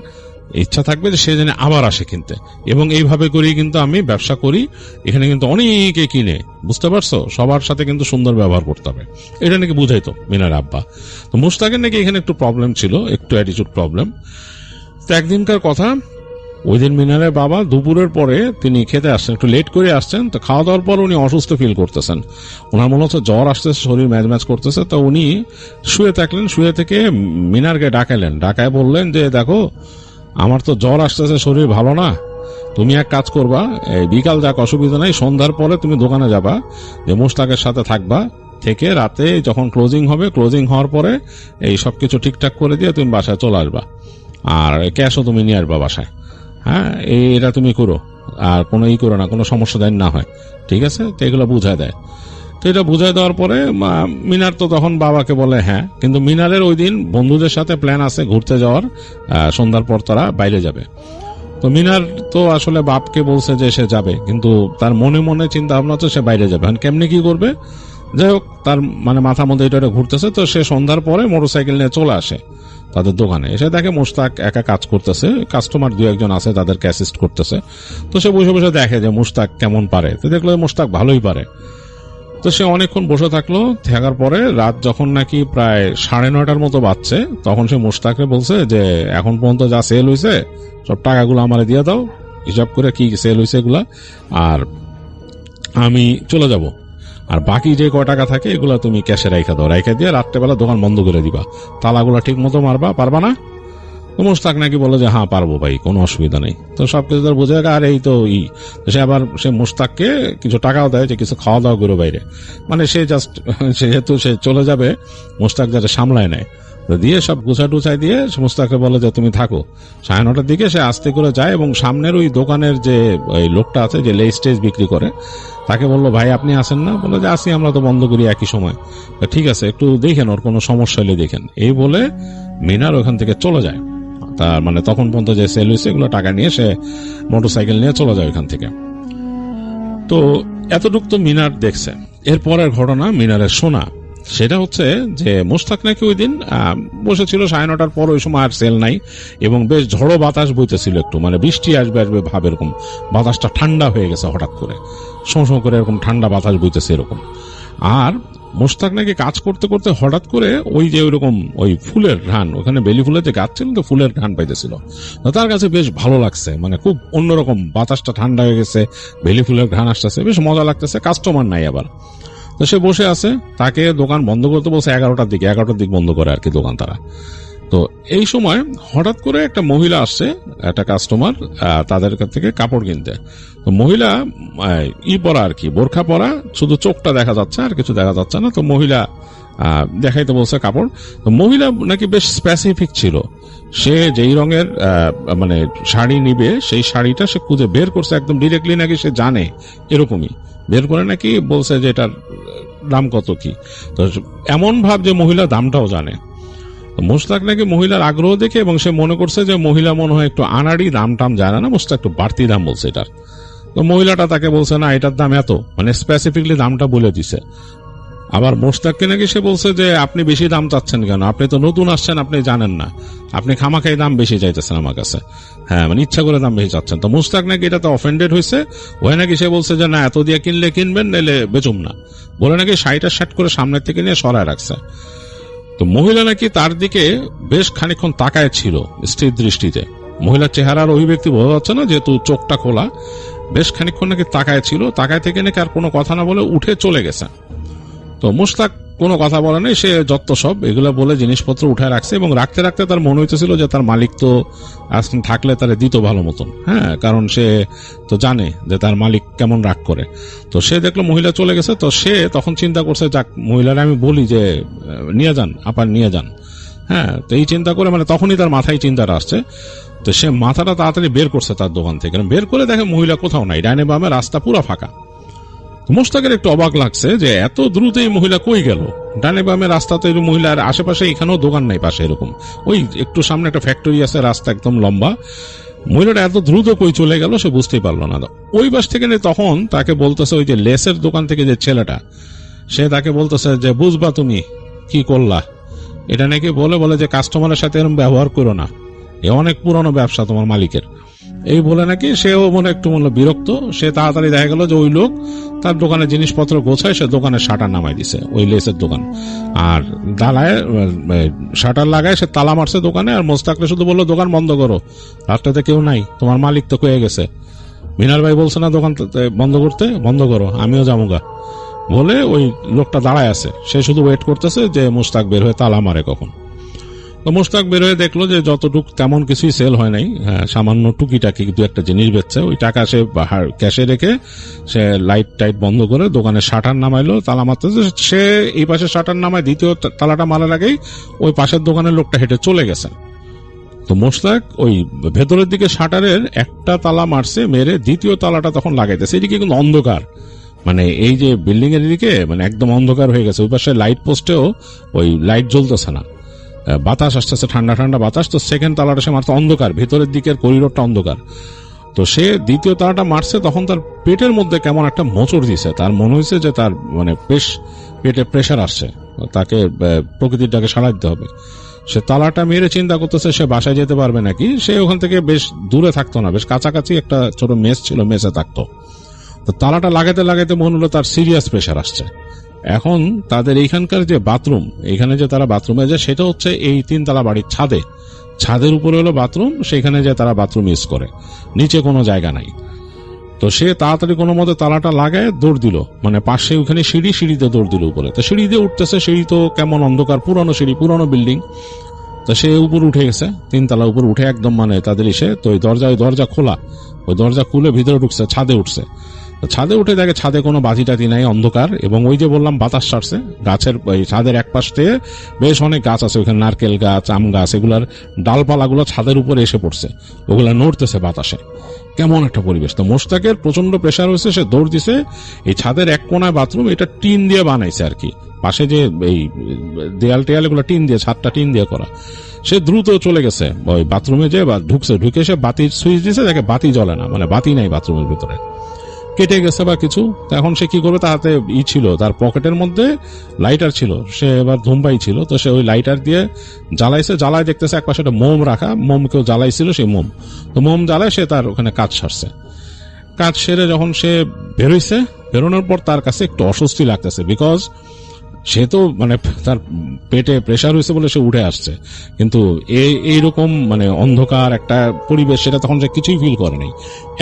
ইচ্ছা থাকবে যে সে যেন আবার আসে কিনতে, এবং এইভাবে করেই কিন্তু আমি ব্যবসা করি। এখানে কিন্তু অনেকে কিনে, বুঝতে পারছো, সবার সাথে কিন্তু সুন্দর ব্যবহার করতে হবে, এটা নাকি বুঝাইতো মিনার আব্বা। তো মুশতাকের নাকি এখানে একটু প্রবলেম ছিল, একটু অ্যাটিটিউড প্রবলেম। তো একদিনকার কথা, ওই দিন মিনারের বাবা দুপুরের পরে তিনি খেতে আসছেন, একটু লেট করে আসছেন। তো খাওয়া দাওয়ার পর উনি অসুস্থ ফিল করতেছেন, ওনার মনে হচ্ছে জ্বর আসতেছে, শরীর ম্যাজ ম্যাজ করতেছে। তো উনি শুয়ে থাকলেন, শুয়ে থেকে মিনারকে ডাকাইলেন, ডাকায় বললেন যে দেখো আমার তো জ্বর আসতেছে, শরীর ভালো না, তুমি এক কাজ করবা, এই বিকাল যাক অসুবিধা নাই, সন্ধ্যার পরে তুমি দোকানে যাবা, যে মুশতাকের সাথে থাকবা, থেকে রাতে যখন ক্লোজিং হবে, ক্লোজিং হওয়ার পরে এই সবকিছু ঠিকঠাক করে দিয়ে তুমি বাসায় চলে আসবা, আর ক্যাশও তুমি নিয়ে আসবা বাসায়। হ্যাঁ, এটা তুমি করো, আর কোনো করো না, কোনো সমস্যা দেন না হয়, ঠিক আছে? তো এগুলো বুঝায় দেয়। তো এটা বুঝাই দেওয়ার পরে মিনার তো তখন বাবাকে বলে হ্যাঁ, কিন্তু মিনারের ওই দিন বন্ধুদের সাথে প্ল্যান আছে ঘুরতে যাওয়ার, সন্ধ্যার পর তারা বাইরে যাবে। তো মিনার তো আসলে বাপকে বলছে যে সে যাবে, কিন্তু তার মনে মনে চিন্তা ভাবনা হচ্ছে সে বাইরে যাবে, কেমনি কি করবে। যাই হোক, তার মানে মাথা মধ্যে এটা ঘুরতেছে। তো সে সন্ধ্যার পরে মোটরসাইকেল নিয়ে চলে আসে তাদের দোকানে, এসে দেখে মুশতাক একা কাজ করতেছে, কাস্টমার দু একজন আছে তাদেরকে অ্যাসিস্ট করতেছে। তো সে বসে বসে দেখে যে মুশতাক কেমন পারে। তো দেখলো মুশতাক ভালোই পারে। তো সে অনেকক্ষণ বসে থাকলো, থাকার পরে রাত যখন নাকি প্রায় 9:30 মতো বাজছে, তখন সে মুশতাককে বলছে যে এখন পর্যন্ত যা সেল হয়েছে সব টাকাগুলো আমারে দিয়ে দাও, হিসাব করে কি সেল হয়েছে এগুলা, আর আমি চলে যাব, আর বাকি যে কয় টাকা থাকে এগুলা তুমি ক্যাশে রাইখা দাও, রাইখা দিয়ে রাত্রেবেলা দোকান বন্ধ করে দিবা, তালাগুলা ঠিক মতো মারবা, পারবা না? তো মুশতাক নাকি বলে যে হ্যাঁ পারবো ভাই, কোনো অসুবিধা নেই। তো সবকিছু তার বোঝা আর এই তো সে আবার সে মুশতাককে কিছু টাকাও দেয় যে কিছু খাওয়া দাওয়া করে বাইরে, মানে সে জাস্ট যেহেতু সে চলে যাবে, মুশতাক যাতে সামলায় নেয়, দিয়ে সব গুছা টুছাই দিয়ে মুশতাককে বলে যে তুমি থাকো। 9:30 দিকে সে আস্তে করে যায় এবং সামনের ওই দোকানের যে ওই লোকটা আছে যে লেস টেজ বিক্রি করে, তাকে বললো ভাই আপনি আসেন না? বলে যে আসি, আমরা তো বন্ধ করি একই সময়। ঠিক আছে, একটু দেখেন ওর কোনো সমস্যা হলে দেখেন। এই বলে মিনার ওখান থেকে চলে যায়। তার মানে তখন পর্যন্ত যে সেল হয়েছে এগুলো টাকা নিয়ে সে মোটরসাইকেল নিয়ে চলে যায় ওখান থেকে। তো এতটুক তো মিনার দেখছে। এরপরের ঘটনা মিনারের শোনা, সেটা হচ্ছে যে মুশতাক নাকি ওই দিন বসেছিল 9:30 পর, ওই সময় আর সেল নাই, এবং বেশ ঝড়ো বাতাস বইতেছিল, একটু মানে বৃষ্টি আসবে আসবে ভাব, এরকম বাতাসটা ঠান্ডা হয়ে গেছে হঠাৎ করে, শোঁ শোঁ করে এরকম ঠান্ডা বাতাস বইতেছে এরকম। আর মুশতাক নাকি কাজ করতে করতে হঠাৎ করে ওই যে ওইরকম ওই ফুলের ঘ্রাণ, ওখানে বেলি ফুলের যে গাছ ছিল তো ফুলের ঘ্রাণ পাইতেছিল, তার কাছে বেশ ভালো লাগছে, মানে খুব অন্যরকম, বাতাসটা ঠান্ডা হয়ে গেছে, বেলি ফুলের ঘ্রাণ আসতেছে, বেশ মজা লাগতেছে, কাস্টমার নাই আবার। তো সে বসে আছে, তাকে দোকান বন্ধ করতে বলছে 11টার দিকে বন্ধ করে আর কি দোকান তারা। তো এই সময় হঠাৎ করে একটা মহিলা আসছে, একটা কাস্টমার, তাদের কাছ থেকে কাপড় কিনতে। তো মহিলা পরা আর কি, বোরখা পরা, শুধু চোখটা দেখা যাচ্ছে আর কিছু দেখা যাচ্ছে না। তো মহিলা দেখাইতে বলছে কাপড়। তো মহিলা নাকি বেশ স্পেসিফিক ছিল, সে যেই রঙের মানে শাড়ি নিবে সেই শাড়িটা সে খুঁজে বের করছে একদম ডিরেক্টলি, নাকি সে জানে এরকমই বের করে নাকি বলছে যে এটার দাম কত কি। তো এমন ভাব যে মহিলা দামটাও জানে। মুশতাক নাকি মহিলার আগ্রহ দেখে, এবং সে মনে করছে যে মহিলা মনে হয় একটু আনাড়ি, দাম টাম জানে না, মুশতাক একটু বাড়তি দাম বলছে এটার। তো মহিলাটা তাকে বলছে না এটার দাম এত, মানে স্পেসিফিকলি দামটা বলে দিছে। আবার মুশতাককে নাকি সে বলছে যে আপনি বেশি দাম চাচ্ছেন কেন, আপনি তো নতুন আসছেন, আপনি জানেন না, আপনি খামাখাই দাম বেশি চাইতেছেন আমার কাছে, হ্যাঁ মানে ইচ্ছা করে দাম বেশি চাচ্ছেন। তো মুশতাক নাকি এটাতে অফেন্ডেড হয়েছে, ওই নাকি সে বলছে যে না এত দিয়ে কিনলে কিনবেন, নাইলে বেচুম না, বলে নাকি শাড়িটা শার্ট করে সামনের থেকে নিয়ে সরায় রাখছে। তো মহিলা নাকি তার দিকে বেশ খানিকক্ষণ তাকায় ছিল স্থির দৃষ্টিতে, মহিলার চেহারার অভিব্যক্তি বোঝা যাচ্ছে না যেহেতু চোখটা খোলা, বেশ খানিকক্ষণ নাকি তাকায় ছিল, তাকায় থেকে নাকি আর কোনো কথা না বলে উঠে চলে গেছে। তো মুশতাক কোনো কথা বলে নাই, সে যত সব এগুলো বলে জিনিসপত্র উঠায় রাখছে, এবং রাখতে রাখতে তার মনে হইতেছিল যে তার মালিক তো থাকলে তারে দিত ভালো মতন, হ্যাঁ কারণ সে তো জানে যে তার মালিক কেমন রাগ করে। তো সে দেখলো মহিলা চলে গেছে, তো সে তখন চিন্তা করছে যাক মহিলারা আমি বলি যে নিয়ে যান, আপার নিয়ে যান, হ্যাঁ। তো এই চিন্তা করে মানে তখনই তার মাথায় চিন্তাটা আসছে। তো সে মাথাটা তাড়াতাড়ি বের করছে তার দোকান থেকে, বের করে দেখে মহিলা কোথাও নাই, ডাইনে বামে রাস্তা পুরো ফাঁকা। মোশতাকের একটু অবাক লাগছে যে এত দ্রুত এই মহিলা কই গেল। ডানে বামে রাস্তাতে মহিলার আশেপাশে এখানেও দোকান নাই পাশে, এরকম ওই একটু সামনে একটা ফ্যাক্টরি আছে, রাস্তা একদম লম্বা। মহিলাটা এত দ্রুত কই চলে গেল সে বুঝতেই পারলো না। ওই পাশ থেকে তখন তাকে বলতেছে ওই যে লেসের দোকান থেকে যে ছেলেটা, সে তাকে বলতেছে যে বুঝবা তুমি কি করলা, এটা নাকি বলে যে কাস্টমারের সাথে এরকম ব্যবহার করো না, এ অনেক পুরনো ব্যবসা তোমার মালিকের, এই বলে নাকি সেও মনে একটু বিরক্ত। সে তাড়াতাড়ি দেখা গেল যে ওই লোক তার দোকানে জিনিসপত্র গোছায়, সে দোকানের শাটার নামাই দিছে, ওই লেসের দোকান, আর দালায় শাটার লাগায় সে তালা মারছে দোকানে। আর মোস্তাকরে শুধু বললো দোকান বন্ধ করো, রাস্তাতে কেউ নাই, তোমার মালিক তো কয়ে গেছে, মিনার ভাই বলছে না দোকান বন্ধ করতে, বন্ধ করো, আমিও যাবো গা বলে ওই লোকটা দাঁড়ায় আছে। সে শুধু ওয়েট করতেছে যে মোস্তাক বের হয়ে তালা মারে কখন। তো মোস্তাক বের হয়ে দেখলো যে যতটুক তেমন কিছুই সেল হয় নাই, সামান্য টুকিটাকি দু একটা জিনিস বেচছে। ওই টাকা সে ক্যাশে রেখে সে লাইট টাইট বন্ধ করে দোকানের শাটার নামাইলো, তালা মারতে। সে এই পাশে শাটার নামায় দ্বিতীয় তালাটা মারার আগেই ওই পাশের দোকানের লোকটা হেঁটে চলে গেছে। তো মোশতাক ওই ভেতরের দিকে শাটারের একটা তালা মারছে, মেরে দ্বিতীয় তালাটা তখন লাগাইতেছে। এদিকে কিন্তু অন্ধকার, মানে এই যে বিল্ডিং এর দিকে একদম অন্ধকার হয়ে গেছে। ওই পাশে লাইট পোস্টেও ওই লাইট জ্বলতেছে না, বাতাস আসতেছে, ঠান্ডা ঠান্ডা বাতাস। তো সেকেন্ড তালাটা সে মারতে অন্ধকার, ভেতরের দিকের করিডোরটা অন্ধকার। তো সে দ্বিতীয় তালাটা মারছে, তখন তার পেটের মধ্যে কেমন একটা মোচড় দিছে। তার মনে হয়েছে যে তার পেটে প্রেশার আসছে, তাকে প্রকৃতির ডাকে সাড়া দিতে হবে। সে তালাটা মেরে চিন্তা করতেছে সে বাসায় যেতে পারবে নাকি। সে ওখান থেকে বেশ দূরে থাকতো না, বেশ কাছাকাছি একটা ছোট মেস ছিল, মেসে থাকতো। তো তালাটা লাগাতে লাগাতে মনে হলো তার সিরিয়াস প্রেশার আসছে। এখন তাদের এইখানকার যে বাথরুম, এখানে যে তারা বাথরুমে যায় সেটা হচ্ছে এই 3 তলা বাড়ির ছাদের উপরে হলো বাথরুম, সেখানে যে তারা বাথরুম ইউজ করে, নিচে কোনো জায়গা নাই। তো সে তাড়াতাড়ি কোনো মতে তালাটা লাগায় দৌড় দিল, পাশে ওখানে সিঁড়িতে দৌড় দিল উপরে। তো সিঁড়ি দিয়ে উঠতেছে, সিঁড়ি তো কেমন অন্ধকার, পুরনো সিঁড়ি, পুরনো বিল্ডিং। তো সে উপর উঠে গেছে, 3 তলা উপর উঠে একদম তাদের এসে তো ওই দরজা খোলা, ওই দরজা খুলে ভিতরে ঢুকছে, ছাদে উঠছে। ছাদে উঠে দেখে ছাদে কোনো বাতি টাতি নাই, অন্ধকার। এবং ওই যে বললাম বাতাস ছাড়ছে গাছের, ছাদের এক পাশ থেকে বেশ অনেক গাছ আছে ওখানে, নারকেল গাছ, আম গাছ, এগুলার ডালপালাগুলো ছাদের উপরে এসে পড়ছে, ওগুলা নড়তেছে বাতাসে, কেমন একটা পরিবেশ। তো মোশতাকের প্রচন্ড প্রেশার হয়েছে, সে দৌড় দিছে। এই ছাদের এক কোনায় বাথরুম, এটা টিন দিয়ে বানাইছে আর কি, পাশে যে এই দেয়াল টেয়াল এগুলো টিন দিয়ে, ছাদটা টিন দিয়ে করা। সে দ্রুত চলে গেছে ওই বাথরুমে, যে ঢুকে সে বাতির সুইচ দিছে, দেখে বাতি জ্বলে না, বাতি নাই বাথরুমের ভিতরে, কেটে গেছে বা কিছু। এখন সে কি করবে, তাহাতে ছিল তার পকেটের মধ্যে লাইটার ছিল, সে এবার ধূমপাই ছিল। তো সে ওই লাইটার দিয়ে জ্বালায় দেখতেছে একপাশে একটা মোম রাখা, মোম কেউ জ্বালাইছিল, সেই মোম। তো মোম জ্বালায় সে তার ওখানে কাজ সারছে। কাজ সেরে যখন সে বেরোইছে, বেরোনোর পর তার কাছে একটু অস্বস্তি লাগতেছে, বিকজ সে তো তার পেটে প্রেশার হয়েছে বলে সে উঠে আসছে, কিন্তু এইরকম অন্ধকার একটা পরিবেশ, সেটা তখন সে কিছুই ফিল করে নাই।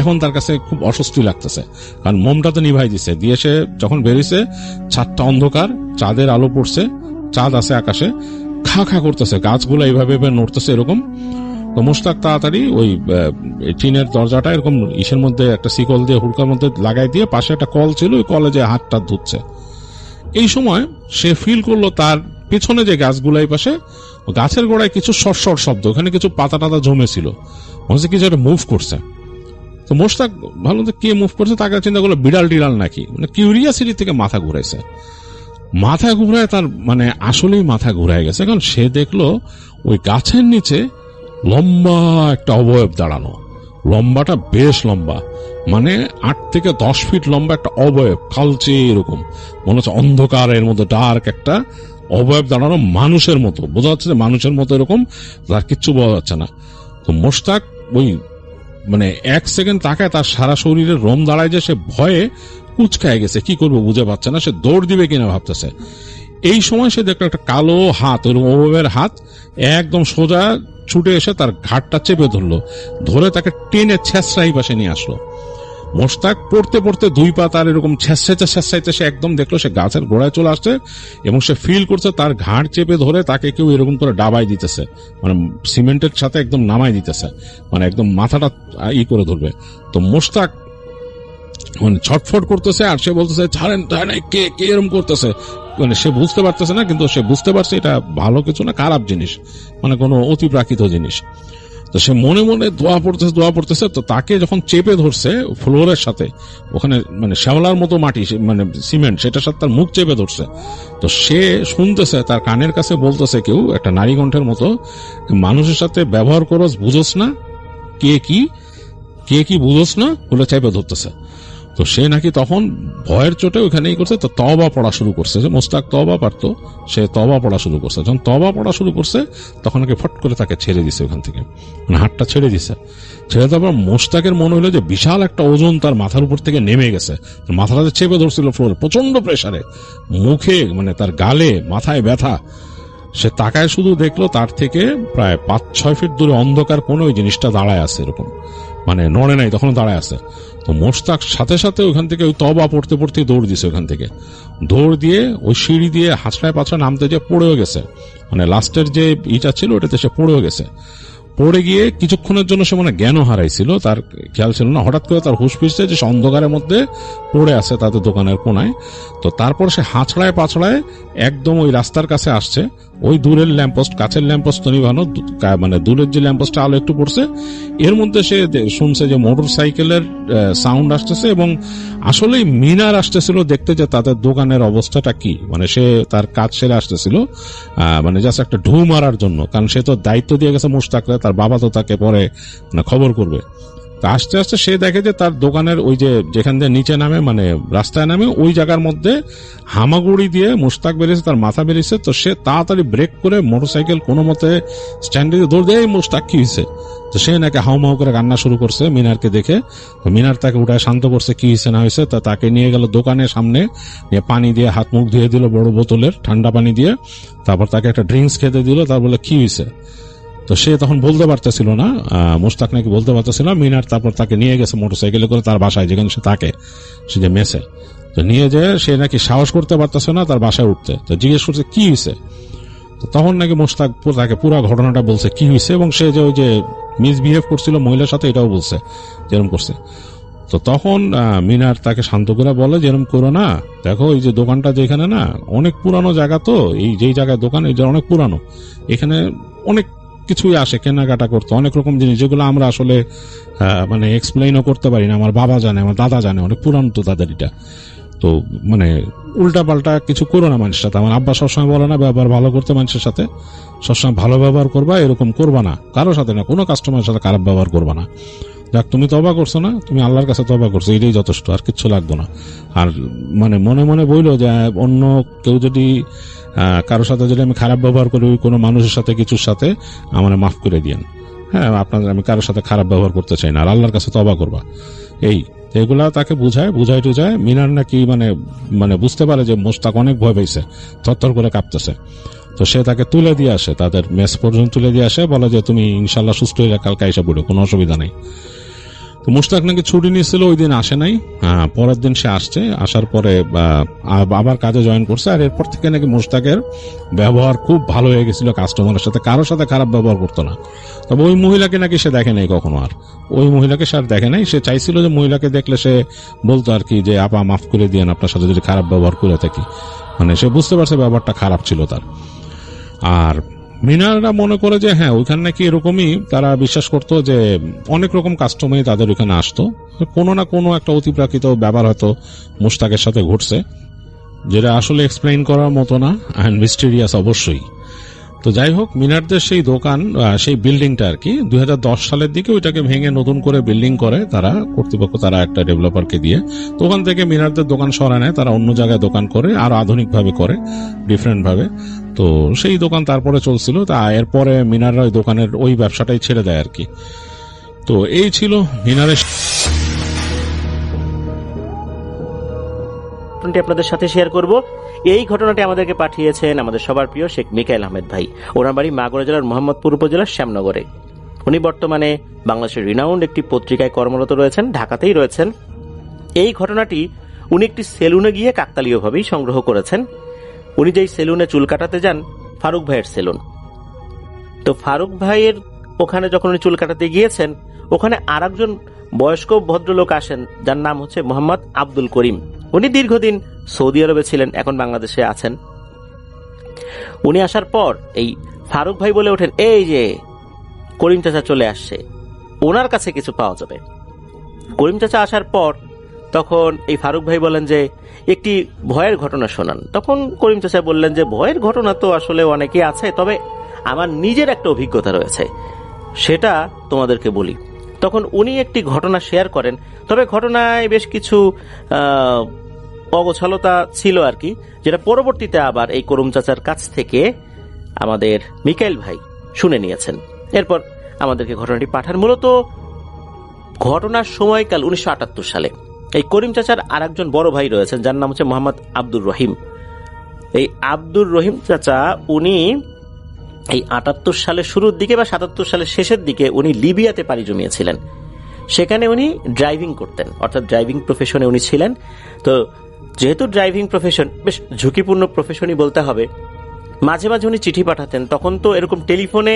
এখন তার কাছে খুব অস্বস্তি লাগতেছে, কারণ মোমটা তো নিভাই দিছে দিয়ে। সে যখন বেরিয়েছে, ছাদটা অন্ধকার, চাঁদের আলো পড়ছে, চাঁদ আছে আকাশে, খা খা করতেছে, গাছগুলো এইভাবে নড়তেছে এরকম। তো মোশতাক তাড়াতাড়ি ওই টিনের দরজাটা এরকম ইসের মধ্যে একটা শিকল দিয়ে হুড়কার মধ্যে লাগাই দিয়ে, পাশে একটা কল ছিল, ওই কলে যে হাতটা ধুচ্ছে। এই সময় সে ফিল করলো তার পিছনে যে গাছগুলো, এই পাশে গাছের গোড়ায় কিছু সরসর শব্দ, ওখানে কিছু পাতা টাতা জমেছিল, মনে হচ্ছে কিছু একটা মুভ করছে। তো মোশতাক ভালো কে মুভ করছে, তাকে চিন্তা করলো বিড়াল টিড়াল নাকি, কিউরিয়াসিটি থেকে মাথা ঘুরাইছে। মাথা ঘুরায় তার আসলেই মাথা ঘুরাই গেছে, কারণ সে দেখলো ওই গাছের নিচে লম্বা একটা অবয়ব দাঁড়ানো, লম্বাটা বেশ লম্বা, 8 থেকে 10 ফিট লম্বা একটা অবয়ব, কালচে এরকম, মনে হচ্ছে অন্ধকারের মধ্যে ডার্ক একটা অবয়ব দাঁড়ানো, মানুষের মতো বোঝা যাচ্ছে যে মানুষের মতো এরকম, তার কিচ্ছু বোঝা যাচ্ছে না। তো মোশতাক ওই 1 সেকেন্ড তাকায়, তার সারা শরীরের রোম দাঁড়ায়, যে সে ভয়ে কুচকায় গেছে, কি করবে বুঝে পাচ্ছে না, সে দৌড় দিবে কিনা ভাবতেছে। এই সময় সে দেখলো একটা কালো হাত, ওই অবয়বের হাত একদম সোজা ছুটে এসে তার ঘাটটা চেপে ধরলো, ধরে তাকে টেনে ছেঁচড়াই পাশে নিয়ে আসলো। মোশতাক পড়তে পড়তে 2 পা তার এরকম ছেঁচড়াইতে সে একদম দেখলো সে গাছের গোড়ায় চলে আসছে, এবং সে ফিল করছে তার ঘাড় চেপে ধরে তাকে কেউ এরকম করে ডাবাই দিতেছে, সিমেন্টের সাথে একদম নামাই দিতেছে, একদম মাথাটা করে ধরবে। তো মোশতাক ছটফট করতেছে, আর সে বলতেছে ছাড়েন, কে এরকম করতেছে। সে বুঝতে পারতেছে না, কিন্তু সে বুঝতে পারছে এটা ভালো কিছু না, খারাপ জিনিস, কোনো অতিপ্রাকৃত জিনিস। তো সে মনে মনে দোয়া পড়তেছে। তো তাকে যখন চেপে ধরছে ফ্লোরের সাথে, ওখানে মানে শ্যাওলার মতো মাটি, মানে সিমেন্ট, সেটার সাথে তার মুখ চেপে ধরছে। তো সে শুনতেছে, তার কানের কাছে বলতেছে কেউ একটা নারী কণ্ঠের মতো, মানুষের সাথে ব্যবহার করস বুঝোস না, কে কি বুঝোস না বলে চেপে ধরতেছে। তো সে নাকি তখন ভয়ের চোটে ওইখানেই করছে। তো তওবা পড়া শুরু করছে, যে মোস্তাক তওবা পারতো, সে তওবা পড়া শুরু করছে। যখন তওবা পড়া শুরু করছে তখন নাকি ফট করে তাকে ছেড়ে দিছে ওখান থেকে, মানে হাতটা ছেড়ে দিছে। ছেড়ে দেওয়ার মোস্তাকের মনে হলো যে বিশাল একটা ওজন তার মাথার উপর থেকে নেমে গেছে। মাথাটাতে চেপে ধরছিল ফ্লোরে প্রচন্ড প্রেসারে, মুখে মানে তার গালে মাথায় ব্যথা। সে তাকায় শুধু দেখলো তার থেকে প্রায় 5-6 ফিট দূরে অন্ধকার কোণে ওই জিনিসটা দাঁড়ায় আছে, এরকম মানে নড়ে নাই, তখন দাঁড়ায় আছে। তো মোস্তাক সাথে সাথে ওখান থেকে ওই তওবা পড়তে পড়তে দৌড় দিছে, ওখান থেকে দৌড় দিয়ে ওই সিঁড়ি দিয়ে হাঁচড়ায় পাছড়া নামতে যে পড়েও গেছে, মানে লাস্টের যে ইটা ছিল ওটাতে সে পড়েও গেছে। পড়ে গিয়ে কিছুক্ষণের জন্য সে মানে জ্ঞানও হারাইছিল, তার খেয়াল ছিল না। হঠাৎ করে তার হুঁশ ফিরছে যে সে অন্ধকারের মধ্যে পড়ে আছে তাদের দোকানের কোনায়। তো তারপর সে হাঁচড়ায় পাছড়ায় একদম ওই রাস্তার কাছে আসছে। ওই দূরের ল্যাম্পপোস্ট, কাছের ল্যাম্পপোস্ট তো নিভানো, মানে দূরের যে ল্যাম্পপোস্টটা আলো একটু পড়ছে, এর মধ্যে সে শুনছে যে মোটর সাইকেলের সাউন্ড আসতেছে, এবং আসলেই মিনার আসতেছিল দেখতে যে তাদের দোকানের অবস্থাটা কি। মানে সে তার কাজ সেরে আসতেছিল, মানে জাস্ট একটা ঢু মারার জন্য, কারণ সে তো দায়িত্ব দিয়ে গেছে মোস্তাকরে, তার বাবা তো তাকে পরে খবর করবে। আস্তে আস্তে সে দেখে যে তার দোকানের ওই যে যেখান দিয়ে নিচে নামে, মানে রাস্তায় নামে, ওই জায়গার মধ্যে হামাগুড়ি দিয়ে মোস্তাক বেরিয়েছে, তার মাথা বেরিয়েছে। তো সে তাড়াতাড়ি ব্রেক করে মোটরসাইকেল কোনো মতে স্ট্যান্ডে দৌড় দিয়ে, মোস্তাক কি হয়েছে? তো সে নাকি হাউমাউ করে কান্না শুরু করছে মিনারকে দেখে। তো মিনার তাকে উঠায় শান্ত করছে, কি হয়েছে না হয়েছে। তা তাকে নিয়ে গেল দোকানের সামনে, নিয়ে পানি দিয়ে হাত মুখ ধুয়ে দিল বড় বোতলের ঠান্ডা পানি দিয়ে। তারপর তাকে একটা ড্রিঙ্কস খেতে দিল। তার বলে কি হয়েছে? তো সে তখন বলতে পারতেছিল না, মোস্তাক নাকি বলতে পারতেছিল না। মিনার তারপর তাকে নিয়ে গেছে মোটরসাইকেলে করে তার বাসায়, যেখানে সে থাকে, সে যে মেসে। তো নিয়ে যেয়ে সে নাকি সাহস করতে পারতেছে না তার বাসায় উঠতে। তো জিজ্ঞেস করছে কি হয়েছে। তো তখন নাকি মোস্তাক তাকে পুরো ঘটনাটা বলছে কি হয়েছে, এবং সে যে ওই যে মিসবিহেভ করছিল মহিলার সাথে এটাও বলছে যেরকম করছে। তো তখন মিনার তাকে শান্ত করে বলে, যেরকম করো না, দেখো এই যে দোকানটা যেখানে না, অনেক পুরানো জায়গা, তো এই যেই জায়গায় দোকান, এই জায়গা অনেক পুরানো, এখানে অনেক কিছুই আসে কেনাকাটা করতে, অনেক রকম জিনিস যেগুলো আমরা আসলে মানে এক্সপ্লেইনও করতে পারি না। আমার বাবা জানে, আমার দাদা জানে, অনেক পুরানো তো তাদের এটা। তো মানে উল্টা পাল্টা কিছু করো না মানুষের সাথে। আমার আব্বা সবসময় বলে না ব্যবহার ভালো করতে, মানুষের সাথে সবসময় ভালো ব্যবহার করবা, এরকম করবা না কারোর সাথে, না কোনো কাস্টমারের সাথে খারাপ ব্যবহার করবা না। যাক, তুমি তওবা করছো না, তুমি আল্লাহর কাছে তওবা করছো, এটাই যথেষ্ট, আর কিচ্ছু লাগতো না। আর মানে মনে মনে বইলো যে অন্য কেউ যদি কারোর সাথে যদি আমি খারাপ ব্যবহার করি, কোনো মানুষের সাথে কিছুর সাথে, আমার মাফ করে দিয়েন। হ্যাঁ, আপনাদের আমি কারোর সাথে খারাপ ব্যবহার করতে চাই না, আর আল্লাহর কাছে তওবা করবা। এগুলা তাকে বুঝায় টুঝায়। মিনার নাকি মানে বুঝতে পারে যে মোস্তাক অনেক ভয় পেয়েছে, থরথর করে কাঁপতেছে। তো সে তাকে তুলে দিয়ে আসে, তাদের মেস পর্যন্ত তুলে দিয়ে আসে, বলে যে তুমি ইনশাল্লাহ সুস্থ হয়ে কালকে এসে পড়ো, কোনো অসুবিধা নেই। তো মুশতাক নাকি ছুটি নিয়েছিল, ওই দিন আসে নাই। পরের দিন সে আসছে, আসার পরে আবার কাজে জয়েন করছে। আর এরপর থেকে নাকি মুশতাকের ব্যবহার খুব ভালো হয়ে গেছিল কাস্টমারের সাথে, কারোর সাথে খারাপ ব্যবহার করতো না। তবে ওই মহিলাকে নাকি সে দেখে নাই কখনো, আর ওই মহিলাকে সে আর দেখে নাই। সে চাইছিল যে মহিলাকে দেখলে সে বলতো আর কি যে আপা মাফ করে দিয়েন, আপনার সাথে যদি খারাপ ব্যবহার করে থাকি। মানে সে বুঝতে পারছে ব্যবহারটা খারাপ ছিল তার। আর মিনাররা মনে করে যে হ্যাঁ, ওইখানে নাকি এরকমই, তারা বিশ্বাস করতো যে অনেক রকম কাস্টমারই তাদের ওইখানে আসতো, কোনো না কোনো একটা অতিপ্রাকৃত ব্যাপার হয়তো মুশতাকের সাথে ঘটছে, যেটা আসলে এক্সপ্লেইন করার মতো না, অ্যান্ড মিস্টেরিয়াস অবশ্যই। তো যাই হোক, মিনারদের সেই দোকান, সেই বিল্ডিংটা আর কি 2010 সালের দিকে ওইটাকে ভেঙে নতুন করে বিল্ডিং করে তারা, কর্তৃপক্ষ, তারা একটা ডেভেলপারকে দিয়ে। তো ওখান থেকে মিনারদের দোকান সরায় নেয়, তারা অন্য জায়গায় দোকান করে, আরো আধুনিকভাবে করে, ডিফারেন্ট ভাবে। তো সেই দোকান তারপরে চলছিল। তা এরপরে মিনাররা ওই দোকানের ওই ব্যবসাটাই ছেড়ে দেয় আর কি। তো এই ছিল মিনারের। আপনাদের সাথে শেয়ার করব। এই ঘটনাটি আমাদেরকে পাঠিয়েছেন আমাদের সবার প্রিয় শেখ মিকাইল আহমেদ ভাই। ওনার বাড়ি মাগুরা জেলার মোহাম্মদপুর উপজেলার শ্যামনগরে। উনি বর্তমানে বাংলাদেশের রিনাউন্ড একটি পত্রিকায় কর্মরত রয়েছেন, ঢাকাতেই রয়েছেন। এই ঘটনাটি উনি একটি সেলুনে গিয়ে কাকতালীয়ভাবেই সংগ্রহ করেছেন। উনি যেই সেলুনে চুল কাটাতে যান, ফারুক ভাইয়ের সেলুন। তো ফারুক ভাইয়ের ওখানে যখন উনি চুল কাটাতে গিয়েছেন, ওখানে আর একজন বয়স্ক ভদ্রলোক আসেন, যার নাম হচ্ছে মোহাম্মদ আব্দুল করিম। উনি দীর্ঘদিন সৌদি আরবে ছিলেন, এখন বাংলাদেশে আছেন। উনি আসার পর এই ফারুক ভাই বলে ওঠেন, এই যে করিম চাচা চলে আসছে, ওনার কাছে কিছু পাওয়া যাবে। করিম চাচা আসার পর তখন এই ফারুক ভাই বলেন যে একটি ভয়ের ঘটনা শোনান। তখন করিম চাচা বললেন যে ভয়ের ঘটনা তো আসলে অনেকেই আছে, তবে আমার নিজের একটা অভিজ্ঞতা রয়েছে, সেটা তোমাদেরকে বলি। তখন উনি একটি ঘটনা শেয়ার করেন, তবে ঘটনায় বেশ কিছু অগোছালতা ছিল আর কি, যেটা পরবর্তীতে আবার এই করিম চাচার কাছ থেকে আমাদের মিকাইল ভাই শুনে নিয়েছেন। এরপর আমাদেরকে ঘটনাটি পাঠান। মূলত ঘটনার সময়কাল 1978 সালে। এই করিম চাচার আর একজন বড় ভাই রয়েছেন, যার নাম হচ্ছে মোহাম্মদ আব্দুর রহিম। এই আব্দুর রহিম চাচা উনি এই 78 সালের শুরুর দিকে বা 77 সালের শেষের দিকে উনি লিবিয়াতে পাড়ি জমিয়েছিলেন। সেখানে উনি ড্রাইভিং করতেন, অর্থাৎ ড্রাইভিং প্রফেশনে উনি ছিলেন। তো যেহেতু ড্রাইভিং প্রফেশন বেশ ঝুঁকিপূর্ণ প্রফেশনই বলতে হবে, মাঝে মাঝে উনি চিঠি পাঠাতেন। তখন তো এরকম টেলিফোনে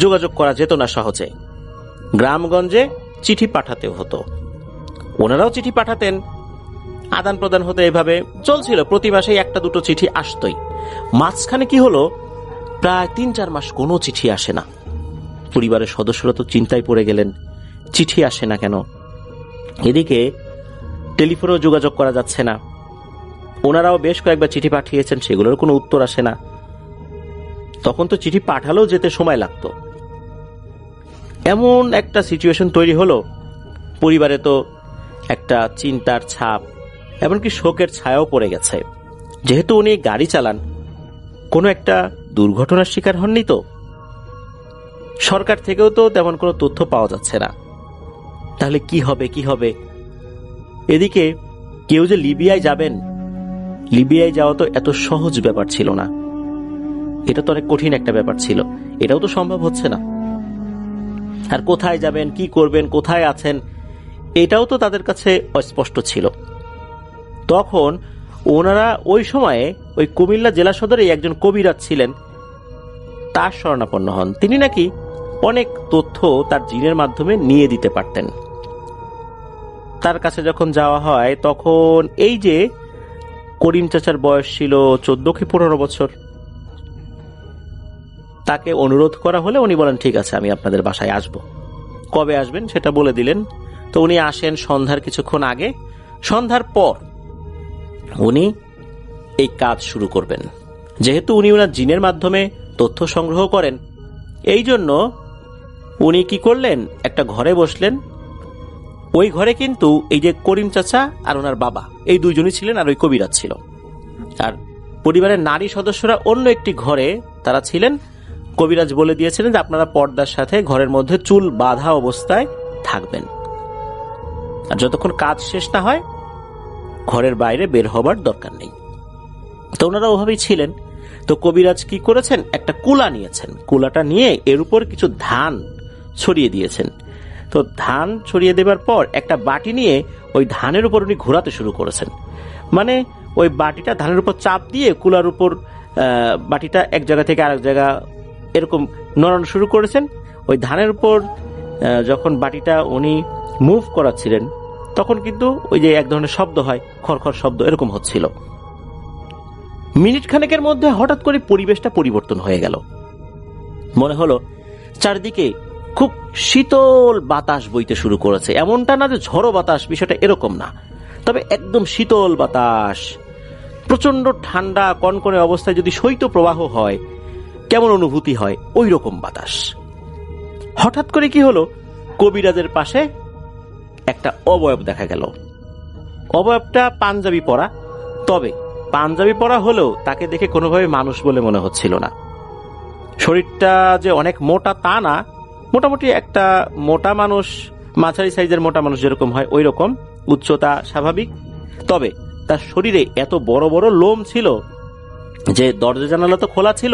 যোগাযোগ করা যেত না সহজে, গ্রামগঞ্জে চিঠি পাঠাতে হতো। ওনারাও চিঠি পাঠাতেন, আদান প্রদান হতো, এভাবে চলছিল। প্রতি মাসেই একটা দুটো চিঠি আসতোই। মাঝখানে কি হলো, প্রায় 3-4 মাস কোনো চিঠি আসে না। পরিবারের সদস্যরা তো চিন্তায় পড়ে গেলেন, চিঠি আসে না কেন। এদিকে টেলিফোনেও যোগাযোগ করা যাচ্ছে না। ওনারাও বেশ কয়েকবার চিঠি পাঠিয়েছেন, সেগুলোর কোনো উত্তর আসে না। তখন তো চিঠি পাঠালেও যেতে সময় লাগতো। এমন একটা সিচুয়েশন তৈরি হলো, পরিবারে তো একটা চিন্তার ছাপ, এমনকি শোকের ছায়াও পড়ে গেছে। যেহেতু উনি গাড়ি চালান, কোনো একটা দুর্ঘটনার শিকার হননি তো, সরকার থেকেও তো তেমন কোনো তথ্য পাওয়া যাচ্ছে না। তাহলে কি হবে কি হবে। এদিকে কেউ যে লিবিয়ায় যাবেন, লিবিয়ায় যাওয়া তো এত সহজ ব্যাপার ছিল না, এটা তো অনেক কঠিন একটা ব্যাপার ছিল, এটাও তো সম্ভব হচ্ছে না। আর কোথায় যাবেন, কি করবেন, কোথায় আছেন, এটাও তো তাদের কাছে অস্পষ্ট ছিল। তখন ওনারা ওই সময়ে ওই কুমিল্লা জেলা সদরে একজন কবিরাজ ছিলেন, তার শরণাপন্ন হন। তিনি নাকি অনেক তথ্য তার জিনের মাধ্যমে নিয়ে দিতে পারতেন। তার কাছে যখন যাওয়া হয়, তখন এই যে করিম চাচার বয়স ছিল 14 কি 15 বছর, তাকে অনুরোধ করা হলে উনি বলেন ঠিক আছে, আমি আপনাদের বাসায় আসব। কবে আসবেন সেটা বলে দিলেন। তো উনি আসেন সন্ধ্যার কিছুক্ষণ আগে। সন্ধ্যার পর উনি এই কাজ শুরু করবেন। যেহেতু উনি ওনার জিনের মাধ্যমে তথ্য সংগ্রহ করেন, এই জন্য উনি কি করলেন, একটা ঘরে বসলেন। ওই ঘরে কিন্তু এই যে করিম চাচা আর ওনার বাবা, এই দুইজনই ছিলেন, আর ওই কবিরাজ ছিল। আর পরিবারের নারী সদস্যরা অন্য একটি ঘরে তারা ছিলেন। কবিরাজ বলে দিয়েছিলেন যে আপনারা পর্দার সাথে ঘরের মধ্যে চুল বাঁধা অবস্থায় থাকবেন, আর যতক্ষণ কাজ শেষ না হয় ঘরের বাইরে বের হবার দরকার নেই। তো ওনারা ওভাবেই ছিলেন। তো কবিরাজ কি করেছেন, একটা কুলা নিয়েছেন, কুলাটা নিয়ে এর উপর কিছু ধান ছড়িয়ে দিয়েছেন। তো ধান ছড়িয়ে দেবার পর একটা বাটি নিয়ে ওই ধানের উপর উনি ঘোরাতে শুরু করেছেন। মানে ওই বাটিটা ধানের উপর চাপ দিয়ে কুলার উপর বাটিটা এক জায়গা থেকে আরেক জায়গা এরকম নড়ানো শুরু করেছেন। ওই ধানের উপর যখন বাটিটা উনি মুভ করাচ্ছিলেন, তখন কিন্তু ওই যে এক ধরনের শব্দ হয়, খড়খড় শব্দ এরকম হচ্ছিল। মিনিট খানেকের মধ্যে হঠাৎ করে পরিবেশটা পরিবর্তন হয়ে গেল। মনে হলো চারদিকে খুব শীতল বাতাস বইতে শুরু করেছে। এমনটা না যে ঝড়ো বাতাস, বিষয়টা এরকম না, তবে একদম শীতল বাতাস, প্রচন্ড ঠান্ডা কনকনে অবস্থায় যদি শৈত্য প্রবাহ হয় কেমন অনুভূতি হয়, ওই রকম বাতাস। হঠাৎ করে কি হলো, কবিরাজের পাশে একটা অবয়ব দেখা গেল। অবয়বটা পাঞ্জাবি পরা, তবে পাঞ্জাবি পরা হলেও তাকে দেখে কোনোভাবে মানুষ বলে মনে হচ্ছিল না। শরীরটা যে অনেক মোটা তা না, মোটামুটি একটা মোটা মানুষ, মাঝারি সাইজের মোটা মানুষ যেরকম হয় ওই রকম, উচ্চতা স্বাভাবিক। তবে তার শরীরে এত বড় বড় লোম ছিল যে দরজা জানালা তো খোলা ছিল,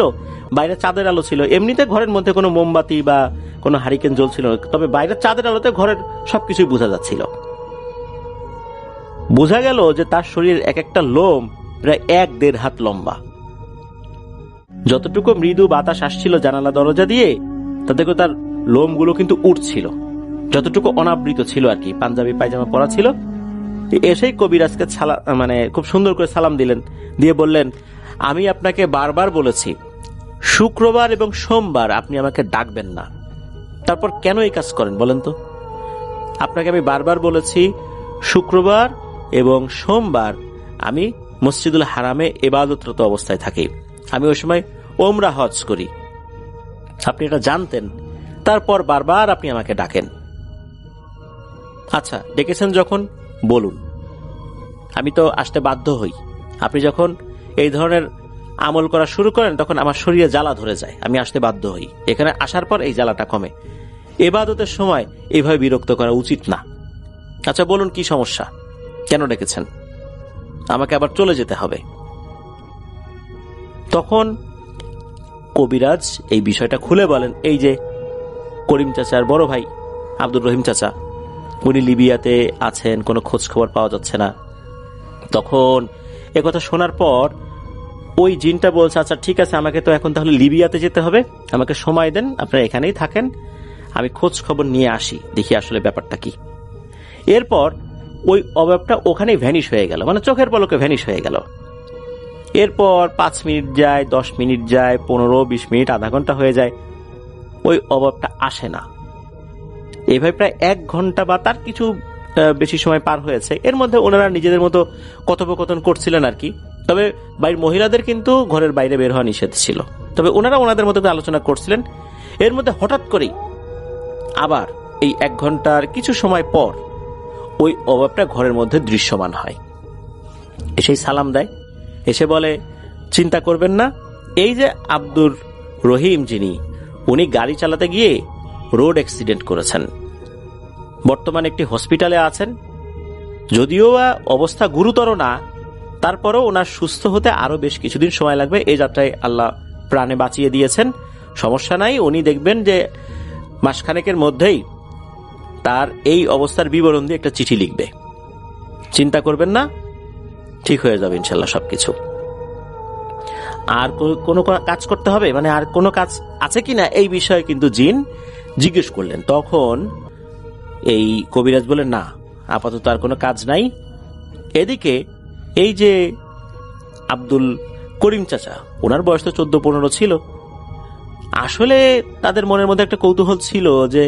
বাইরে চাঁদের আলো ছিল। এমনিতে ঘরের মধ্যে কোনো মোমবাতি বা কোনো হারিকেন জ্বলছিল না, তবে বাইরে চাঁদের আলোতে ঘরের সবকিছুই বোঝা যাচ্ছিল। বোঝা গেল যে তার শরীরের এক একটা লোম প্রায় 1-1.5 হাত লম্বা। যতটুকু মৃদু বাতাস আসছিল জানালা দরজা দিয়ে, তাতে তার লোমগুলো কিন্তু উঠছিল, যতটুকু অনাবৃত ছিল আর কি। পাঞ্জাবি পায়জামা পরা ছিল। এসেই কবিরাজকে মানে খুব সুন্দর করে সালাম দিলেন, দিয়ে বললেন, আমি আপনাকে বারবার বলেছি শুক্রবার এবং সোমবার আপনি আমাকে ডাকবেন না, তারপর কেন এই কাজ করেন বলেন তো? আপনাকে আমি বারবার বলেছি, শুক্রবার এবং সোমবার আমি মসজিদুল হারামে ইবাদতরত অবস্থায় থাকি। আমি ওই সময় ওমরা হজ করি। আপনি এটা জানতেন, তারপর বারবার আপনি আমাকে ডাকেন। আচ্ছা, ডেকেছেন যখন বলুন, আমি তো আসতে বাধ্য হই। আপনি যখন এই ধরনের আমল করা শুরু করেন তখন আমার শরীরে জ্বালা ধরে যায়, আমি আসতে বাধ্য হই। এখানে আসার পর এই জ্বালাটা কমে। ইবাদতের সময় এইভাবে বিরক্ত করা উচিত না। আচ্ছা বলুন, কি সমস্যা, কেন ডেকেছেন? আমাকে আবার চলে যেতে হবে। তখন কবিরাজ এই বিষয়টা খুলে বলেন, এই যে করিম চাচার বড় ভাই আব্দুর রহিম চাচা, উনি লিবিয়াতে আছেন, কোনো খোঁজ খবর পাওয়া যাচ্ছে না। তখন একথা শোনার পর ওই জিনটা বলছে, আচ্ছা ঠিক আছে, আমাকে তো এখন তাহলে লিবিয়াতে যেতে হবে, আমাকে সময় দেন, আপনারা এখানেই থাকেন, আমি খোঁজ খবর নিয়ে আসি, দেখি আসলে ব্যাপারটা কি। এরপর ওই অভাবটা ওখানেই ভ্যানিশ হয়ে গেল, মানে চোখের পলকে ভ্যানিশ হয়ে গেল। এরপর 5 মিনিট যায়, 10 মিনিট যায়, 15-20 মিনিট, আধা ঘন্টা হয়ে যায়, ওই অভাবটা আসে না। এইভাবে প্রায় 1 ঘন্টা বা তার কিছু বেশি সময় পার হয়েছে। এর মধ্যে ওনারা নিজেদের মতো কথোপকথন করছিলেন আর কি। তবে বাড়ির মহিলাদের কিন্তু ঘরের বাইরে বের হওয়া নিষেধ ছিল, তবে ওনারা ওনাদের মতো আলোচনা করছিলেন। এর মধ্যে হঠাৎ করেই আবার এই 1 ঘন্টার কিছু সময় পর ওই অভাবটা ঘরের মধ্যে দৃশ্যমান হয়। এসেই সালাম দেয়, এসে বলে, চিন্তা করবেন না, এই যে আব্দুর রহিম যিনি, উনি গাড়ি চালাতে গিয়ে রোড অ্যাক্সিডেন্ট করেছেন, বর্তমানে একটি হসপিটালে আছেন, যদিও অবস্থা গুরুতর না, তারপরও ওনার সুস্থ হতে আরো বেশ কিছুদিন সময় লাগবে। এই যাত্রায় আল্লাহ প্রাণে বাঁচিয়ে দিয়েছেন, সমস্যা নাই, উনি দেখবেন যে মাসখানেকের মধ্যেই তার এই অবস্থার বিবরণ দিয়ে একটা চিঠি লিখবে, চিন্তা করবেন না, ঠিক হয়ে যাবে ইনশাল্লাহ সবকিছু। আর কোনো কাজ করতে হবে, মানে আর কোনো কাজ আছে কিনা এই বিষয়ে কিন্তু জিন জিজ্ঞেস করলেন। তখন এই কবিরাজ বলেন, না, আপাতত আর কোনো কাজ নাই। এদিকে এই যে আব্দুল করিম চাচা, ওনার বয়স তো 14-15 ছিল। আসলে তাদের মনের মধ্যে একটা কৌতূহল ছিল যে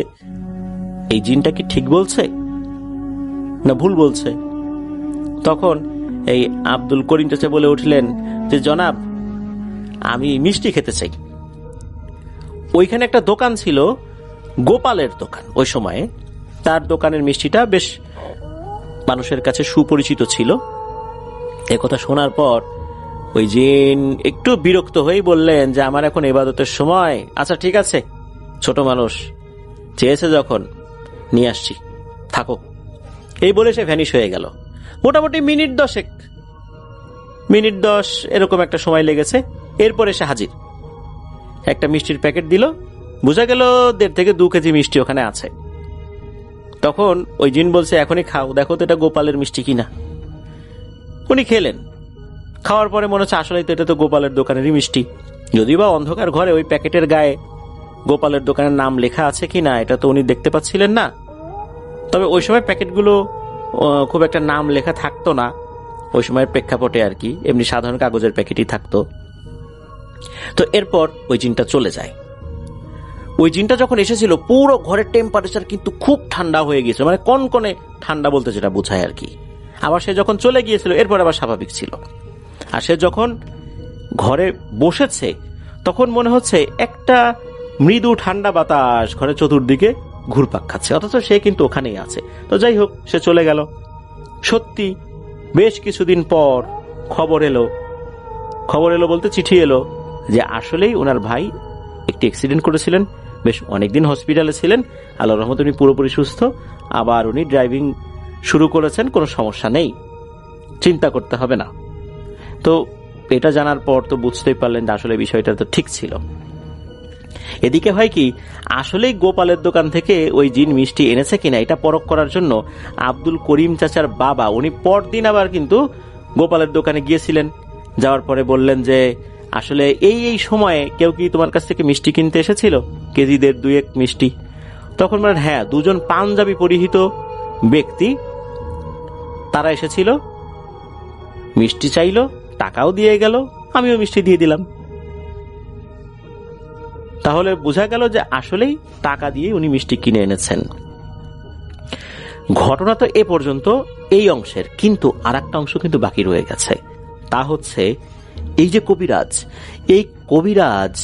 এই জিনটা কি ঠিক বলছে না ভুল বলছে। তখন এই আব্দুল করিম চাচা বলে উঠলেন যে, জনাব, আমি মিষ্টি খেতে চাই। ওইখানে একটা দোকান ছিল, গোপালের দোকান। ওই সময়ে তার দোকানের মিষ্টিটা বেশ মানুষের কাছে সুপরিচিত ছিল। একথা শোনার পর ওই জিন একটু বিরক্ত হয়ে বললেন যে, আমার এখন ইবাদতের সময়, আচ্ছা ঠিক আছে, ছোট মানুষ চেয়েছে যখন, নিয়ে আসছি, থাকো। এই বলে সে ভ্যানিশ হয়ে গেল। মোটামুটি মিনিট 10 এরকম একটা সময় লেগেছে। এরপরে সে হাজির, একটা মিষ্টির প্যাকেট দিল, বোঝা গেল 1.5 থেকে 2 কেজি মিষ্টি ওখানে আছে। তখন ওই জিন বলছে, এখনই খাও, দেখো তো এটা গোপালের মিষ্টি কিনা। উনি খেলেন, খাওয়ার পরে মনে হচ্ছে আসলেই তো এটা তো গোপালের দোকানেরই মিষ্টি। যদিও বা অন্ধকার ঘরে ওই প্যাকেটের গায়ে গোপালের দোকানের নাম লেখা আছে কিনা এটা তো উনি দেখতে পাচ্ছিলেন না। তবে ওই সময় প্যাকেটগুলো খুব একটা নাম লেখা থাকতো না, ওই সময়ের প্রেক্ষাপটে আর কি, এমনি সাধারণ কাগজের প্যাকেটই থাকতো। তো এরপর ওই জিনটা চলে যায়। ওই জিনটা যখন এসেছিল, পুরো ঘরের টেম্পারেচার কিন্তু খুব ঠান্ডা হয়ে গিয়েছিল, মানে কনকনে ঠান্ডা বলতে যেটা বোঝায় আর কি। আবার সে যখন চলে গিয়েছিল, এরপর আবার স্বাভাবিক ছিল। আর সে যখন ঘরে বসেছে, তখন মনে হচ্ছে একটা মৃদু ঠান্ডা বাতাস ঘরে চতুর্দিকে ঘুরপাক খাচ্ছে, অথচ সে কিন্তু ওখানেই আছে। তো যাই হোক, সে চলে গেল। সত্যি বেশ কিছুদিন পর খবর এলো বলতে চিঠি এলো যে আসলেই ওনার ভাই একটি অ্যাক্সিডেন্ট করেছিলেন, বেশ অনেকদিন হসপিটালে ছিলেন, আল্লাহর রহমতে উনি পুরোপুরি সুস্থ, আবার উনি ড্রাইভিং শুরু করেছেন, কোনো সমস্যা নেই, চিন্তা করতে হবে না। তো এটা জানার পর তো বুঝতেই পারলেন যে আসলে বিষয়টা তো ঠিক ছিল। এদিকে হয় কি, আসলেই গোপালের দোকান থেকে ওই জিন মিষ্টি এনেছে কিনা এটা পরখ করার জন্য আব্দুল করিম চাচার বাবা, উনি পরদিন আবার কিন্তু গোপালের দোকানে গিয়েছিলেন। যাওয়ার পরে বললেন যে, আসলে এই সময়ে কেউ কি তোমার কাছ থেকে মিষ্টি কিনতে এসেছিল, কেজি 1.5-2 মিষ্টি? তখন বলেন, হ্যাঁ, 2 জন পাঞ্জাবি পরিহিত ব্যক্তি, তারা এসেছিল, মিষ্টি চাইলো, টাকাও দিয়ে গেল, আমিও মিষ্টি দিয়ে দিলাম। তাহলে বোঝা গেল যে আসলেই টাকা দিয়ে উনি মিষ্টি কিনে এনেছেন। ঘটনা তো এ পর্যন্ত এই অংশের, কিন্তু আর একটা অংশ কিন্তু বাকি রয়ে গেছে। তা হচ্ছে এই যে কবিরাজ, এই কবিরাজ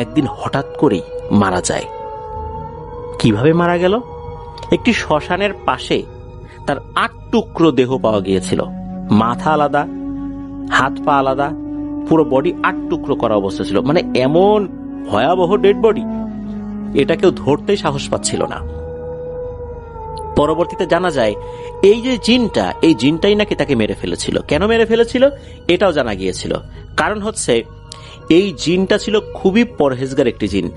একদিন হঠাৎ করেই মারা যায়। কিভাবে মারা গেল? একটি শ্মশানের পাশে তার 8 টুকরো দেহ পাওয়া গিয়েছিল। মাথা আলাদা, হাত পা আলাদা, পুরো বডি 8 টুকরো করা অবস্থা ছিল। মানে এমন ভয়াবহ ডেড বডি, এটা কেউ ধরতেই সাহস পাচ্ছিল না। পরবর্তীতে জানা যায় এই যে জিনটা, এই জিনটাই নাকি তাকে মেরে ফেলেছিল। কেন মেরে ফেলেছিল এটাও জানা গিয়েছিল। কারণ হচ্ছে এই জিনটা ছিল খুবই পরহেজগার একটি জিন।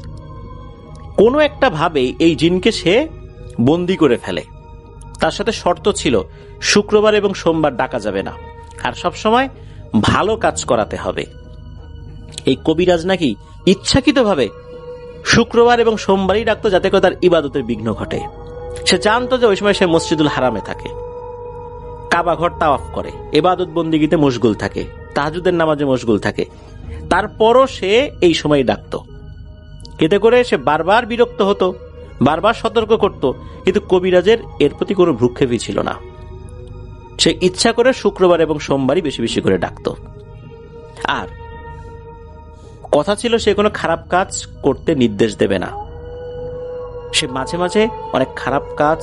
কোনো একটা ভাবে এই জিনকে সে বন্দি করে ফেলে। তার সাথে শর্ত ছিল শুক্রবার এবং সোমবার ডাকা যাবে না, আর সবসময় ভালো কাজ করাতে হবে। এই কবিরাজ নাকি ইচ্ছাকৃতভাবে শুক্রবার এবং সোমবারই ডাকতো, যাতে করে তার ইবাদতের বিঘ্ন ঘটে। সে জানতো যে ওই সময় সে মসজিদুল হারামে থাকে, কাবা ঘর তাওয়াফ করে, ইবাদত বন্দিগিতে মশগুল থাকে, তাহাজ্জুদের নামাজে মশগুল থাকে। তারপরও সে এই সময় ডাকতো। এতে করে সে বারবার বিরক্ত হতো, বারবার সতর্ক করত, কিন্তু কবিরাজের এর প্রতি কোনো ভ্রুক্ষেপই ছিল না। সে ইচ্ছা করে শুক্রবার এবং সোমবারই বেশি বেশি করে ডাকতো। আর কথা ছিল সে কোনো খারাপ কাজ করতে নির্দেশ দেবে না। সে মাঝে মাঝে অনেক খারাপ কাজ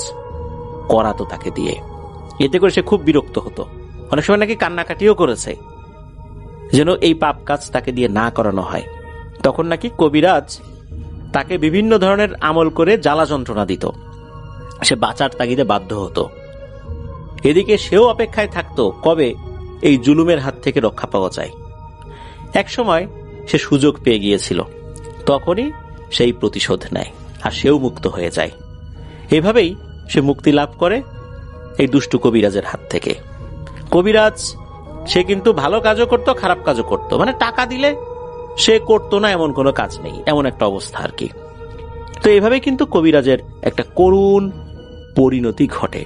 করাতো তাকে দিয়ে। এতে করে সে খুব বিরক্ত হতো। অনেক সময় নাকি কান্নাকাটিও করেছে যেন এই পাপ কাজ তাকে দিয়ে না করানো হয়। তখন নাকি কবিরাজ তাকে বিভিন্ন ধরনের আমল করে জ্বালা যন্ত্রণা দিত। সে বাঁচার তাগিদে বাধ্য হতো। এদিকে সেও অপেক্ষায় থাকতো কবে এই জুলুমের হাত থেকে রক্ষা পাওয়া যায়। এক সময় সে সুযোগ পেয়ে গিয়েছিল, তখনই সেই প্রতিশোধ নেয় আর সেও মুক্ত হয়ে যায়। এভাবেই সে মুক্তি লাভ করে এই দুষ্টু কবিরাজের হাত থেকে। কবিরাজ সে কিন্তু ভালো কাজও করত, খারাপ কাজও করত। মানে টাকা দিলে সে করতো না এমন কোনো কাজ নেই, এমন একটা অবস্থা আর কি। তো এভাবে কিন্তু কবিরাজের একটা করুণ পরিণতি ঘটে।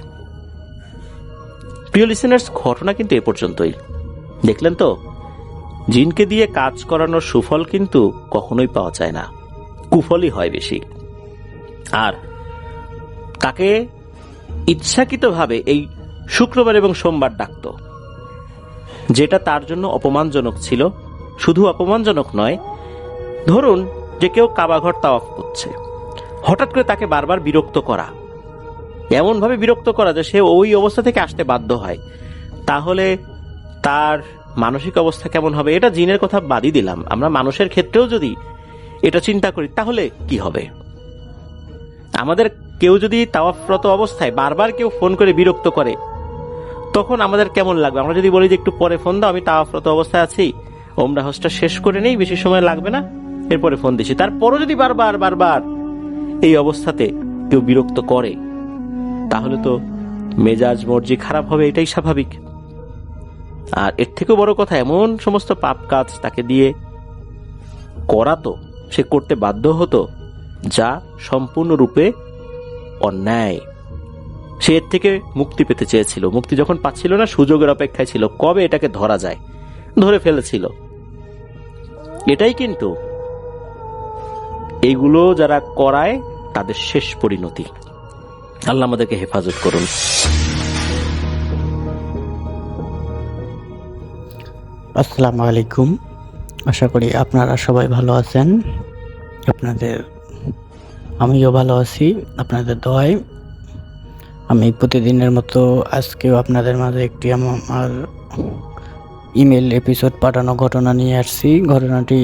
প্রিয় লিসেনার্স, ঘটনা কিন্তু এ পর্যন্তই। দেখলেন তো, জিনকে দিয়ে কাজ করানোর সুফল কিন্তু কখনোই পাওয়া যায় না, কুফলই হয় বেশি। আর তাকে ইচ্ছাকৃতভাবে এই শুক্রবার এবং সোমবার ডাকত, যেটা তার জন্য অপমানজনক ছিল। শুধু অপমানজনক নয়, ধরুন যে কেউ কাবাঘর তাওয়াফ করছে, হঠাৎ করে তাকে বারবার বিরক্ত করা, এমন ভাবে বিরক্ত করা যে সে ওই অবস্থা থেকে আসতে বাধ্য হয়, তাহলে তার মানসিক অবস্থা কেমন হবে? এটা জিনের কথা বাদই দিলাম, আমরা মানুষের ক্ষেত্রেও যদি এটা চিন্তা করি তাহলে কি হবে? আমাদের কেউ যদি তাওয়াফরত অবস্থায় বারবার কেউ ফোন করে বিরক্ত করে, তখন আমাদের কেমন লাগবে? আমরা যদি বলি যে একটু পরে ফোন দাও, আমি তাওয়াফরত অবস্থায় আছি, ওমরা হজটা শেষ করে নেই, বেশি সময় লাগবে না, এরপরে ফোন দিছি, তারপরও যদি বারবার বারবার এই অবস্থাতে কেউ বিরক্ত করে, তাহলে তো মেজাজ মর্জি খারাপ হবে, এটাই স্বাভাবিক। আর এর থেকেও বড় কথা, এমন সমস্ত পাপ কাজ তাকে দিয়ে করাতো, সে করতে বাধ্য হতো যা সম্পূর্ণরূপে অন্যায়। সে এর থেকে মুক্তি পেতে চেয়েছিল, মুক্তি যখন পাচ্ছিল না, সুযোগের অপেক্ষায় ছিল কবে এটাকে ধরা যায়, ধরে ফেলেছিল। এটাই কিন্তু এইগুলো যারা করায় তাদের শেষ পরিণতি। আল্লাহ আমাদেরকে হেফাজত করুন। আসসালামু আলাইকুম, আশা করি আপনারা সবাই ভালো আছেন। আমিও ভালো আছি আপনাদের দোয়ায়। আমি প্রতিদিনের মতো আজকেও আপনাদের মাঝে একটি আমার ইমেল এপিসোড পাঠানো ঘটনা নিয়ে আসছি। ঘটনাটি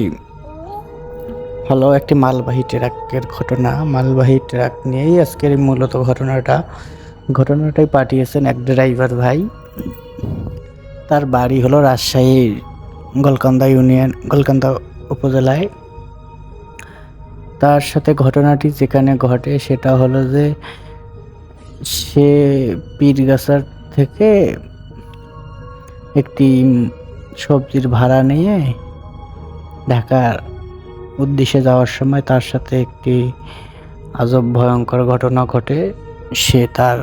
হলো একটি মালবাহী ট্রাকের ঘটনা। মালবাহী ট্রাক নিয়েই আজকের মূলত ঘটনাটাই পাঠিয়েছেন এক ড্রাইভার ভাই। তার বাড়ি হলো রাজশাহীর গোলকান্দা উপজেলায়। তার সাথে ঘটনাটি যেখানে ঘটে সেটা হলো যে সে পীরগাছার থেকে একটি সবজির ভাড়া নিয়ে ঢাকার উদ্দেশ্যে যাওয়ার সময় তার সাথে একটি আজব ভয়ঙ্কর ঘটনা ঘটে। সে তার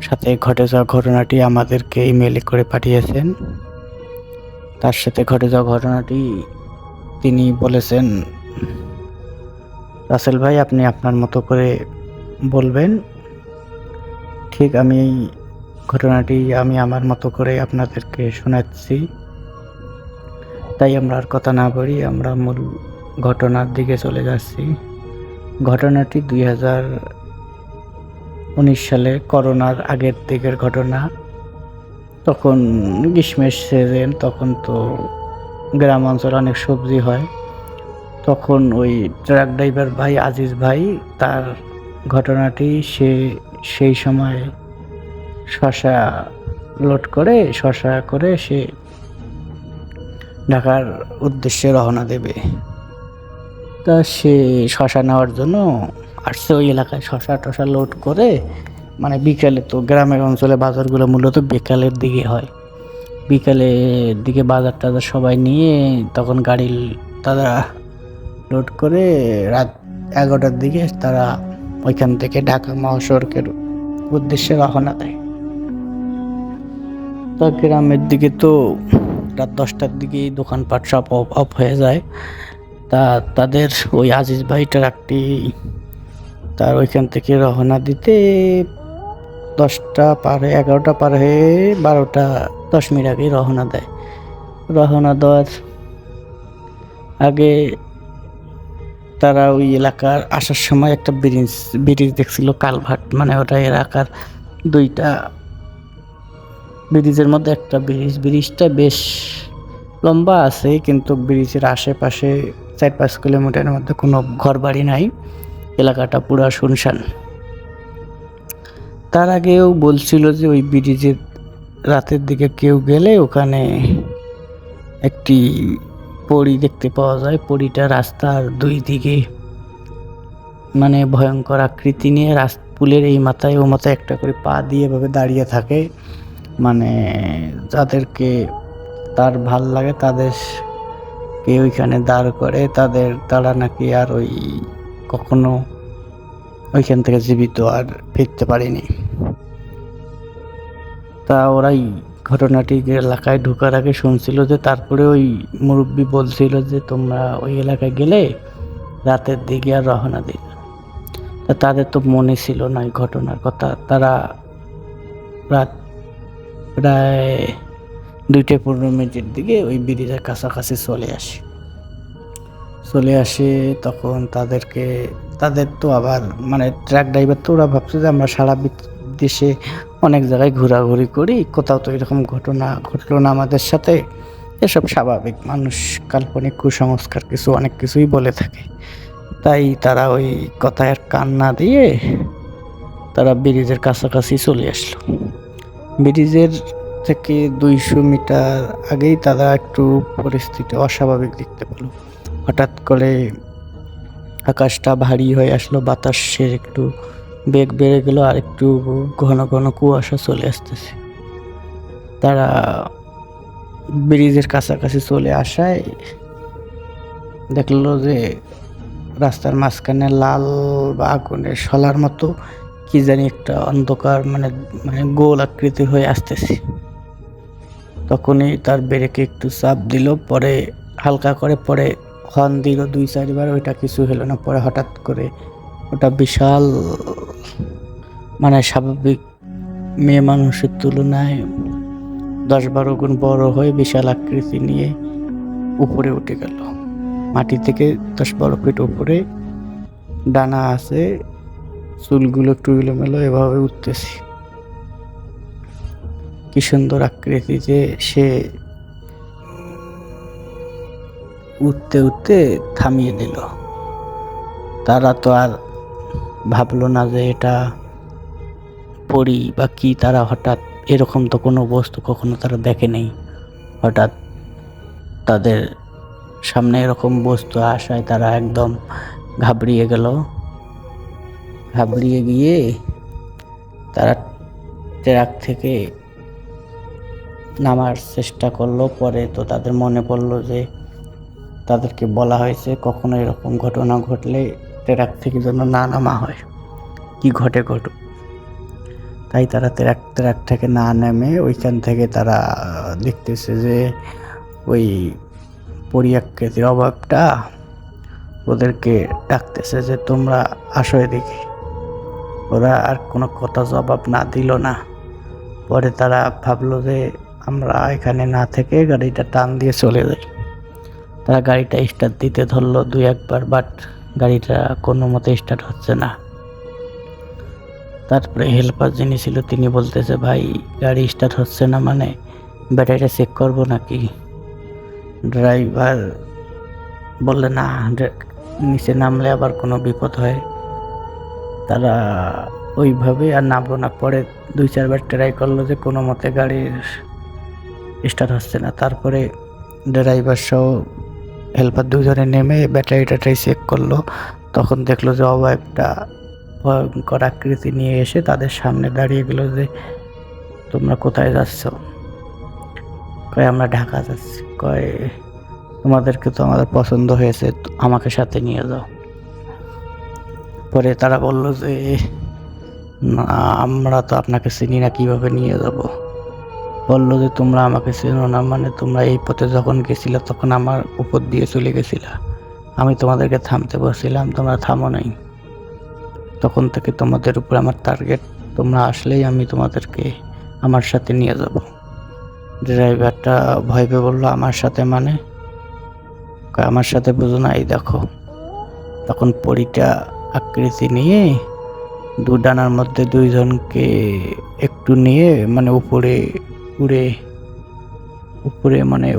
সাথে ঘটে যাওয়া ঘটনাটি আমাদেরকে ইমেলে করে পাঠিয়েছেন। তার সাথে ঘটে যাওয়া ঘটনাটি তিনি বলেছেন, রাসেল ভাই আপনি আপনার মতো করে বলবেন। ঠিক আমি এই ঘটনাটি আমি আমার মতো করে আপনাদেরকে শোনাচ্ছি। তাই আমরা আর কথা না বলি, আমরা মূল ঘটনার দিকে চলে যাচ্ছি। ঘটনাটি 2019 সালে করোনার আগের দিকের ঘটনা। তখন গ্রীষ্মের সিজন, তখন তো গ্রাম অঞ্চলে অনেক সবজি হয়। তখন ওই ট্রাক ড্রাইভার ভাই আজিজ ভাই, তার ঘটনাটি সেই সময় শসা লোড করে সে ঢাকার উদ্দেশ্যে রওনা দেবে। তা সে শসা নেওয়ার জন্য আসছে ওই এলাকায়, শসা টসা লোড করে, মানে বিকালে তো গ্রামের অঞ্চলে বাজারগুলো মূলত বিকালের দিকে হয়। বিকালের দিকে বাজার টাজার সবাই নিয়ে তখন গাড়ি তারা লোড করে রাত 11টার দিকে তারা ওইখান থেকে ঢাকা মহাসড়কের উদ্দেশ্যে রওনা দেয়। তা গ্রামের দিকে তো রাত 10টার দিকেই দোকানপাট সব অফ হয়ে যায়। তা তাদের ওই আজিজ ভাই ট্রাকটি তার ওইখান থেকে রওনা দিতে 10টা পার হয়ে 11টা পার হয়ে 12টা 10 মিনিট আগেই রওনা দেয়। রওনা দেওয়ার আগে তারা ওই এলাকার আসার সময় একটা ব্রিজ দেখছিল, কালভার্ট, মানে ওটা এলাকার দুইটা ব্রিজের মধ্যে একটা ব্রিজটা বেশ লম্বা আছে, কিন্তু ব্রিজের আশেপাশে 4-5 কিলোমিটারের মধ্যে কোনো ঘর বাড়ি নাই, এলাকাটা পুরা শুনশান। তার আগেও বলছিল যে ওই ব্রিজের রাতের দিকে কেউ গেলে ওখানে একটি পরী দেখতে পাওয়া যায়। পরীটা রাস্তার দুই দিকে মানে ভয়ঙ্কর আকৃতি নিয়ে পুলের এই মাথায় ও মাথায় একটা করে পা দিয়ে এভাবে দাঁড়িয়ে থাকে। মানে যাদেরকে তার ভাল লাগে তাদেরকে ওইখানে দাঁড় করে, তারা নাকি আর ওই কখনো ওইখান থেকে জীবিত আর ফিরতে পারেনি। তা ওরাই ঘটনাটি এলাকায় ঢোকার আগে শুনছিল যে, তারপরে ওই মুরব্বি বলছিল যে তোমরা ওই এলাকায় গেলে রাতের দিকে আর রওনা দিবে। তা তাদের তো মনে ছিল না এই ঘটনার কথা। তারা রাত প্রায় 2:15 দিকে ওই ব্রিজের কাছাকাছি চলে আসে। তখন তাদের তো আবার মানে ট্রাক ড্রাইভার তো ওরা ভাবছে যে আমরা সারা দেশে অনেক জায়গায় ঘোরাঘুরি করি, কোথাও তো এরকম ঘটনা ঘটলো না আমাদের সাথে। এসব স্বাভাবিক, মানুষ কাল্পনিক কুসংস্কার অনেক কিছুই বলে থাকে। তাই তারা ওই কথায় আর কান না দিয়ে তারা ব্রিজের কাছাকাছি চলে আসলো। ব্রিজের থেকে 200 মিটার আগেই তারা একটু পরিস্থিতি অস্বাভাবিক দেখতে পেল। হঠাৎ করে আকাশটা ভারী হয়ে আসলো, বাতাসের একটু বেগ বেড়ে গেল, আর একটু ঘন ঘন কুয়াশা চলে আসতেছে। তারা ব্রিজের কাছাকাছি চলে আসায় দেখলো যে রাস্তার মাঝখানে লাল বা আগুনের শলার মতো কি জানি একটা অন্ধকার মানে গোল আকৃতি হয়ে আসতেছে। তখনই তার ব্রেকে একটু চাপ দিল, পরে হালকা করে, পরে হর্ন দিল 2-4 বার, ওইটা কিছু হলো না। পরে হঠাৎ করে ওটা বিশাল, মানে স্বাভাবিক মেয়ে মানুষের তুলনায় 10-12 গুণ বড় হয়ে বিশাল আকৃতি নিয়ে উপরে উঠে গেল। মাটি থেকে 10-12 ফিট উপরে, ডানা আছে, চুলগুলো একটু এলোমেলো এভাবে উঠতেছে। কি সুন্দর আকৃতি যে! সে উঠতে উঠতে থামিয়ে দিল। তারা তো আর ভাবলো না যে এটা পরী বা কি। তারা হঠাৎ এরকম তো কোনো বস্তু কখনো তারা দেখে নেই। হঠাৎ তাদের সামনে এরকম বস্তু আসায় তারা একদম ঘাবড়িয়ে গেল। ঘাবড়িয়ে গিয়ে তারা ট্রাক থেকে নামার চেষ্টা করলো। পরে তো তাদের মনে পড়লো যে তাদেরকে বলা হয়েছে কখনো এরকম ঘটনা ঘটলে ট্রাক থেকে যেন না নামা হয়, কি ঘটুক। তাই তারা ট্রাক থেকে না নেমে ওইখান থেকে তারা দেখতেছে যে ওই পরিয়াকৃতির অভাবটা ওদেরকে ডাকতেছে যে তোমরা আসো এদিকে। ওরা আর কোনো কথা জবাব না দিল না। পরে তারা ভাবলো যে আমরা এখানে না থেকে গাড়িটা টান দিয়ে চলে যাই। তারা গাড়িটা স্টার্ট দিতে ধরলো 2-1 বার, বাট গাড়িটা কোনো মতে স্টার্ট হচ্ছে না। তারপরে হেল্পার যিনি ছিল তিনি বলতেছে, ভাই গাড়ি স্টার্ট হচ্ছে না মানে ব্যাটারিটা চেক করবো নাকি? ড্রাইভার বললে না, নিচে নামলে আবার কোনো বিপদ হয়। তারা ওইভাবে আর নামলো না। পরে 2-4 বার ট্রাই করলো যে কোনো মতে গাড়ির স্টার্ট হচ্ছে না। তারপরে ড্রাইভার সহ হেল্পার দুজনে নেমে ব্যাটারিটাই চেক করলো। তখন দেখলো যে একটা ভয়ঙ্কর আকৃতি নিয়ে এসে তাদের সামনে দাঁড়িয়ে গেল যে তোমরা কোথায় যাচ্ছ? কয় আমরা ঢাকা যাচ্ছি। কয় তোমাদেরকে তো আমাদের পছন্দ হয়েছে, আমাকে সাথে নিয়ে যাও। পরে তারা বলল যে না, আমরা তো আপনাকে চিনি না, কিভাবে নিয়ে যাব? বলল যে তোমরা আমাকে চেনো না মানে তোমরা এই পথে যখন গেছিলে তখন আমার উপর দিয়ে চলে গেছিলা, আমি তোমাদেরকে থামতে বলছিলাম, তোমরা থামো নাই। তখন থেকে তোমাদের উপর আমার টার্গেট, তোমরা আসলেই আমি তোমাদেরকে আমার সাথে নিয়ে যাব। ড্রাইভারটা ভয় পেয়ে বললো আমার সাথে মানে? কয় আমার সাথে বুঝো না, এই দেখো। তখন পরীটা আকৃতি নিয়ে ডানার মধ্যে দুইজনকে একটু নিয়ে মানে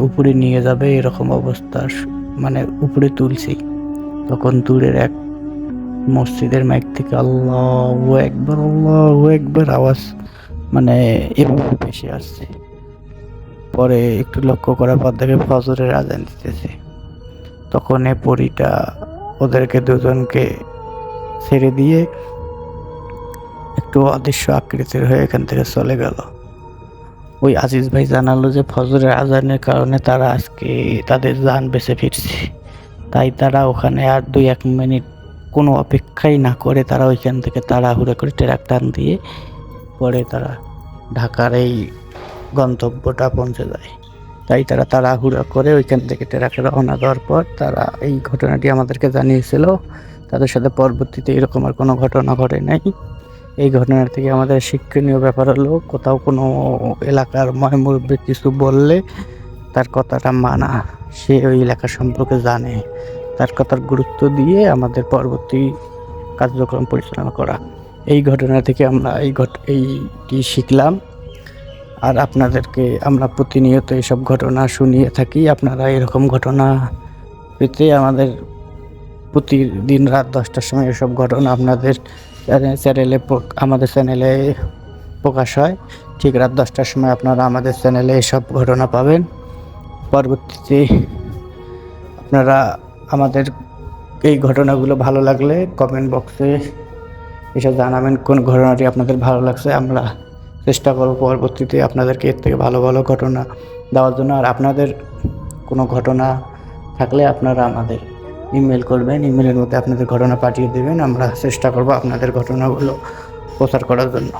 উপরে নিয়ে যাবে এরকম অবস্থা, মানে উপরে তুলছি। তখন দূরের এক মসজিদের মাইক থেকে আল্লাহু আকবার আল্লাহু আকবার আওয়াজ মানে এভাবে ভেসে আসছে। পরে একটু লক্ষ্য করার পর দেখে ফজরের আজান দিতেছে। তখন এ পরীটা ওদেরকে দুজনকে ছেড়ে দিয়ে একটু অদৃশ্য আকৃতির হয়ে এখান থেকে চলে গেল। ওই আজিজ ভাই জানালো যে ফজরের আজানের কারণে তারা আজকে তাদের জান বেঁচে ফিরছে। তাই তারা ওখানে আর 2-1 মিনিট কোনো অপেক্ষাই না করে তারা ওইখান থেকে তাড়াহুড়ো করে ট্রাক টান দিয়ে পরে তারা ঢাকার এই গন্তব্যটা পৌঁছে যায়। তাই তারা তাড়াহুড়ো করে ওইখান থেকে ট্রাকে রওনা দেওয়ার পর তারা এই ঘটনাটি আমাদেরকে জানিয়েছিল। তাদের সাথে পরবর্তীতে এরকম আর কোনো ঘটনা ঘটে নাই। এই ঘটনার থেকে আমাদের শিক্ষণীয় ব্যাপার হলো, কোথাও কোনো এলাকার মুরব্বি কিছু বললে তার কথাটা মানা, সে ওই এলাকা সম্পর্কে জানে, তার কথার গুরুত্ব দিয়ে আমাদের পরবর্তী কার্যক্রম পরিচালনা করা। এই ঘটনা থেকে আমরা এইটি শিখলাম। আর আপনাদেরকে আমরা প্রতিনিয়ত এইসব ঘটনা শুনিয়ে থাকি। আপনারা এরকম ঘটনা পেতে আমাদের প্রতিদিন রাত 10টার সময় এসব ঘটনা আপনাদের আমাদের চ্যানেলে প্রকাশ হয়। ঠিক রাত 10টার সময় আপনারা আমাদের চ্যানেলে এসব ঘটনা পাবেন। পরবর্তীতে আপনারা আমাদের এই ঘটনাগুলো ভালো লাগলে কমেন্ট বক্সে এসব জানাবেন কোন ঘটনাটি আপনাদের ভালো লাগছে। আমরা চেষ্টা করব পরবর্তীতে আপনাদেরকে এর থেকে ভালো ভালো ঘটনা দেওয়ার জন্য। আর আপনাদের কোনো ঘটনা থাকলে আপনারা আমাদের ইমেল করবেন, ইমেলের মধ্যে আপনাদের ঘটনা পাঠিয়ে দেবেন। আমরা চেষ্টা করব আপনাদের ঘটনাগুলো প্রচার করার জন্য।